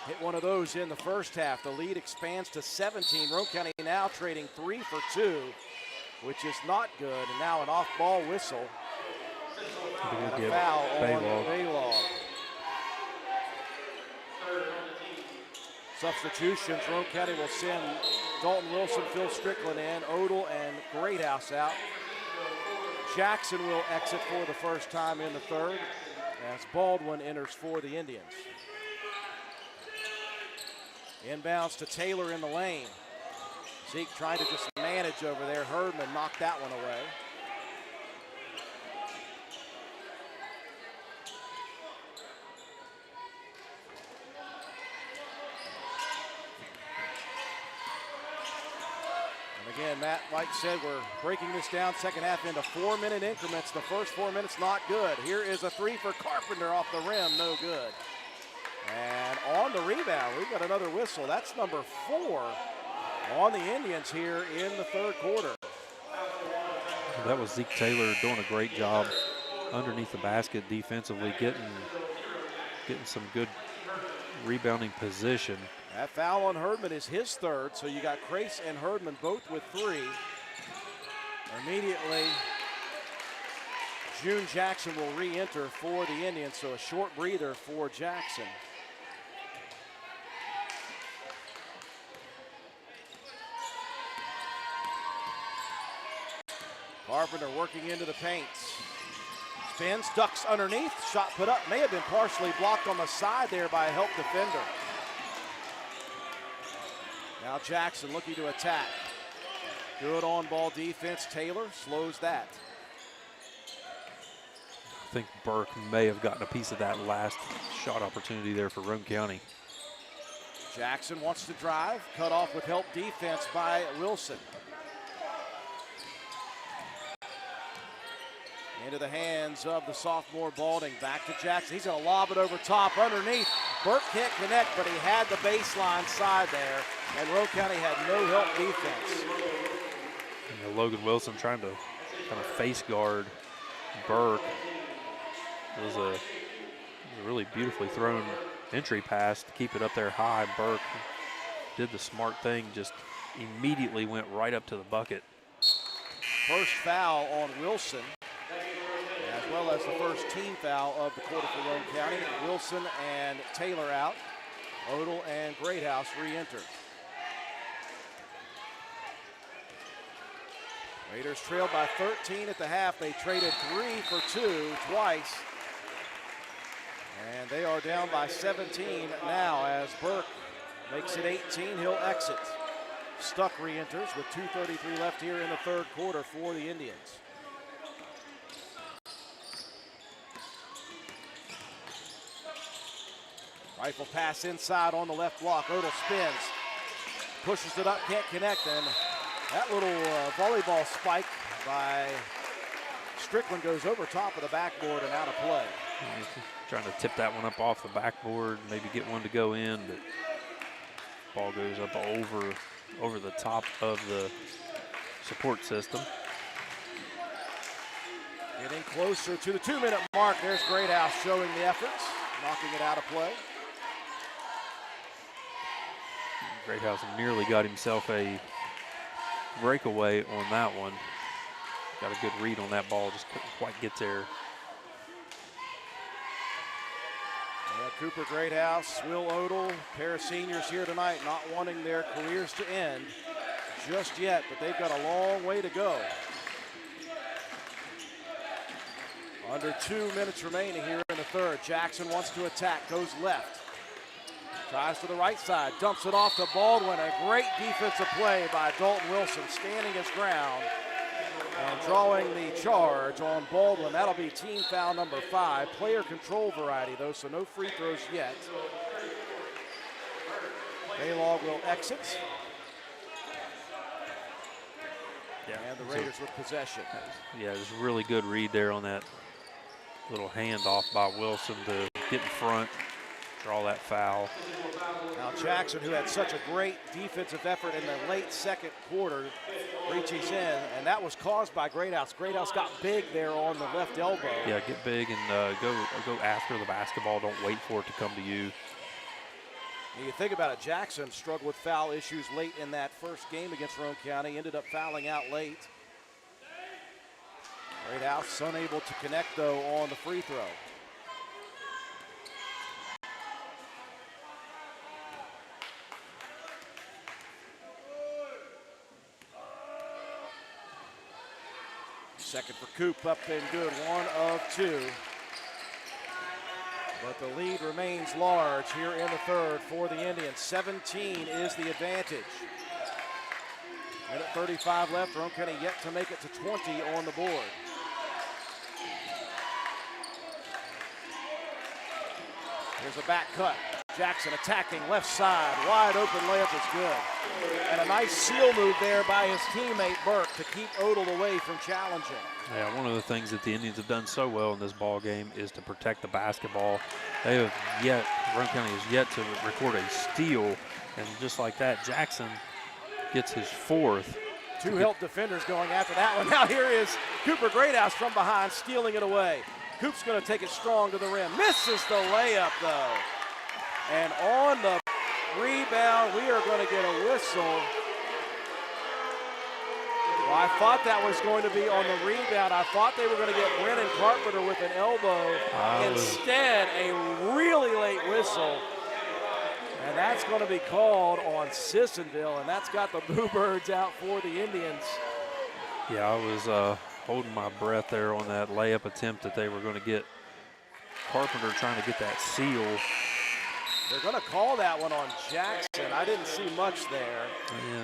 Hit one of those in the first half. The lead expands to 17. Roane County now trading 3 for 2, which is not good. And now an off-ball whistle. And a foul on Baylog. Substitutions. Roane County will send Dalton Wilson, Phil Strickland in, Odell and Greathouse out. Jackson will exit for the first time in the third as Baldwin enters for the Indians. Inbounds to Taylor in the lane. Zeke trying to just manage over there. Herdman knocked that one away. And again, Matt White said we're breaking this down second half into 4-minute increments. The first 4 minutes not good. Here is a three for Carpenter off the rim, no good. And on the rebound, we've got another whistle. That's number 4 on the Indians here in the third quarter. That was Zeke Taylor doing a great job underneath the basket defensively, getting some good rebounding position. That foul on Herdman is his third, so you got Crace and Herdman both with 3. Immediately, June Jackson will re-enter for the Indians, so a short breather for Jackson. Carpenter working into the paint. Spins, ducks underneath, shot put up. May have been partially blocked on the side there by a help defender. Now Jackson looking to attack. Good on-ball defense. Taylor slows that. I think Burke may have gotten a piece of that last shot opportunity there for Roane County. Jackson wants to drive, cut off with help defense by Wilson. Into the hands of the sophomore Balding. Back to Jackson. He's going to lob it over top underneath. Burke can't connect, but he had the baseline side there, and Roane County had no help defense. And Logan Wilson trying to kind of face guard Burke. It was a really beautifully thrown entry pass to keep it up there high. Burke did the smart thing, just immediately went right up to the bucket. First foul on Wilson, as well as the first team foul of the quarter for Roane County. Wilson and Taylor out. Odell and Greathouse re-enter. Raiders trailed by 13 at the half. They traded 3 for 2 twice. And they are down by 17 now as Burke makes it 18. He'll exit. Stuck re-enters with 2:33 left here in the third quarter for the Indians. Rifle pass inside on the left block. Odell spins, pushes it up, can't connect, and that little volleyball spike by Strickland goes over top of the backboard and out of play. He's trying to tip that one up off the backboard, maybe get one to go in, but ball goes up over the top of the support system. Getting closer to the 2-minute mark. There's Greathouse showing the efforts, knocking it out of play. Greathouse nearly got himself a breakaway on that one. Got a good read on that ball, just couldn't quite get there. Cooper Greathouse, Will Odell, pair of seniors here tonight, not wanting their careers to end just yet, but they've got a long way to go. Under 2 minutes remaining here in the third. Jackson wants to attack, goes left. Tries to the right side, dumps it off to Baldwin. A great defensive play by Dalton Wilson, standing his ground and drawing the charge on Baldwin. That'll be team foul number 5. Player control variety, though, so no free throws yet. Baylog will exit. Yeah. And the Raiders with possession. Yeah, it was a really good read there on that little handoff by Wilson to get in front, draw that foul. Now Jackson, who had such a great defensive effort in the late second quarter, reaches in, and that was caused by Greathouse. Greathouse got big there on the left elbow. Yeah, get big and go after the basketball. Don't wait for it to come to you. And you think about it, Jackson struggled with foul issues late in that first game against Roane County, ended up fouling out late. Greathouse unable to connect, though, on the free throw. Second for Coop, up and good, 1 of 2. But the lead remains large here in the third for the Indians. 17 is the advantage. Minute 35 left, Roane County yet to make it to 20 on the board. Here's a back cut. Jackson attacking left side. Wide open layup is good. And a nice seal move there by his teammate Burke to keep Odell away from challenging. Yeah, one of the things that the Indians have done so well in this ball game is to protect the basketball. They have yet, Roane County has yet to record a steal. And just like that, Jackson gets his 4th. 2 help defenders going after that one. Now here is Cooper Greathouse from behind, stealing it away. Coop's going to take it strong to the rim. Misses the layup, though. And on the rebound, we are going to get a whistle. Well, I thought that was going to be on the rebound. I thought they were going to get Brennan Carpenter with an elbow. Instead, a really late whistle. And that's going to be called on Sissonville, and that's got the Boo Birds out for the Indians. Yeah, I was holding my breath there on that layup attempt that they were going to get Carpenter trying to get that seal. They're going to call that one on Jackson. I didn't see much there. Yeah.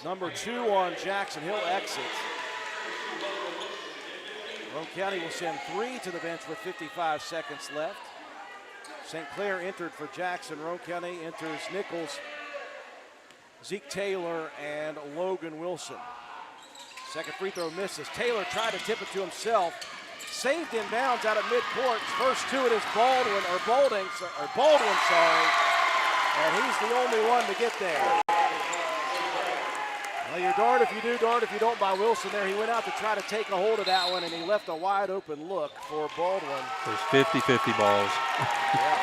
Number 2 on Jackson. He'll exit. Roane County will send 3 to the bench with 55 seconds left. St. Clair entered for Jackson. Roane County enters Nichols, Zeke Taylor, and Logan Wilson. Second free throw misses. Taylor tried to tip it to himself. Saved in bounds out at midcourt. First to it is Baldwin, sorry. And he's the only one to get there. Well, you're darned if you do, darned if you don't by Wilson there. He went out to try to take a hold of that one, and he left a wide open look for Baldwin. There's 50-50 balls. Yeah.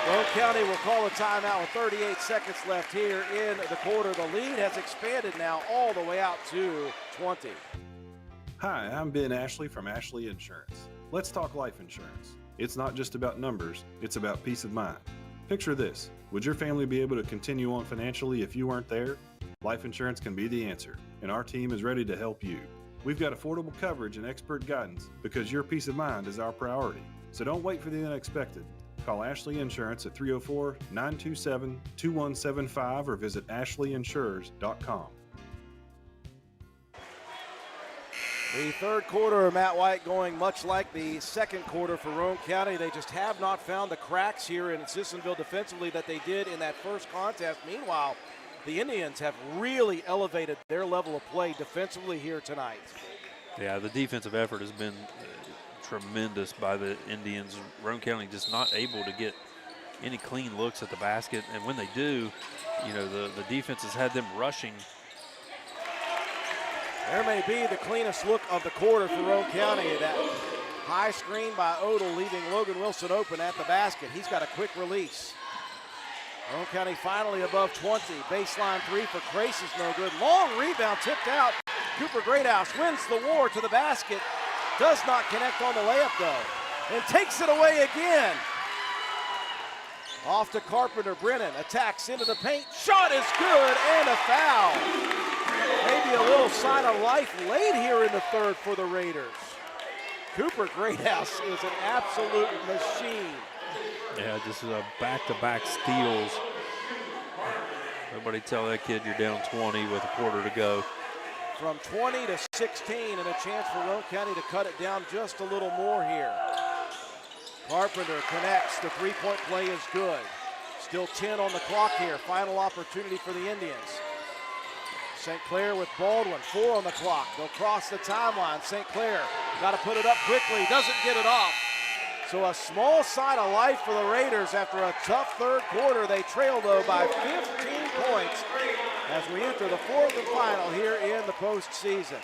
Roane County will call a timeout with 38 seconds left here in the quarter. The lead has expanded now all the way out to 20. Hi, I'm Ben Ashley from Ashley Insurance. Let's talk life insurance. It's not just about numbers, it's about peace of mind. Picture this. Would your family be able to continue on financially if you weren't there? Life insurance can be the answer, and our team is ready to help you. We've got affordable coverage and expert guidance because your peace of mind is our priority. So don't wait for the unexpected. Call Ashley Insurance at 304-927-2175 or visit ashleyinsurers.com. The third quarter, Matt White, going much like the second quarter for Roane County. They just have not found the cracks here in Sissonville defensively that they did in that first contest. Meanwhile, the Indians have really elevated their level of play defensively here tonight. Yeah, the defensive effort has been tremendous by the Indians. Roane County just not able to get any clean looks at the basket, and when they do, you know, the defense has had them rushing. There may be the cleanest look of the quarter for Roane County. That high screen by Odell leaving Logan Wilson open at the basket. He's got a quick release. Roane County finally above 20. Baseline 3 for Crace is no good. Long rebound tipped out. Cooper Greathouse wins the war to the basket. Does not connect on the layup though. And takes it away again. Off to Carpenter. Brennan attacks into the paint. Shot is good and a foul. Maybe a little sign of life late here in the third for the Raiders. Cooper Greathouse is an absolute machine. Yeah, just back-to-back steals. Nobody tell that kid you're down 20 with a quarter to go. From 20 to 16 and a chance for Roane County to cut it down just a little more here. Carpenter connects. The three-point play is good. Still 10 on the clock here. Final opportunity for the Indians. St. Clair with Baldwin. 4 on the clock. They'll cross the timeline. St. Clair got to put it up quickly. Doesn't get it off. So a small sign of life for the Raiders after a tough third quarter. They trail, though, by 15 points as we enter the fourth and final here in the postseason.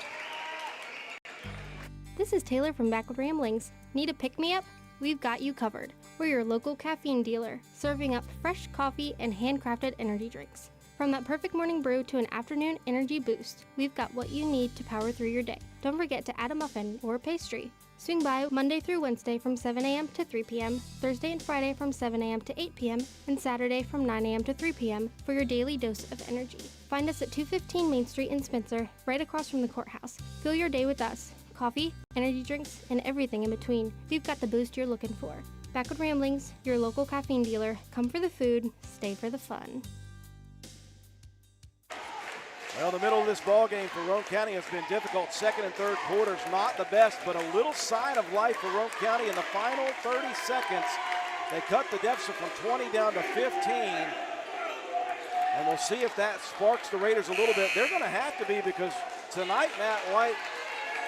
This is Taylor from Backward Ramblings. Need a pick-me-up? We've got you covered. We're your local caffeine dealer, serving up fresh coffee and handcrafted energy drinks. From that perfect morning brew to an afternoon energy boost, we've got what you need to power through your day. Don't forget to add a muffin or a pastry. Swing by Monday through Wednesday from 7 a.m. to 3 p.m., Thursday and Friday from 7 a.m. to 8 p.m., and Saturday from 9 a.m. to 3 p.m. for your daily dose of energy. Find us at 215 Main Street in Spencer, right across from the courthouse. Fill your day with us. Coffee, energy drinks, and everything in between. We've got the boost you're looking for. Backward Ramblings, your local caffeine dealer. Come for the food, stay for the fun. Well, the middle of this ball game for Roane County has been difficult. Second and third quarters not the best, but a little sign of life for Roane County in the final 30 seconds. They cut the deficit from 20 down to 15. And we'll see if that sparks the Raiders a little bit. They're going to have to be, because tonight, Matt White,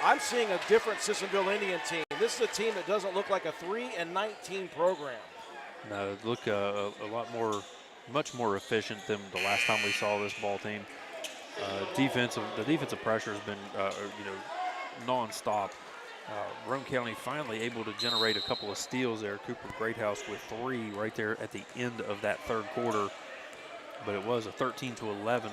I'm seeing a different Sissonville Indian team. This is a team that doesn't look like a 3-19 program. No, it look much more efficient than the last time we saw this ball team. The defensive pressure has been, nonstop. Roane County finally able to generate a couple of steals there. Cooper Greathouse with 3 right there at the end of that third quarter. But it was a 13-11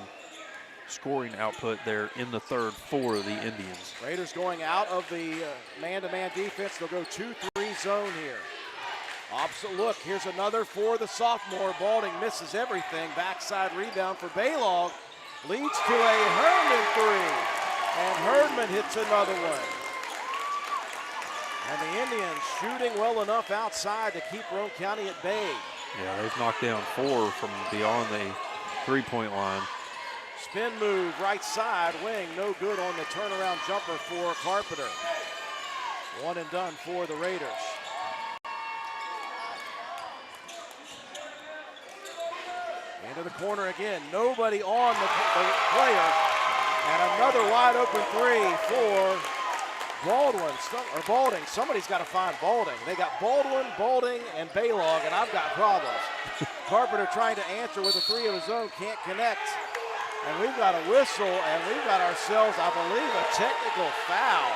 scoring output there in the third for the Indians. Raiders going out of the man-to-man defense. They'll go 2-3 zone here. Opposite look. Here's another for the sophomore. Balding misses everything. Backside rebound for Baylog. Leads to a Herdman 3. And Herdman hits another one. And the Indians shooting well enough outside to keep Roane County at bay. Yeah, they've knocked down 4 from beyond the three-point line. Spin move, right side, wing, no good on the turnaround jumper for Carpenter. One and done for the Raiders. Into the corner again, nobody on the player. And another wide open 3 for Baldwin, Somebody's got to find Balding. They got Baldwin, and Baylog, and I've got problems. Carpenter trying to answer with a 3 of his own, can't connect. And we've got a whistle, and we've got ourselves, I believe, a technical foul.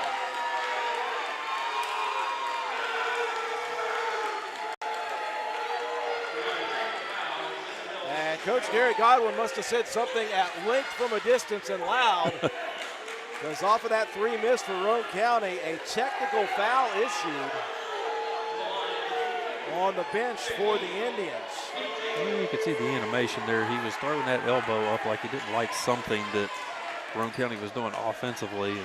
And Coach Gary Godwin must have said something at length from a distance and loud. Because off of that 3 miss for Roane County, a technical foul issued on the bench for the Indians. Well, you could see the animation there. He was throwing that elbow up like he didn't like something that Roane County was doing offensively. And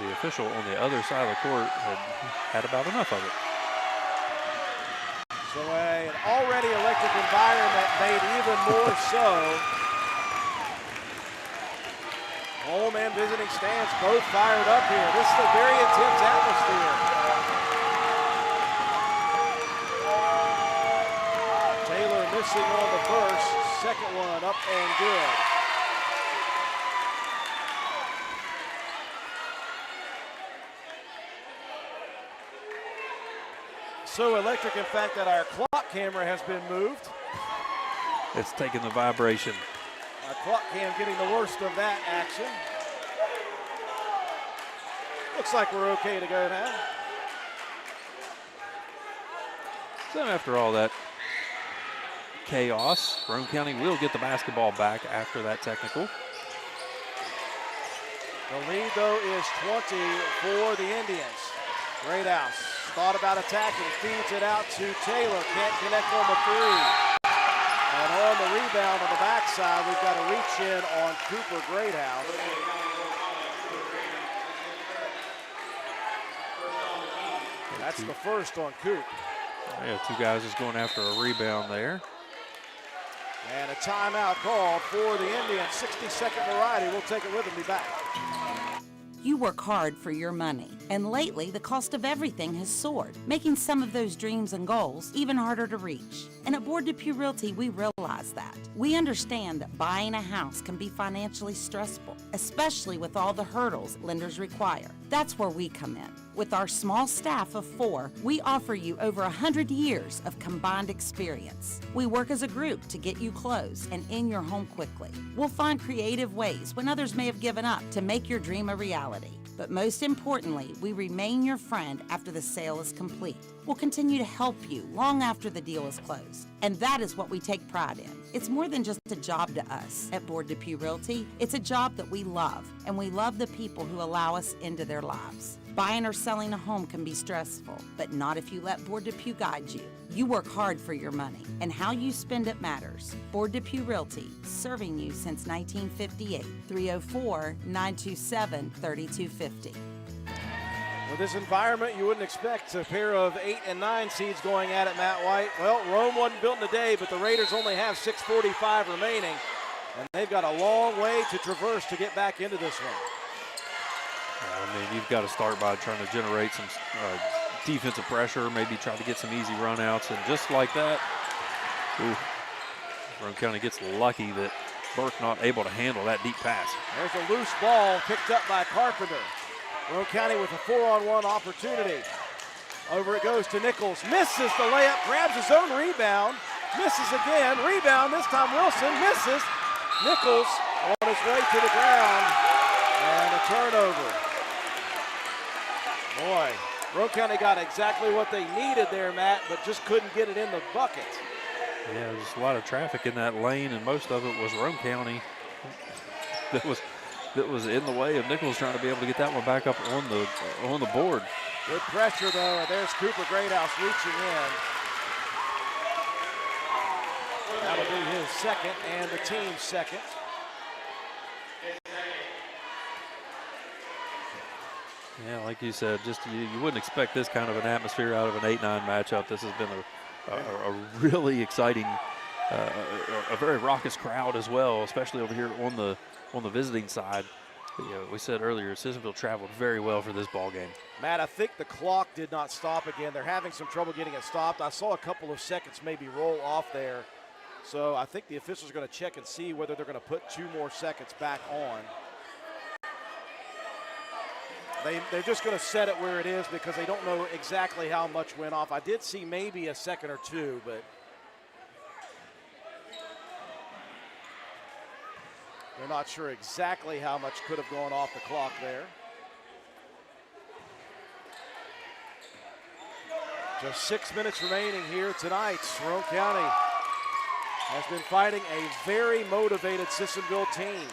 the official on the other side of the court had about enough of it. So an already electric environment made even more so. Home and visiting stands both fired up here. This is a very intense atmosphere. Taylor missing on the first, second one up and good. So electric, in fact, that our clock camera has been moved. It's taking the vibration. Our clock cam getting the worst of that action. Looks like we're okay to go now. So after all that chaos, Roane County will get the basketball back after that technical. The lead, though, is 20 for the Indians. Greathouse thought about attacking, feeds it out to Taylor, can't connect on the three. And on the rebound on the backside, we've got a reach in on Cooper Greathouse. That's the first on Coop. Yeah, two guys just going after a rebound there. And a timeout called for the Indians. 60-second variety. We'll take it with them. Be back. You work hard for your money, and lately the cost of everything has soared, making some of those dreams and goals even harder to reach. And at Board Depew Realty, we realize that. We understand that buying a house can be financially stressful, especially with all the hurdles lenders require. That's where we come in. With our small staff of 4, we offer you over 100 years of combined experience. We work as a group to get you closed and in your home quickly. We'll find creative ways when others may have given up to make your dream a reality. But most importantly, we remain your friend after the sale is complete. We'll continue to help you long after the deal is closed. And that is what we take pride in. It's more than just a job to us at Board Depew Realty. It's a job that we love, and we love the people who allow us into their lives. Buying or selling a home can be stressful, but not if you let Board Depew guide you. You work hard for your money, and how you spend it matters. Board Depew Realty, serving you since 1958. 304-927-3250. With this environment, you wouldn't expect a pair of 8 and 9 seeds going at it, Matt White. Well, Rome wasn't built in a day, but the Raiders only have 6:45 remaining, and they've got a long way to traverse to get back into this one. I mean, you've got to start by trying to generate some defensive pressure, maybe try to get some easy runouts, and just like that, Roane County gets lucky that Burke not able to handle that deep pass. There's a loose ball picked up by Carpenter. Roane County with a 4-on-1 opportunity. Over it goes to Nichols. Misses the layup, grabs his own rebound. Misses again. Rebound, this time Wilson misses. Nichols on his way to the ground. And a turnover. Boy, Roane County got exactly what they needed there, Matt, but just couldn't get it in the bucket. Yeah, there's a lot of traffic in that lane, and most of it was Roane County that was in the way of Nichols trying to be able to get that one back up on the board. Good pressure though. There's Cooper Greathouse reaching in. That'll be his second and the team's second. Yeah, like you said, just you wouldn't expect this kind of an atmosphere out of an 8-9 matchup. This has been a really exciting, a very raucous crowd as well, especially over here on the visiting side. We said earlier, Sissonville traveled very well for this ball game. Matt, I think the clock did not stop again. They're having some trouble getting it stopped. I saw a couple of seconds maybe roll off there. So I think the officials are going to check and see whether they're going to put 2 more seconds back on. They're just going to set it where it is because they don't know exactly how much went off. I did see maybe a second or 2, but they're not sure exactly how much could have gone off the clock there. Just 6 minutes remaining here tonight. Roane County has been fighting a very motivated Sissonville team.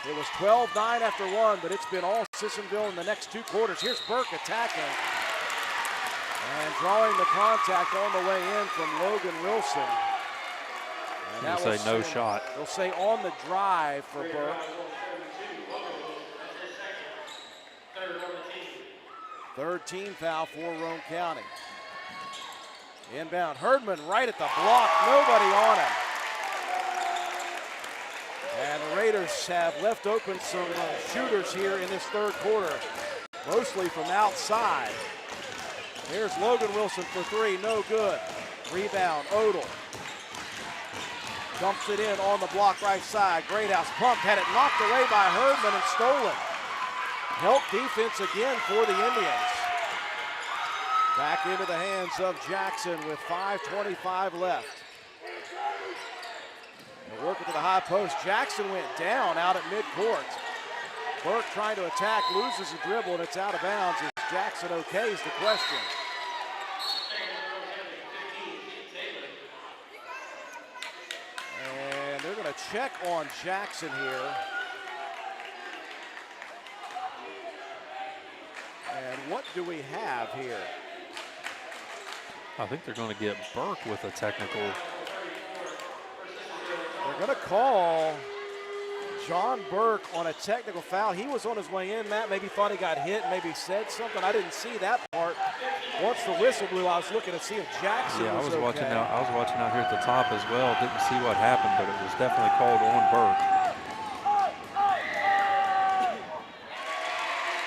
It was 12-9 after 1, but it's been all Sissonville in the next 2 quarters. Here's Burke attacking and drawing the contact on the way in from Logan Wilson. And that will say no shot. They'll say on the drive for Burke. Third team foul for Roane County. Inbound, Herdman right at the block, nobody on him. And the Raiders have left open some shooters here in this third quarter, mostly from outside. Here's Logan Wilson for 3, no good. Rebound, Odell. Dumps it in on the block right side. Greathouse pumped, had it knocked away by Herdman and stolen. Help defense again for the Indians. Back into the hands of Jackson with 5:25 left. They're working to the high post. Jackson went down out at midcourt. Burke trying to attack, loses a dribble, and it's out of bounds. Is Jackson okay is the question. And they're going to check on Jackson here. And what do we have here? I think they're going to get Burke with a technical. They're going to call John Burke on a technical foul. He was on his way in. Matt maybe thought he got hit, maybe said something. I didn't see that part. Once the whistle blew, I was looking to see if Jackson Yeah, I was okay. watching out. I was watching out here at the top as well. Didn't see what happened, but it was definitely called on Burke.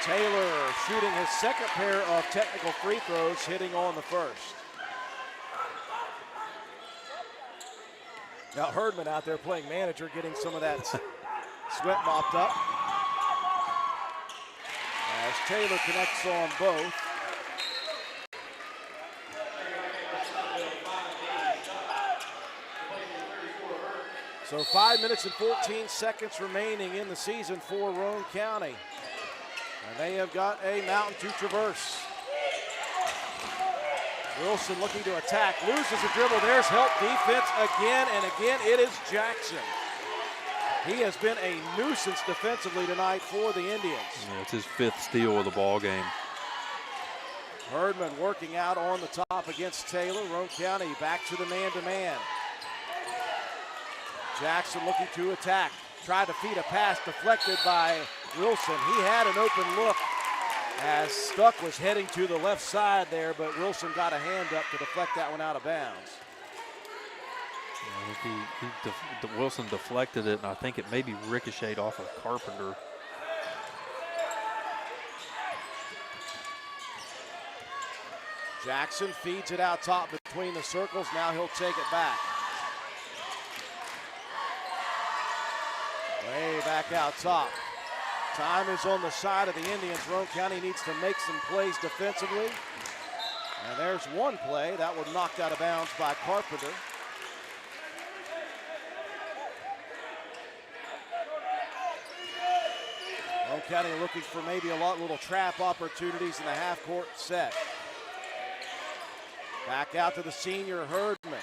Taylor shooting his second pair of technical free throws, hitting on the first. Now Herdman out there playing manager, getting some of that sweat mopped up. As Taylor connects on both. So 5 minutes and 14 seconds remaining in the season for Roane County. And they have got a mountain to traverse. Wilson looking to attack, loses a dribble. There's help defense again and again. It is Jackson. He has been a nuisance defensively tonight for the Indians. Yeah, it's his 5th steal of the ball game. Herdman working out on the top against Taylor. Roane County back to the man-to-man. Jackson looking to attack. Tried to feed a pass deflected by Wilson. He had an open look as Stuck was heading to the left side there, but Wilson got a hand up to deflect that one out of bounds. Wilson deflected it, and I think it maybe ricocheted off of Carpenter. Jackson feeds it out top between the circles. Now he'll take it back. Way back out top. Time is on the side of the Indians. Roane County needs to make some plays defensively. And there's one play that was knocked out of bounds by Carpenter. Roane County looking for maybe a little trap opportunities in the half-court set. Back out to the senior Herdman.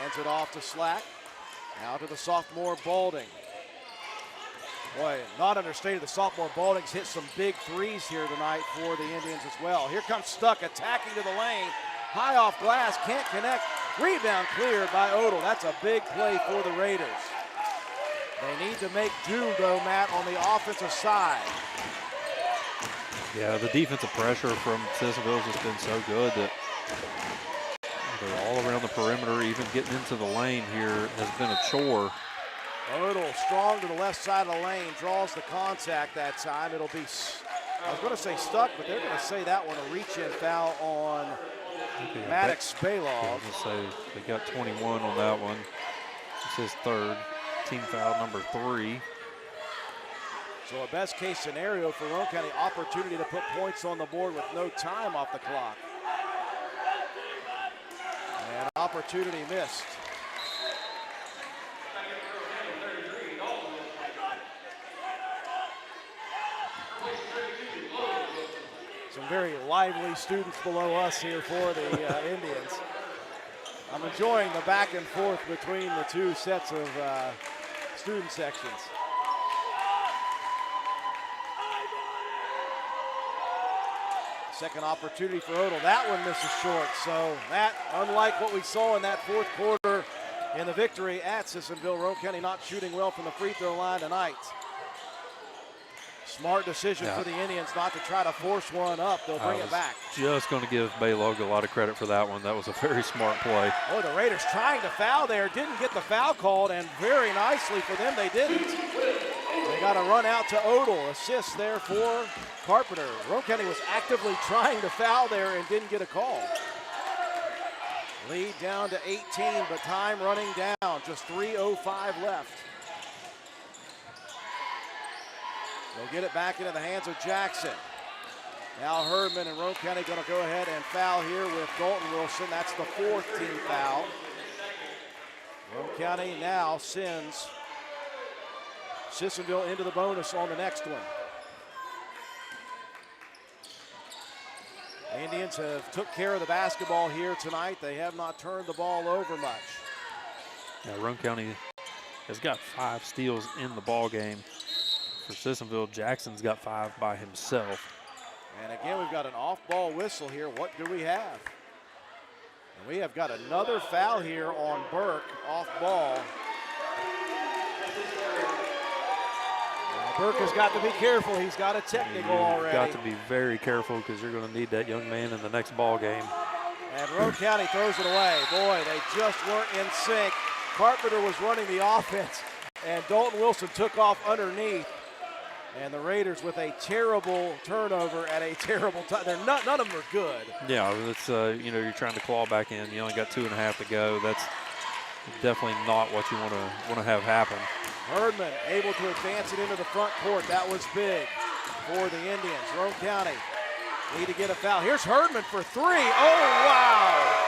Hands it off to Slack. Now to the sophomore Balding. Boy, not understated, the sophomore Balding's hit some big threes here tonight for the Indians as well. Here comes Stuck attacking to the lane. High off glass, can't connect. Rebound cleared by Odell. That's a big play for the Raiders. They need to make do, though, Matt, on the offensive side. Yeah, the defensive pressure from Sissonville has just been so good that they're all around the perimeter. Even getting into the lane here has been a chore. Odell strong to the left side of the lane, draws the contact that time. It'll be, I was going to say Stuck, but they're going to say that one a reach-in foul on Maddox Balog. Yeah, say they got 21 on that one. It's his 3rd. Team foul number 3. So a best case scenario for Roane County, opportunity to put points on the board with no time off the clock. And opportunity missed. Some very lively students below us here for the Indians. I'm enjoying the back and forth between the two sets of student sections. Second opportunity for Odell. That one misses short. So that, unlike what we saw in that fourth quarter in the victory at Sissonville, Roane County not shooting well from the free throw line tonight. Smart decision for the Indians not to try to force one up. They'll bring it back. Just going to give Baylog a lot of credit for that one. That was a very smart play. Oh, the Raiders trying to foul there. Didn't get the foul called, and very nicely for them, they didn't. They got a run out to Odell. Assist there for Carpenter. Roane County was actively trying to foul there and didn't get a call. Lead down to 18, but time running down. Just 3:05 left. They'll get it back into the hands of Jackson. Now Herdman and Roane County going to go ahead and foul here with Dalton Wilson. That's the 4th team foul. Roane County now sends Sissonville into the bonus on the next one. The Indians have took care of the basketball here tonight. They have not turned the ball over much. Yeah, Roane County has got 5 steals in the ball game. For Sissonville, Jackson's got 5 by himself. And again, we've got an off-ball whistle here. What do we have? And we have got another foul here on Burke, off ball. Burke has got to be careful. He's got a technical already. Got to be very careful because you're going to need that young man in the next ball game. And Roane County throws it away. Boy, they just weren't in sync. Carpenter was running the offense, and Dalton Wilson took off underneath. And the Raiders with a terrible turnover at a terrible time. None of them are good. Yeah, it's you're trying to claw back in. You only got 2.5 to go. That's definitely not what you want to have happen. Herdman able to advance it into the front court. That was big for the Indians. Roane County need to get a foul. Here's Herdman for three. Oh, wow.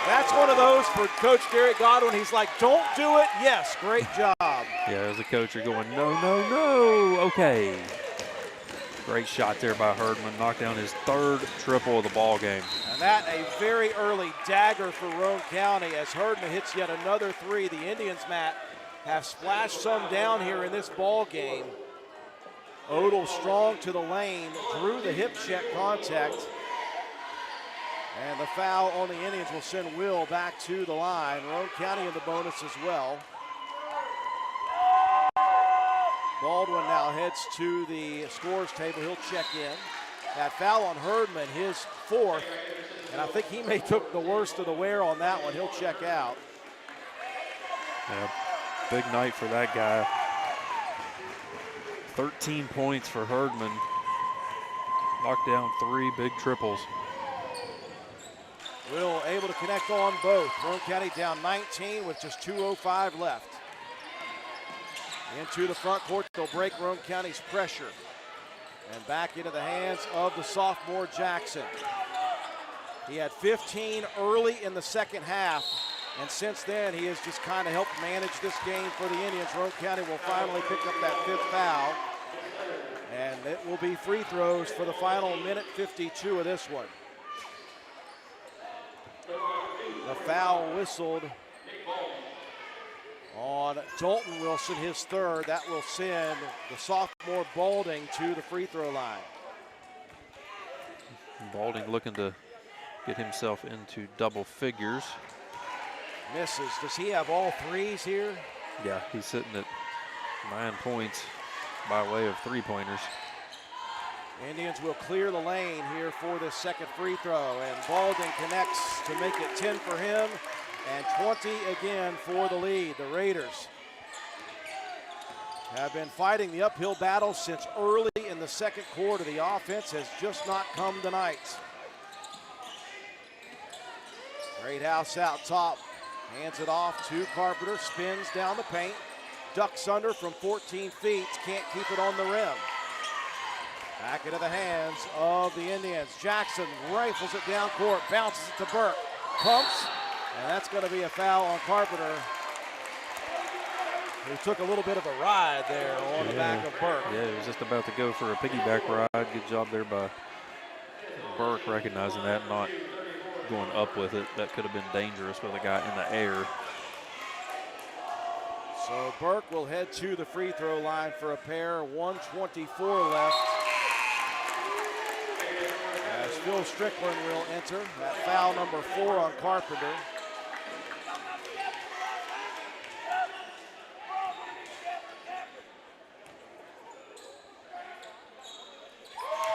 That's one of those for Coach Derek Godwin. He's like, don't do it. Yes, great job. Yeah, as a coach, you're going, no, no, no. Okay. Great shot there by Herdman. Knocked down his third triple of the ball game. And that a very early dagger for Roane County as Herdman hits yet another three. The Indians, Matt, have splashed some down here in this ball game. Odell strong to the lane, drew the hip check contact. And the foul on the Indians will send Will back to the line. Roane County in the bonus as well. Baldwin now heads to the scores table. He'll check in. That foul on Herdman, his fourth. And I think he may took the worst of the wear on that one. He'll check out. Yeah, big night for that guy. 13 points for Herdman. Knocked down 3 big triples. Will able to connect on both. Roane County down 19 with just 2:05 left. Into the front court, they'll break Roane County's pressure. And back into the hands of the sophomore Jackson. He had 15 early in the second half, and since then he has just kind of helped manage this game for the Indians. Roane County will finally pick up that 5th foul, and it will be free throws for the final minute 52 of this one. The foul whistled on Dalton Wilson, his third. That will send the sophomore Balding to the free throw line. Balding looking to get himself into double figures. Misses. Does he have all threes here? Yeah, he's sitting at 9 points by way of 3-pointers. Indians will clear the lane here for this second free throw, and Balding connects to make it 10 for him and 20 again for the lead. The Raiders have been fighting the uphill battle since early in the second quarter. The offense has just not come tonight. Greathouse out top, hands it off to Carpenter, spins down the paint, ducks under from 14 feet, can't keep it on the rim. Back into the hands of the Indians. Jackson rifles it down court, bounces it to Burke, pumps, and that's going to be a foul on Carpenter, who took a little bit of a ride there on the back of Burke. Yeah, he was just about to go for a piggyback ride. Good job there by Burke recognizing that, not going up with it. That could have been dangerous with a guy in the air. So Burke will head to the free throw line for a pair. 1:24 left. As Phil Strickland will enter. That foul number 4 on Carpenter.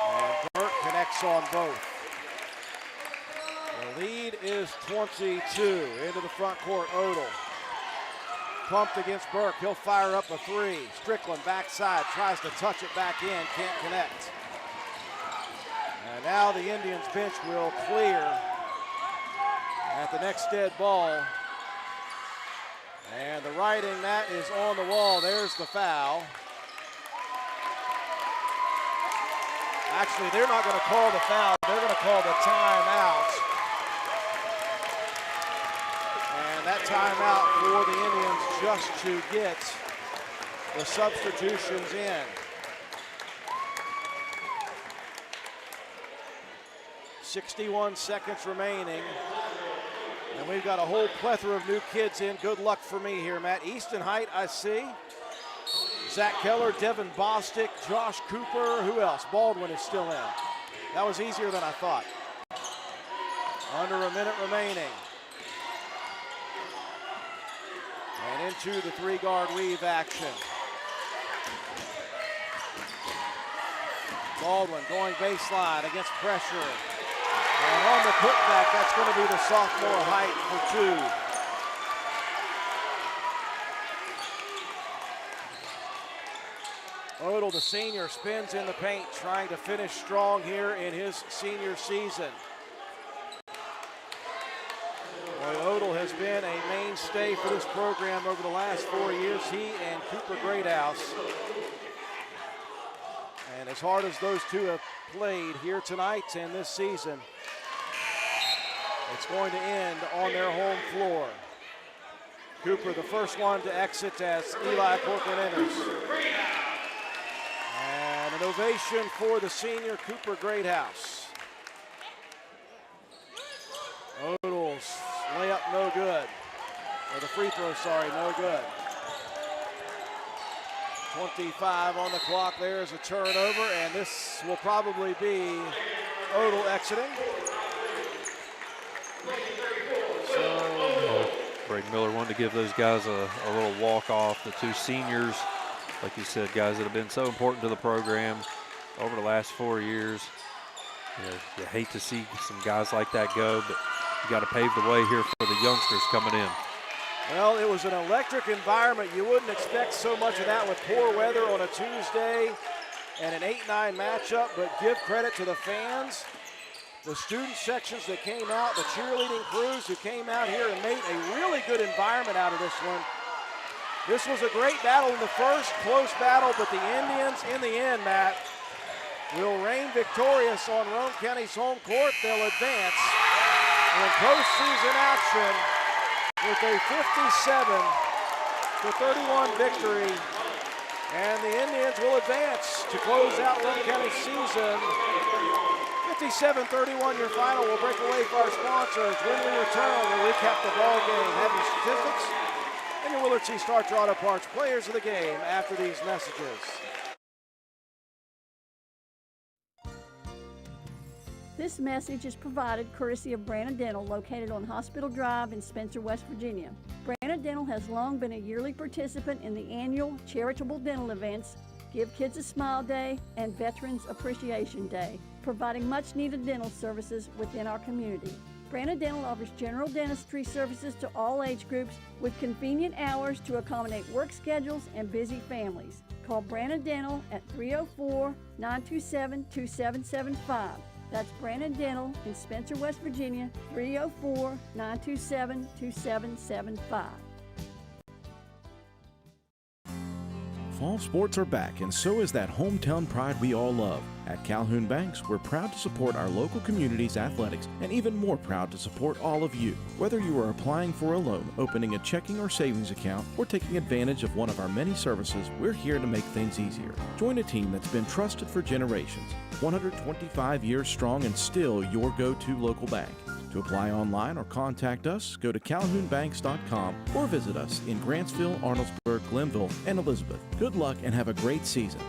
And Burke connects on both. The lead is 22. Into the front court, Odell. Pumped against Burke, he'll fire up a 3. Strickland backside, tries to touch it back in, can't connect. And now the Indians bench will clear at the next dead ball. And the writing, that is on the wall. There's the foul. Actually, they're not going to call the foul. They're going to call the timeout. And that timeout for the Indians just to get the substitutions in. 61 seconds remaining. And we've got a whole plethora of new kids in. Good luck for me here, Matt. Easton Height, I see. Zach Keller, Devin Bostic, Josh Cooper, who else? Baldwin is still in. That was easier than I thought. Under a minute remaining. And into the three-guard weave action. Baldwin going baseline against pressure. And on the putback, that's going to be the sophomore height for two. Odell, the senior, spins in the paint, trying to finish strong here in his senior season. Boy, Odell has been a mainstay for this program over the last 4 years, he and Cooper Greathouse. And as hard as those two have played here tonight and this season, it's going to end on their home floor. Cooper, the first one to exit as Eli Corcoran enters. And an ovation for the senior Cooper Greathouse. Odell's layup no good. Or the free throw, sorry, no good. 25 on the clock. There's a turnover, and this will probably be Odell exiting. So Braden Miller wanted to give those guys a little walk-off. The two seniors, like you said, guys that have been so important to the program over the last 4 years. You hate to see some guys like that go, but you got to pave the way here for the youngsters coming in. Well, it was an electric environment. You wouldn't expect so much of that with poor weather on a Tuesday and an 8-9 matchup, but give credit to the fans, the student sections that came out, the cheerleading crews who came out here and made a really good environment out of this one. This was a great battle in the first, close battle, but the Indians, in the end, Matt, will reign victorious on Roane County's home court. They'll advance in postseason action with a 57-31 victory. And the Indians will advance to close out Roane County's season. 57-31 your final. We'll break away for our sponsors. When we return, we'll recap the ball game, have your statistics, and your Willard C. Starcher Auto Parts players of the game after these messages. This message is provided courtesy of Branna Dental, located on Hospital Drive in Spencer, West Virginia. Branna Dental has long been a yearly participant in the annual charitable dental events, Give Kids a Smile Day and Veterans Appreciation Day, providing much-needed dental services within our community. Branna Dental offers general dentistry services to all age groups with convenient hours to accommodate work schedules and busy families. Call Branna Dental at 304-927-2775. That's Branna Dental in Spencer, West Virginia, 304-927-2775. Fall sports are back, and so is that hometown pride we all love. At Calhoun Banks, we're proud to support our local community's athletics and even more proud to support all of you. Whether you are applying for a loan, opening a checking or savings account, or taking advantage of one of our many services, we're here to make things easier. Join a team that's been trusted for generations, 125 years strong and still your go-to local bank. To apply online or contact us, go to calhounbanks.com or visit us in Grantsville, Arnoldesburg, Glenville, and Elizabeth. Good luck and have a great season.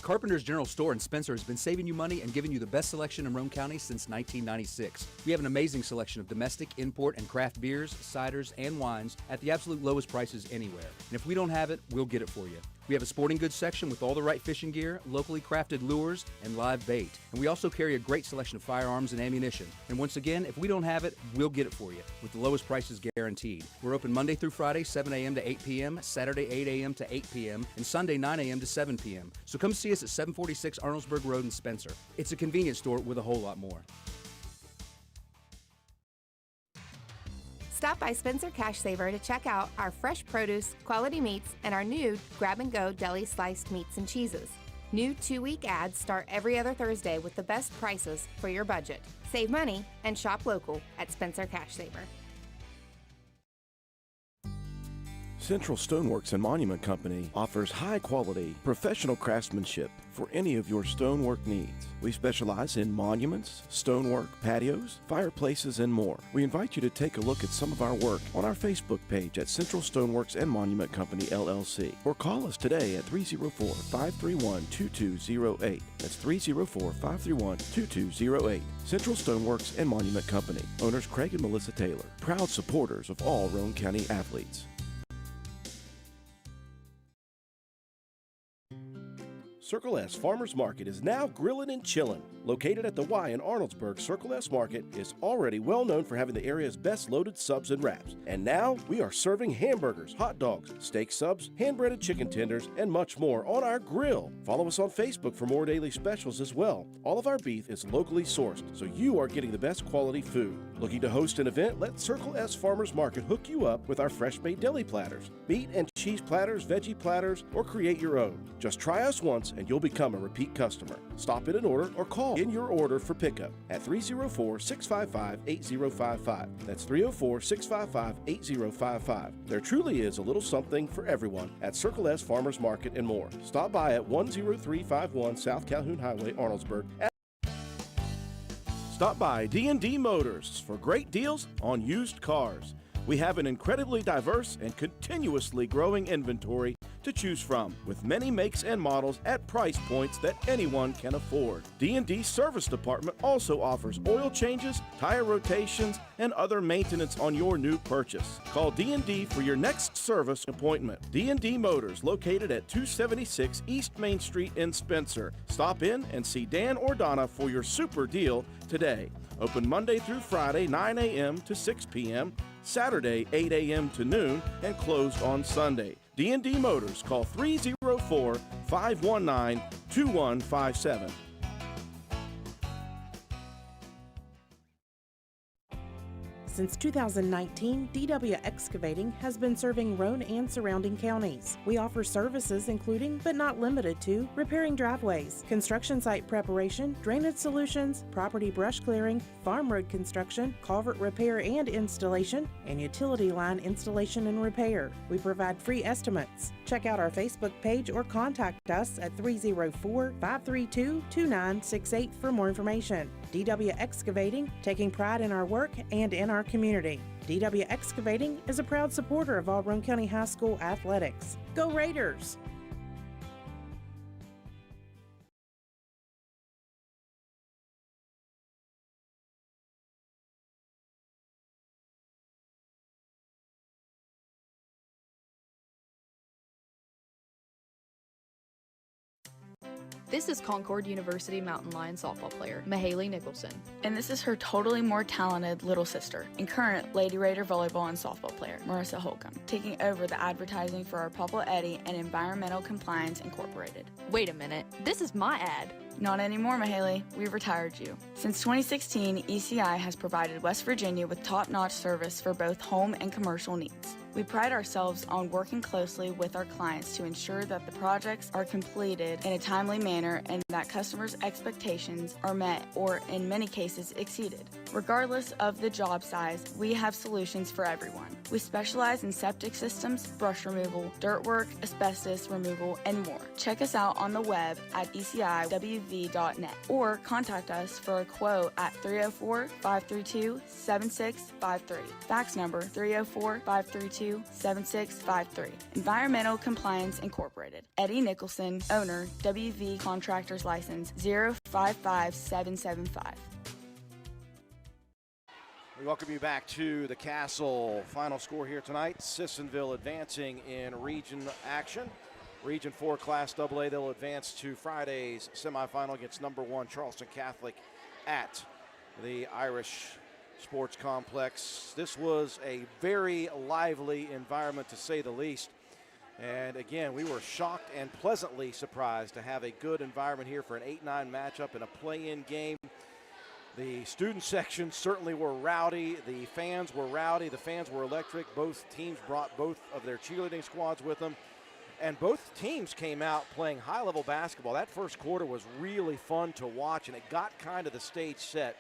Carpenter's General Store in Spencer has been saving you money and giving you the best selection in Roane County since 1996. We have an amazing selection of domestic, import, and craft beers, ciders, and wines at the absolute lowest prices anywhere. And if we don't have it, we'll get it for you. We have a sporting goods section with all the right fishing gear, locally crafted lures, and live bait. And we also carry a great selection of firearms and ammunition. And once again, if we don't have it, we'll get it for you with the lowest prices guaranteed. We're open Monday through Friday, 7 a.m. to 8 p.m., Saturday, 8 a.m. to 8 p.m., and Sunday, 9 a.m. to 7 p.m. So come see us at 746 Arnoldesburg Road in Spencer. It's a convenience store with a whole lot more. Stop by Spencer Cash Saver to check out our fresh produce, quality meats, and our new grab-and-go deli sliced meats and cheeses. New 2-week ads start every other Thursday with the best prices for your budget. Save money and shop local at Spencer Cash Saver. Central Stoneworks and Monument Company offers high-quality, professional craftsmanship for any of your stonework needs. We specialize in monuments, stonework, patios, fireplaces, and more. We invite you to take a look at some of our work on our Facebook page at Central Stoneworks and Monument Company, LLC, or call us today at 304-531-2208. That's 304-531-2208. Central Stoneworks and Monument Company. Owners Craig and Melissa Taylor. Proud supporters of all Roane County athletes. Circle S Farmers Market is now grillin' and chillin'. Located at the Y in Arnoldsburg, Circle S Market is already well known for having the area's best loaded subs and wraps. And now we are serving hamburgers, hot dogs, steak subs, hand-breaded chicken tenders, and much more on our grill. Follow us on Facebook for more daily specials as well. All of our beef is locally sourced, so you are getting the best quality food. Looking to host an event? Let Circle S Farmers Market hook you up with our fresh-made deli platters, meat and cheese platters, veggie platters, or create your own. Just try us once and you'll become a repeat customer. Stop in and order or call in your order for pickup at 304-655-8055. That's 304-655-8055. There truly is a little something for everyone at Circle S Farmers Market and more. Stop by at 10351 South Calhoun Highway, Arnoldsburg. Stop by D&D Motors for great deals on used cars. We have an incredibly diverse and continuously growing inventory to choose from, with many makes and models at price points that anyone can afford. D&D Service Department also offers oil changes, tire rotations, and other maintenance on your new purchase. Call D&D for your next service appointment. D&D Motors, located at 276 East Main Street in Spencer. Stop in and see Dan or Donna for your super deal today. Open Monday through Friday, 9 a.m. to 6 p.m., Saturday, 8 a.m. to noon, and closed on Sunday. D&D Motors, call 304-519-2157. Since 2019, DW Excavating has been serving Roane and surrounding counties. We offer services including, but not limited to, repairing driveways, construction site preparation, drainage solutions, property brush clearing, farm road construction, culvert repair and installation, and utility line installation and repair. We provide free estimates. Check out our Facebook page or contact us at 304-532-2968 for more information. DW Excavating, taking pride in our work and in our community. DW Excavating is a proud supporter of all Roane County High School athletics. Go Raiders! This is Concord University Mountain Lion softball player, Mahaley Nicholson. And this is her totally more talented little sister and current Lady Raider volleyball and softball player, Marissa Holcomb, taking over the advertising for our Papa Eddie and Environmental Compliance Incorporated. Wait a minute, this is my ad. Not anymore, Mahaley. We've retired you. Since 2016, ECI has provided West Virginia with top-notch service for both home and commercial needs. We pride ourselves on working closely with our clients to ensure that the projects are completed in a timely manner and that customers' expectations are met or, in many cases, exceeded. Regardless of the job size, we have solutions for everyone. We specialize in septic systems, brush removal, dirt work, asbestos removal, and more. Check us out on the web at eciwv.net or contact us for a quote at 304-532-7653. Fax number 304-532-7653. Environmental Compliance Incorporated. Eddie Nicholson, owner, WV Contractors License 055775. We welcome you back to the Castle. Final score here tonight, Sissonville advancing in region action. Region 4 Class AA, they'll advance to Friday's semifinal against number 1 Charleston Catholic at the Irish Sports Complex. This was a very lively environment, to say the least. And again, we were shocked and pleasantly surprised to have a good environment here for an 8-9 matchup in a play-in game. The student sections certainly were rowdy. The fans were rowdy. The fans were electric. Both teams brought both of their cheerleading squads with them. And both teams came out playing high-level basketball. That first quarter was really fun to watch, and it got kind of the stage set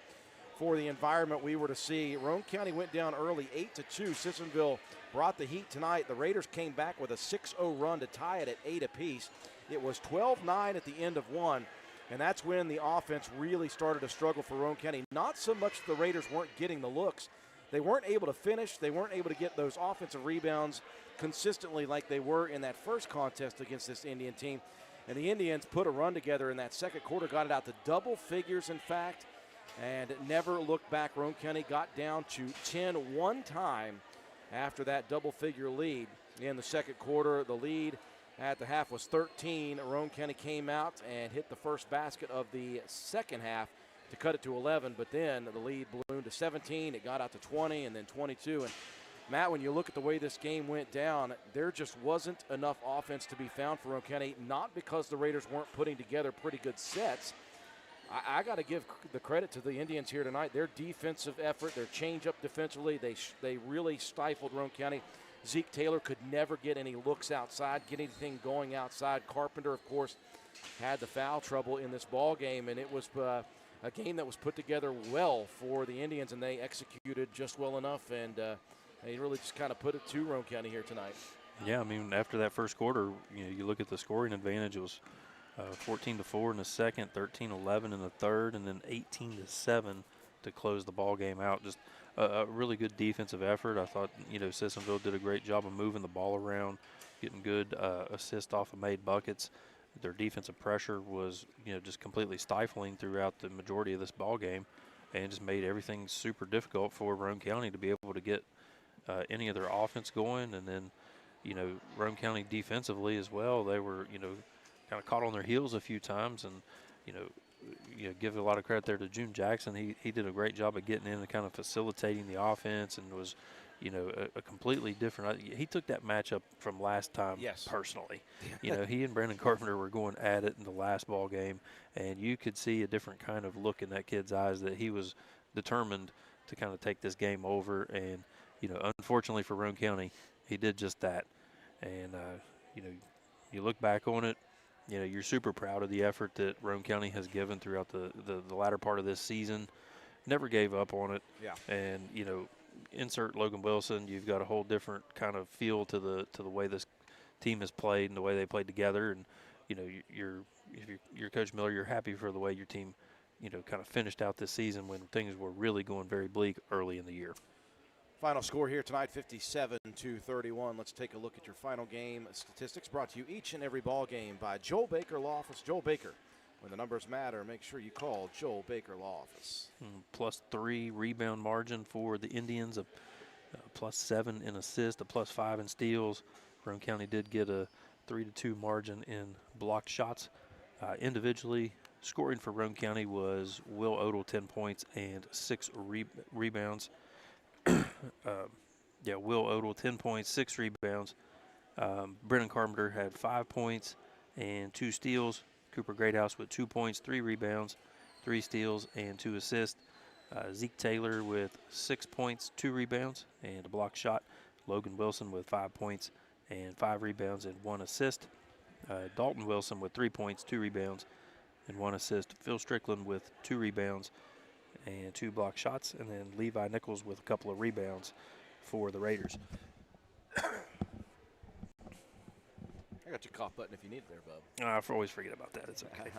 for the environment we were to see. Roane County went down early, 8-2. Sissonville brought the heat tonight. The Raiders came back with a 6-0 run to tie it at 8 apiece. It was 12-9 at the end of one, and that's when the offense really started to struggle for Roane County. Not so much the Raiders weren't getting the looks. They weren't able to finish. They weren't able to get those offensive rebounds consistently like they were in that first contest against this Indian team. And the Indians put a run together in that second quarter, got it out to double figures, in fact, and never looked back. Roane County got down to 10 one time after that double-figure lead in the second quarter. The lead at the half was 13. Roane County came out and hit the first basket of the second half to cut it to 11, but then the lead ballooned to 17. It got out to 20 and then 22. And Matt, when you look at the way this game went down, there just wasn't enough offense to be found for Roane County, not because the Raiders weren't putting together pretty good sets. I got to give the credit to the Indians here tonight. Their defensive effort, their change-up defensively, they really stifled Roane County. Zeke Taylor could never get any looks outside, get anything going outside. Carpenter, of course, had the foul trouble in this ball game, and it was a game that was put together well for the Indians, and they executed just well enough, and they really just kind of put it to Roane County here tonight. Yeah, I mean, after that first quarter, you look at the scoring advantage. It was 14-4 in the second, 13-11 in the third, and then 18-7 to close the ball game out. Just a really good defensive effort. I thought, Sissonville did a great job of moving the ball around, getting good assists off of made buckets. Their defensive pressure was, just completely stifling throughout the majority of this ball game, and just made everything super difficult for Roane County to be able to get any of their offense going. And then, Roane County defensively as well, they were, kind of caught on their heels a few times, and give a lot of credit there to June Jackson. He did a great job of getting in and kind of facilitating the offense, and was a completely different. He took that matchup from last time personally. He and Brandon Carpenter were going at it in the last ball game, and you could see a different kind of look in that kid's eyes, that he was determined to kind of take this game over. And unfortunately for Roane County, he did just that. And you look back on it, you're super proud of the effort that Roane County has given throughout the latter part of this season. Never gave up on it. Yeah. And, insert Logan Wilson, you've got a whole different kind of feel to the way this team has played and the way they played together. And, if you're Coach Miller, you're happy for the way your team, kind of finished out this season when things were really going very bleak early in the year. Final score here tonight, 57-31. Let's take a look at your final game statistics, brought to you each and every ball game by Joel Baker Law Office. Joel Baker, when the numbers matter, make sure you call Joel Baker Law Office. +3 rebound margin for the Indians, a +7 in assists, a +5 in steals. Roane County did get a 3-2 margin in blocked shots. Individually, scoring for Roane County was Will Odell, 10 points and 6 rebounds. Will Odell, 10 points, 6 rebounds. Brennan Carpenter had 5 points and 2 steals. Cooper Greathouse with 2 points, 3 rebounds, 3 steals, and 2 assists. Zeke Taylor with 6 points, 2 rebounds, and a block shot. Logan Wilson with 5 points and 5 rebounds and 1 assist. Dalton Wilson with 3 points, 2 rebounds, and 1 assist. Phil Strickland with 2 rebounds and 2 block shots, and then Levi Nichols with a couple of rebounds for the Raiders. I got your cough button if you need it there, Bub. I always forget about that. It's okay.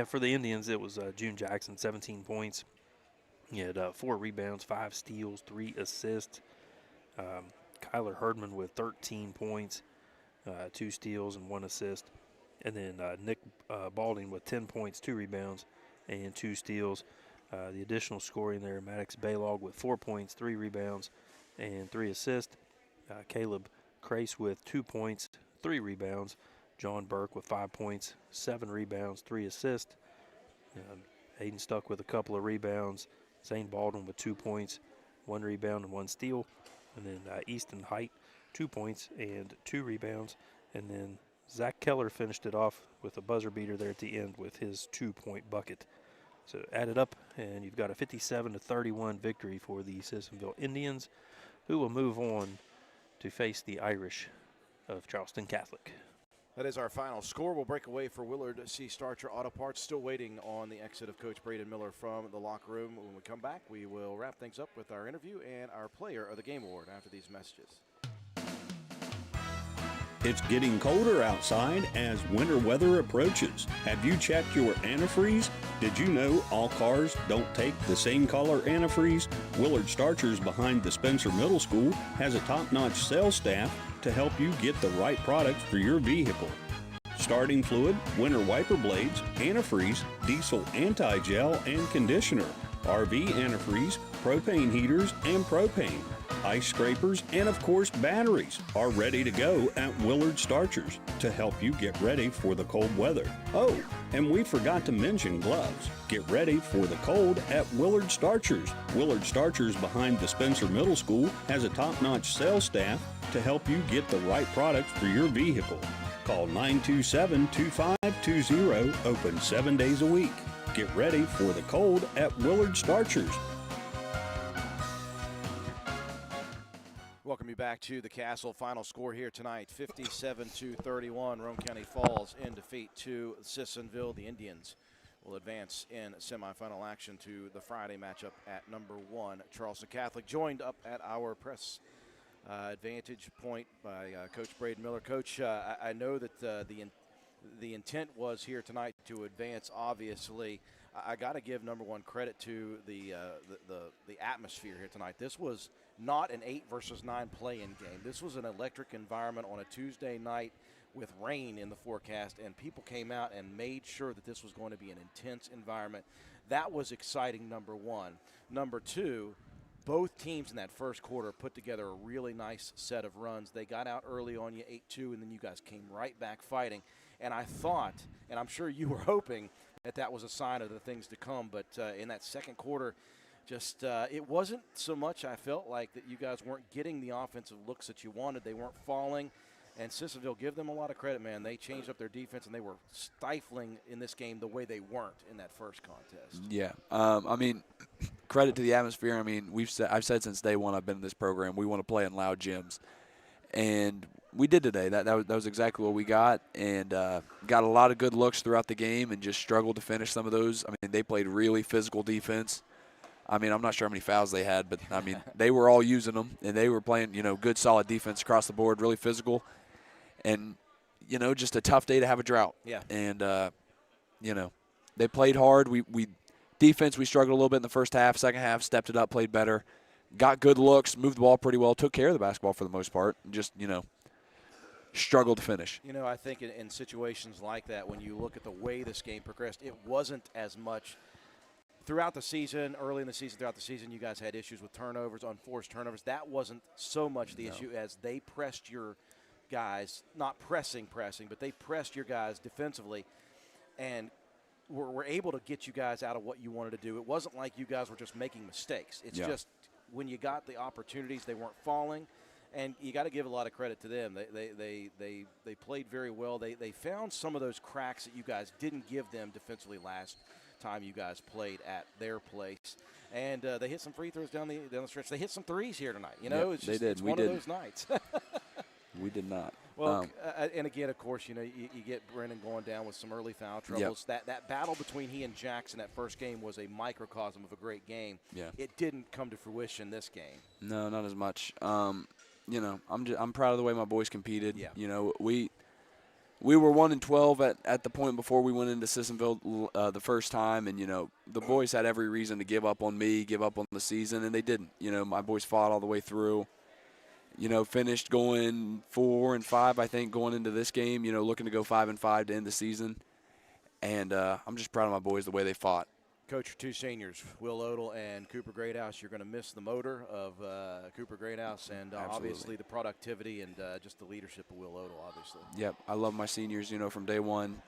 For the Indians, it was June Jackson, 17 points. He had 4 rebounds, 5 steals, 3 assists. Kyler Herdman with 13 points, 2 steals, and 1 assist. And then Nick Balding with 10 points, 2 rebounds, and 2 steals. The additional scoring there, Maddox Baylog with 4 points, 3 rebounds, and 3 assists. Caleb Crace with 2 points, 3 rebounds. John Burke with 5 points, 7 rebounds, 3 assists. Hayden Stuck with a couple of rebounds. Zane Baldwin with 2 points, 1 rebound, and 1 steal. And then Easton Height, 2 points and 2 rebounds. And then Zach Keller finished it off with a buzzer beater there at the end with his 2-point bucket. So add it up, and you've got a 57-31 victory for the Sissonville Indians, who will move on to face the Irish of Charleston Catholic. That is our final score. We'll break away for Willard C. Starcher Auto Parts. Still waiting on the exit of Coach Braden Miller from the locker room. When we come back, we will wrap things up with our interview and our Player of the Game award after these messages. It's getting colder outside as winter weather approaches. Have you checked your antifreeze? Did you know all cars don't take the same color antifreeze? Willard Starchers behind the Spencer Middle School has a top-notch sales staff to help you get the right products for your vehicle. Starting fluid, winter wiper blades, antifreeze, diesel anti-gel and conditioner, RV antifreeze, propane heaters and propane, ice scrapers, and of course batteries are ready to go at Willard Starchers to help you get ready for the cold weather. Oh, and we forgot to mention gloves. Get ready for the cold at Willard Starchers. Willard Starchers behind the Spencer Middle School has a top-notch sales staff to help you get the right products for your vehicle. Call 927-2520, open 7 days a week. Get ready for the cold at Willard Starchers. Welcome you back to the Castle. Final score here tonight, 57-31. Roane County falls in defeat to Sissonville. The Indians will advance in semifinal action to the Friday matchup at number 1, Charleston Catholic. Joined up at our press advantage point by Coach Braden Miller. Coach, I know that the intent was here tonight to advance, obviously. I got to give number 1 credit to the atmosphere here tonight. This was not an 8 versus 9 play-in game. This was an electric environment on a Tuesday night with rain in the forecast, and people came out and made sure that this was going to be an intense environment. That was exciting, number 1. Number 2, both teams in that first quarter put together a really nice set of runs. They got out early on you 8-2, and then you guys came right back fighting. And I thought, and I'm sure you were hoping, that was a sign of the things to come. But in that second quarter, just it wasn't so much, I felt like, that you guys weren't getting the offensive looks that you wanted. They weren't falling. And Sissonville, give them a lot of credit, man. They changed up their defense, and they were stifling in this game the way they weren't in that first contest. Yeah. I mean, credit to the atmosphere. I mean, I've said since day one I've been in this program, we want to play in loud gyms. And we did today. That was exactly what we got, and got a lot of good looks throughout the game and just struggled to finish some of those. I mean, they played really physical defense. I mean, I'm not sure how many fouls they had, but, I mean, they were all using them, and they were playing, good, solid defense across the board, really physical. And, just a tough day to have a drought. Yeah. And, they played hard. Defense, we struggled a little bit in the first half. Second half, stepped it up, played better. Got good looks, moved the ball pretty well, took care of the basketball for the most part. Just, struggled to finish. I think in situations like that, when you look at the way this game progressed, it wasn't as much throughout the season, early in the season, throughout the season, you guys had issues with turnovers, unforced turnovers. That wasn't so much the issue as they pressed your guys, not pressing, but they pressed your guys defensively and were able to get you guys out of what you wanted to do. It wasn't like you guys were just making mistakes. It's just when you got the opportunities, they weren't falling. And you got to give a lot of credit to them. They played very well. They found some of those cracks that you guys didn't give them defensively last time you guys played at their place. And they hit some free throws down the stretch. They hit some threes here tonight. They did. It's one of those nights. We did not. Well, and again, of course, you get Brennan going down with some early foul troubles. That battle between he and Jackson that first game was a microcosm of a great game. Yeah. It didn't come to fruition this game. No, not as much. I'm proud of the way my boys competed. Yeah. We were 1-12 at the point before we went into Sissonville the first time, and the boys had every reason to give up on me, give up on the season, and they didn't. My boys fought all the way through. Finished going 4-5, I think, going into this game. Looking to go 5-5 to end the season, and I'm just proud of my boys the way they fought. Coach, your two seniors, Will Odell and Cooper Greathouse, you're going to miss the motor of Cooper Greathouse and obviously the productivity and just the leadership of Will Odell, obviously. Yep, I love my seniors, from day one.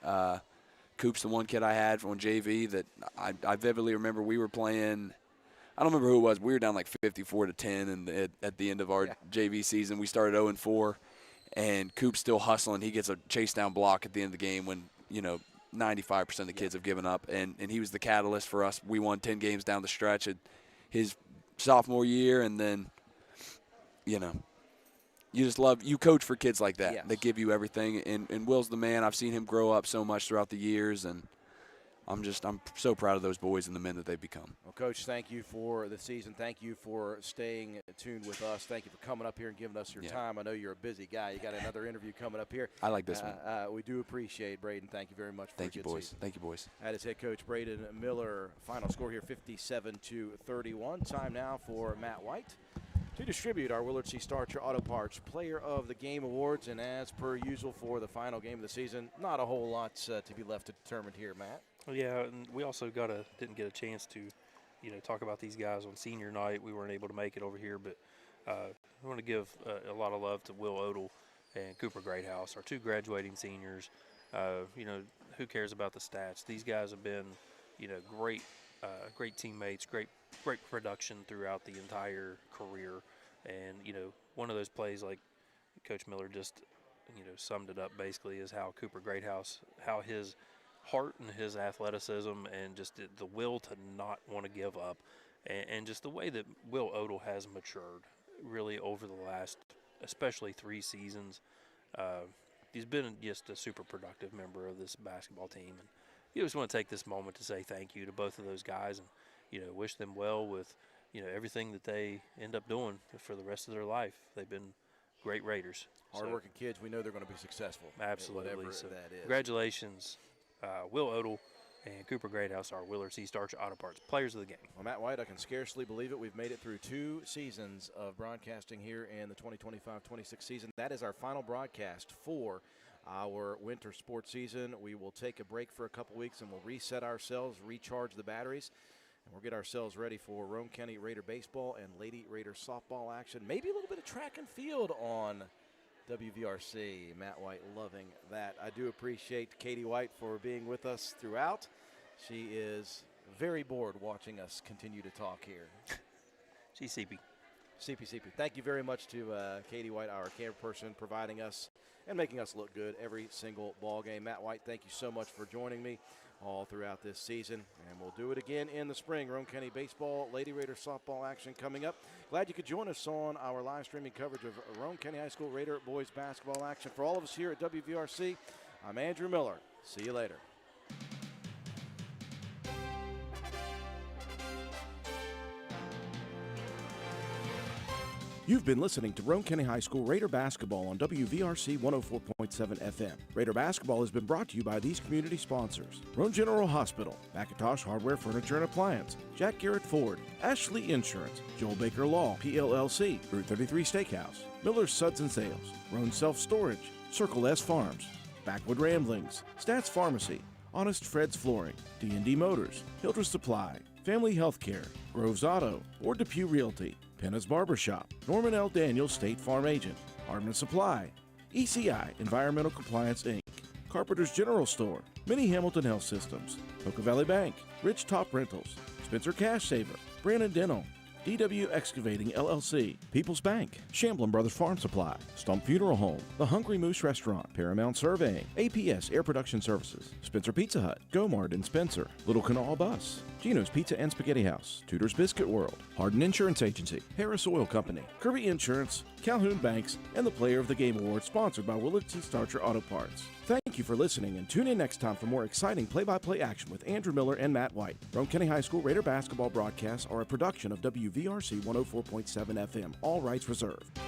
Coop's the one kid I had on JV that I vividly remember we were playing. I don't remember who it was. We were down like 54-10 and at the end of our JV season. We started 0-4, and Coop's still hustling. He gets a chase down block at the end of the game when, 95% of the kids have given up, and he was the catalyst for us. We won 10 games down the stretch at his sophomore year, and then, you You just love – you coach for kids like that. Yes. They give you everything, and Will's the man. I've seen him grow up so much throughout the years, and I'm so proud of those boys and the men that they've become. Well, Coach, thank you for the season. Thank you for staying tuned with us. Thank you for coming up here and giving us your time. I know you're a busy guy. You got another interview coming up here. I like this one. We do appreciate Braden. Thank you very much for Thank you, boys. season. Thank you, boys. That is head coach Braden Miller. Final score here, 57-31. Time now for Matt White to distribute our Willard C. Starcher Auto Parts Player of the Game Awards. And as per usual for the final game of the season, not a whole lot to be left to determine here, Matt. Yeah, and we also didn't get a chance to, talk about these guys on senior night. We weren't able to make it over here, but I want to give a lot of love to Will Odell and Cooper Greathouse, our two graduating seniors. Who cares about the stats? These guys have been, great teammates, great production throughout the entire career. And, one of those plays, like Coach Miller just, summed it up basically, is how Cooper Greathouse, how his heart and his athleticism and just the will to not want to give up, and just the way that Will Odell has matured really over the last, especially 3 seasons. He's been just a super productive member of this basketball team, and you just want to take this moment to say thank you to both of those guys, and wish them well with everything that they end up doing for the rest of their life. They've been great Raiders. Hard-working kids. We know they're going to be successful. Absolutely. Whatever So that is. Congratulations, Will Odell and Cooper Greathouse, our Willard C. Starcher Auto Parts Players of the Game. Well, Matt White, I can scarcely believe it. We've made it through 2 seasons of broadcasting here in the 2025-26 season. That is our final broadcast for our winter sports season. We will take a break for a couple weeks, and we'll reset ourselves, recharge the batteries, and we'll get ourselves ready for Roane County Raider baseball and Lady Raider softball action. Maybe a little bit of track and field on WVRC. Matt White loving that. I do appreciate Katie White for being with us throughout. She is very bored watching us continue to talk here. She's CP. CP. Thank you very much to Katie White, our camera person, providing us and making us look good every single ball game. Matt White, thank you so much for joining me all throughout this season, and we'll do it again in the spring. Roane County baseball, Lady Raider softball action coming up. Glad you could join us on our live streaming coverage of Roane County High School Raider boys basketball action. For all of us here at WVRC, I'm Andrew Miller. See you later. You've been listening to Roane County High School Raider basketball on WVRC 104.7 FM. Raider basketball has been brought to you by these community sponsors: Roane General Hospital, McIntosh Hardware, Furniture and Appliance, Jack Garrett Ford, Ashley Insurance, Joel Baker Law, PLLC, Route 33 Steakhouse, Miller's Suds and Sales, Roane Self Storage, Circle S Farms, Backwood Ramblings, Stats Pharmacy, Honest Fred's Flooring, D&D Motors, Hildreth Supply, Family Healthcare, Groves Auto, Ward Depew Realty, Penna's Barbershop, Norman L. Daniels State Farm Agent, Hardman Supply, ECI Environmental Compliance Inc., Carpenter's General Store, Mini Hamilton Health Systems, Poca Valley Bank, Rich Top Rentals, Spencer Cash Saver, Brandon Dental, DW Excavating LLC, People's Bank, Shamblin Brothers Farm Supply, Stump Funeral Home, The Hungry Moose Restaurant, Paramount Surveying, APS Air Production Services, Spencer Pizza Hut, Gomard and Spencer, Little Canal Bus, Gino's Pizza and Spaghetti House, Tudor's Biscuit World, Hardin Insurance Agency, Harris Oil Company, Kirby Insurance, Calhoun Banks, and the Player of the Game Award sponsored by Willard C. Starcher Auto Parts. Thank you for listening, and tune in next time for more exciting play-by-play action with Andrew Miller and Matt White. Roane County High School Raider basketball broadcasts are a production of WVRC 104.7 FM. All rights reserved.